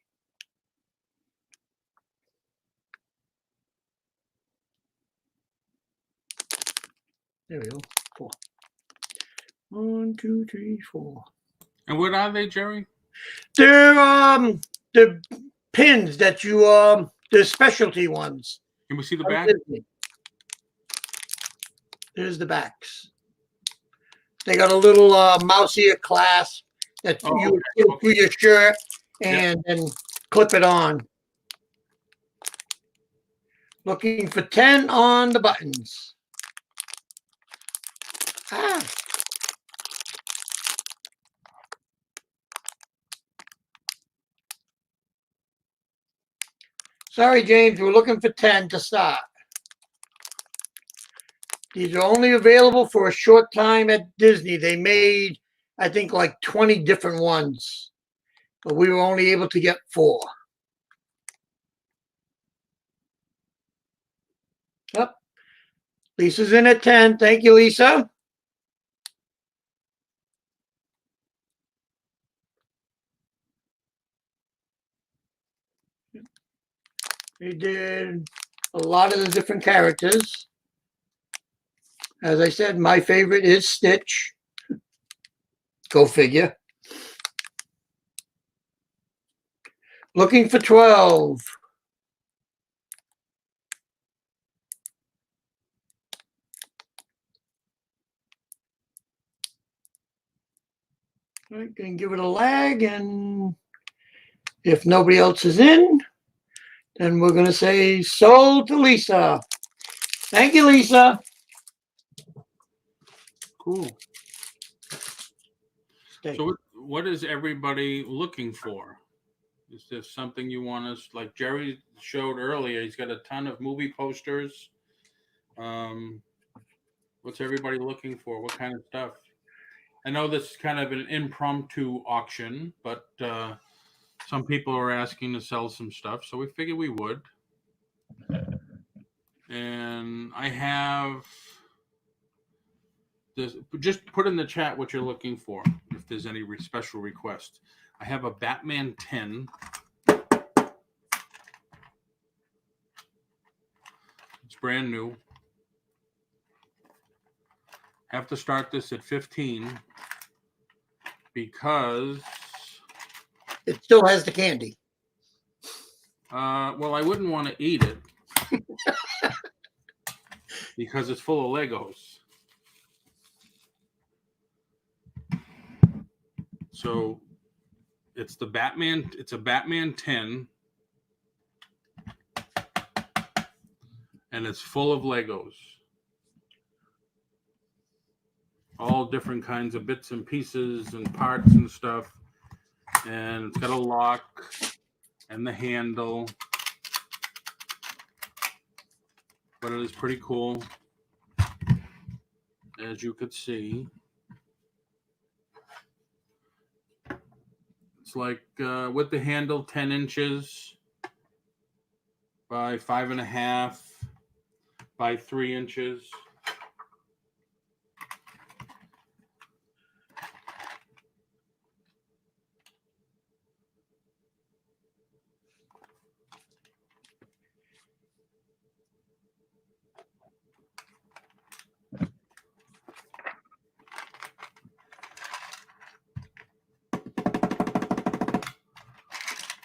There we go. 4. 1, 2, 3, 4. And what are they, Jerry? They're pins that you they're specialty ones. Can we see the back? There's the backs. They got a little mouse ear clasp that you put through your shirt and then clip it on. Looking for 10 on the buttons. Ah. Sorry, James, we're looking for 10 to start. These are only available for a short time at Disney. They made, I think, like 20 different ones, but we were only able to get 4. Yep. Lisa's in at 10. Thank you, Lisa. We did a lot of the different characters. As I said, my favorite is Stitch. Go figure. Looking for 12. All right, gonna give it a lag, and if nobody else is in, then we're gonna say sold to Lisa. Thank you, Lisa. Cool. Stay. So what is everybody looking for? Is there something you want us, like Jerry showed earlier, he's got a ton of movie posters. What's everybody looking for? What kind of stuff? I know this is kind of an impromptu auction, but some people are asking to sell some stuff, so we figured we would. And I have this, just put in the chat what you're looking for, if there's any special request. I have a Batman 10. It's brand new. Have to start this at 15 because It still has the candy. well, I wouldn't want to eat it because it's full of Legos. So it's the Batman. It's a Batman 10, and it's full of Legos. all different kinds of bits and pieces and parts and stuff. And it's got a lock and the handle. But it is pretty cool, as you could see. It's like with the handle, 10 inches by 5.5 by 3 inches.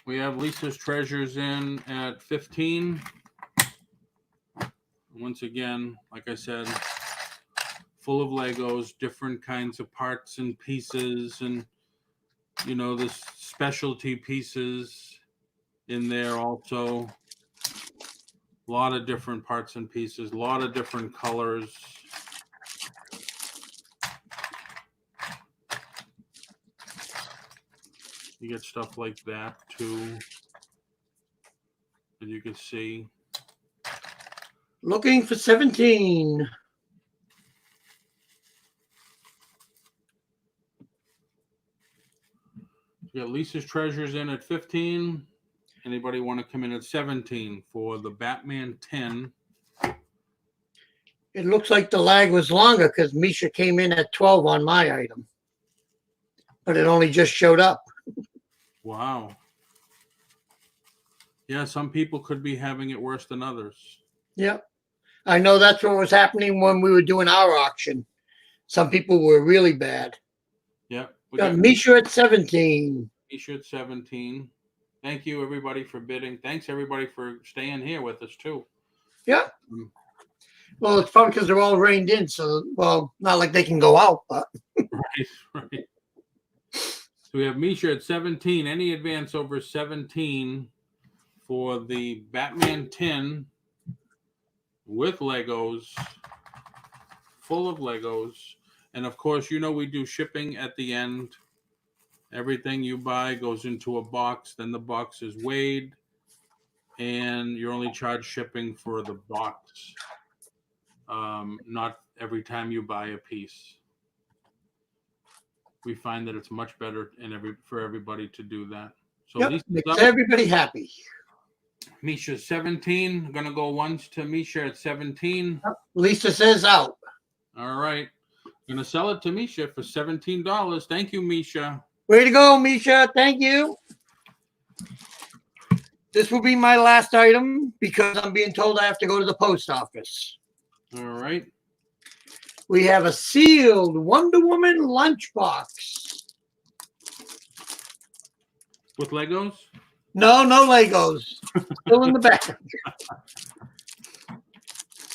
We have Lisa's Treasures in at 15. Once again, like I said, full of Legos, different kinds of parts and pieces, and you know, the specialty pieces in there also. A lot of different parts and pieces, a lot of different colors. You get stuff like that too, as you can see. Looking for 17. You got Lisa's Treasures in at 15. Anybody want to come in at 17 for the Batman 10? It looks like the lag was longer because Misha came in at 12 on my item. But it only just showed up. Wow. Yeah, some people could be having it worse than others. Yep. I know that's what was happening when we were doing our auction. Some people were really bad. Yep. We Got Misha at 17. Misha at 17. Thank you, everybody, for bidding. Thanks, everybody, for staying here with us, too. Yeah. Well, it's probably because they're all reined in. So, well, not like they can go out, but. Right. So we have Misha at 17. Any advance over 17 for the Batman 10 with Legos, full of Legos. And, of course, you know we do shipping at the end. Everything you buy goes into a box. Then the box is weighed, and you're only charged shipping for the box, not every time you buy a piece. We find that it's much better for everybody to do that. So Yep, makes everybody happy. Misha 17. I'm gonna go once to Misha at 17. Lisa says out. All right. I'm gonna sell it to Misha for $17. Thank you, Misha. Way to go, Misha. Thank you. This will be my last item because I'm being told I have to go to the post office. All right. We have a sealed Wonder Woman lunchbox. With Legos? No Legos. Still in the back.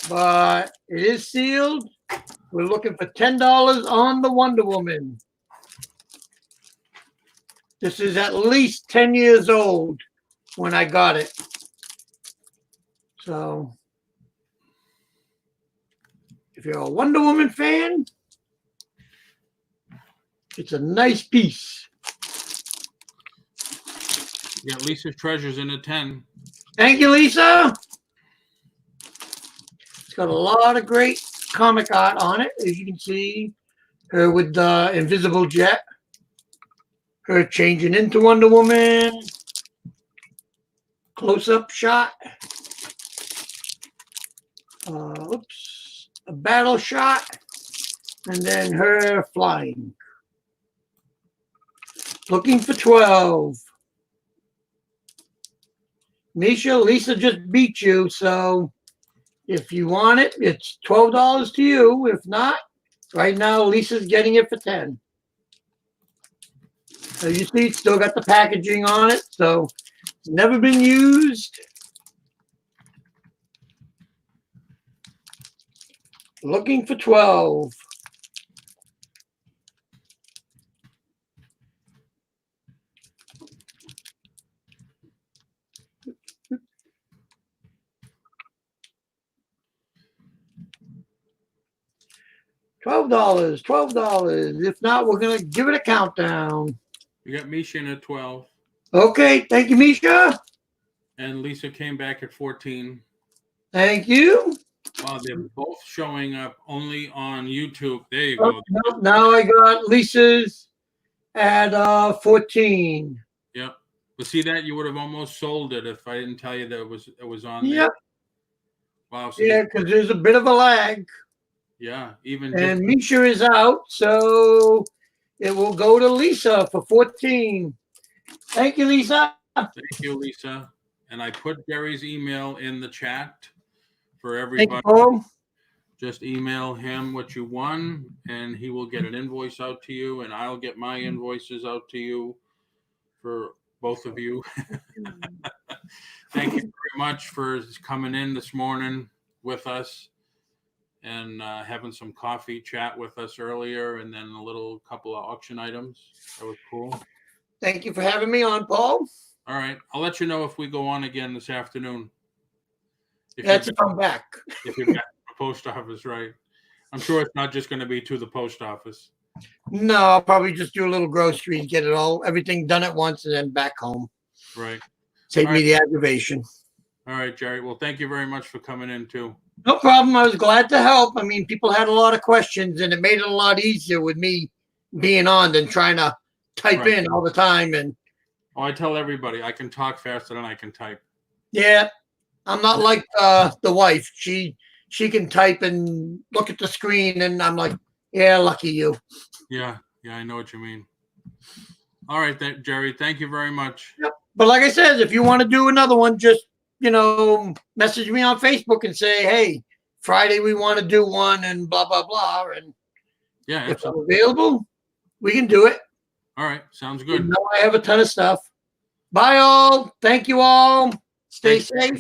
But it is sealed. We're looking for $10 on the Wonder Woman. This is at least 10 years old when I got it. So if you're a Wonder Woman fan, it's a nice piece. You got Lisa's Treasures in at 10. Thank you, Lisa. It's got a lot of great comic art on it, as you can see. Her with the invisible jet. Her changing into Wonder Woman. Close-up shot. A battle shot. And then her flying. Looking for 12. Misha, Lisa just beat you, so if you want it, it's $12 to you. If not, right now, Lisa's getting it for 10. So you see, it's still got the packaging on it, so it's never been used. Looking for 12. $12, $12. If not, we're gonna give it a countdown. You got Misha in at 12. Okay, thank you, Misha. And Lisa came back at 14. Thank you. They're both showing up only on YouTube. There you go. Now I got Lisa's at 14. Yep. But see that you would have almost sold it if I didn't tell you that it was on there. Yep. Wow. So Yeah, because there's a bit of a lag. yeah, even And Misha is out, so it will go to Lisa for 14. Thank you, Lisa. Thank you, Lisa. And I put Jerry's email in the chat for Thank everybody. you, Paul. Just email him what you won, and he will get an invoice out to you, and I'll get my invoices out to you for both of you. Thank you very much for coming in this morning with us and having some coffee chat with us earlier, and then a couple of auction items. That was cool. Thank you for having me on, Paul. All right. I'll let you know if we go on again this afternoon. That's if I'm back. If you're back to the post office, right? I'm sure it's not just going to be to the post office. No, I'll probably just do a little grocery and get everything done at once and then back home. Right. Save me the aggravation. All right, Jerry. Well, thank you very much for coming in too. No problem. I was glad to help. I mean, people had a lot of questions, and it made it a lot easier with me being on than trying to type in all the time. And I tell everybody I can talk faster than I can type. Yeah, I'm not like the wife. She can type and look at the screen, and I'm like, yeah, lucky you. Yeah, I know what you mean. All right, Jerry. Thank you very much. Yep. But like I said, if you want to do another one, just message me on Facebook and say, hey, Friday we want to do one, and blah blah blah. And yeah, if I'm available, we can do it. All right, sounds good. I have a ton of stuff. Bye all. Thank you all. Stay safe.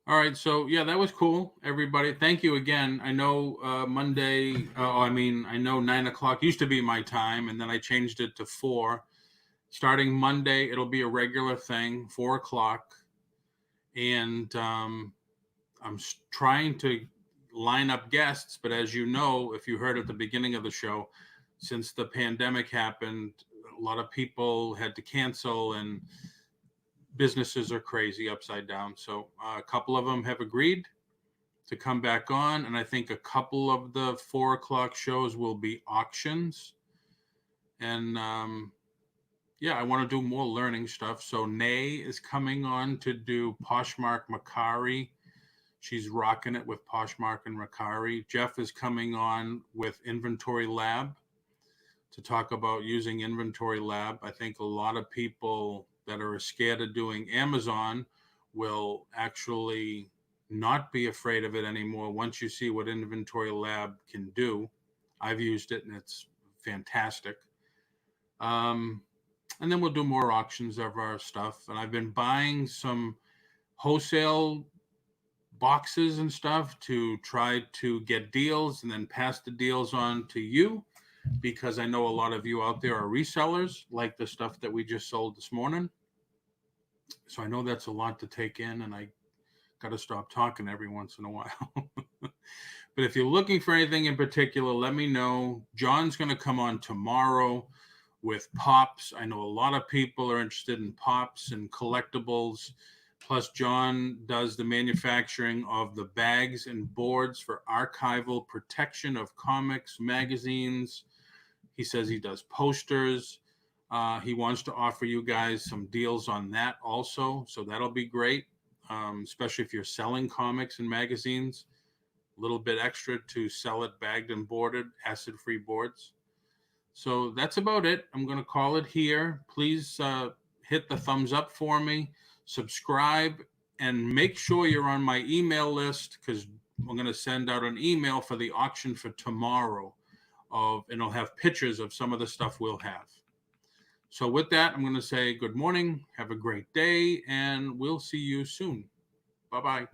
All right, so yeah, that was cool, everybody. Thank you again. I know Monday. I know 9 o'clock used to be my time, and then I changed it to 4. Starting Monday, it'll be a regular thing, 4 o'clock, and I'm trying to line up guests. But as you know, if you heard at the beginning of the show, since the pandemic happened, a lot of people had to cancel, and businesses are crazy upside down. So a couple of them have agreed to come back on. And I think a couple of the 4 o'clock shows will be auctions. And I want to do more learning stuff. So Nay is coming on to do Poshmark Macari. She's rocking it with Poshmark and Macari. Jeff is coming on with Inventory Lab to talk about using Inventory Lab. I think a lot of people that are scared of doing Amazon will actually not be afraid of it anymore once you see what Inventory Lab can do. I've used it and it's fantastic. And then we'll do more auctions of our stuff. And I've been buying some wholesale boxes and stuff to try to get deals and then pass the deals on to you, because I know a lot of you out there are resellers, like the stuff that we just sold this morning. So I know that's a lot to take in, and I got to stop talking every once in a while. But if you're looking for anything in particular, let me know. John's going to come on tomorrow with pops. I know a lot of people are interested in pops and collectibles. Plus, John does the manufacturing of the bags and boards for archival protection of comics, magazines. He says he does posters. He wants to offer you guys some deals on that also. So that'll be great, especially if you're selling comics and magazines. A little bit extra to sell it bagged and boarded, acid-free boards. So that's about it. I'm going to call it here. Please hit the thumbs up for me. Subscribe, and make sure you're on my email list, because we're going to send out an email for the auction for tomorrow. And it'll have pictures of some of the stuff we'll have. So with that, I'm going to say good morning, have a great day, and we'll see you soon. Bye-bye.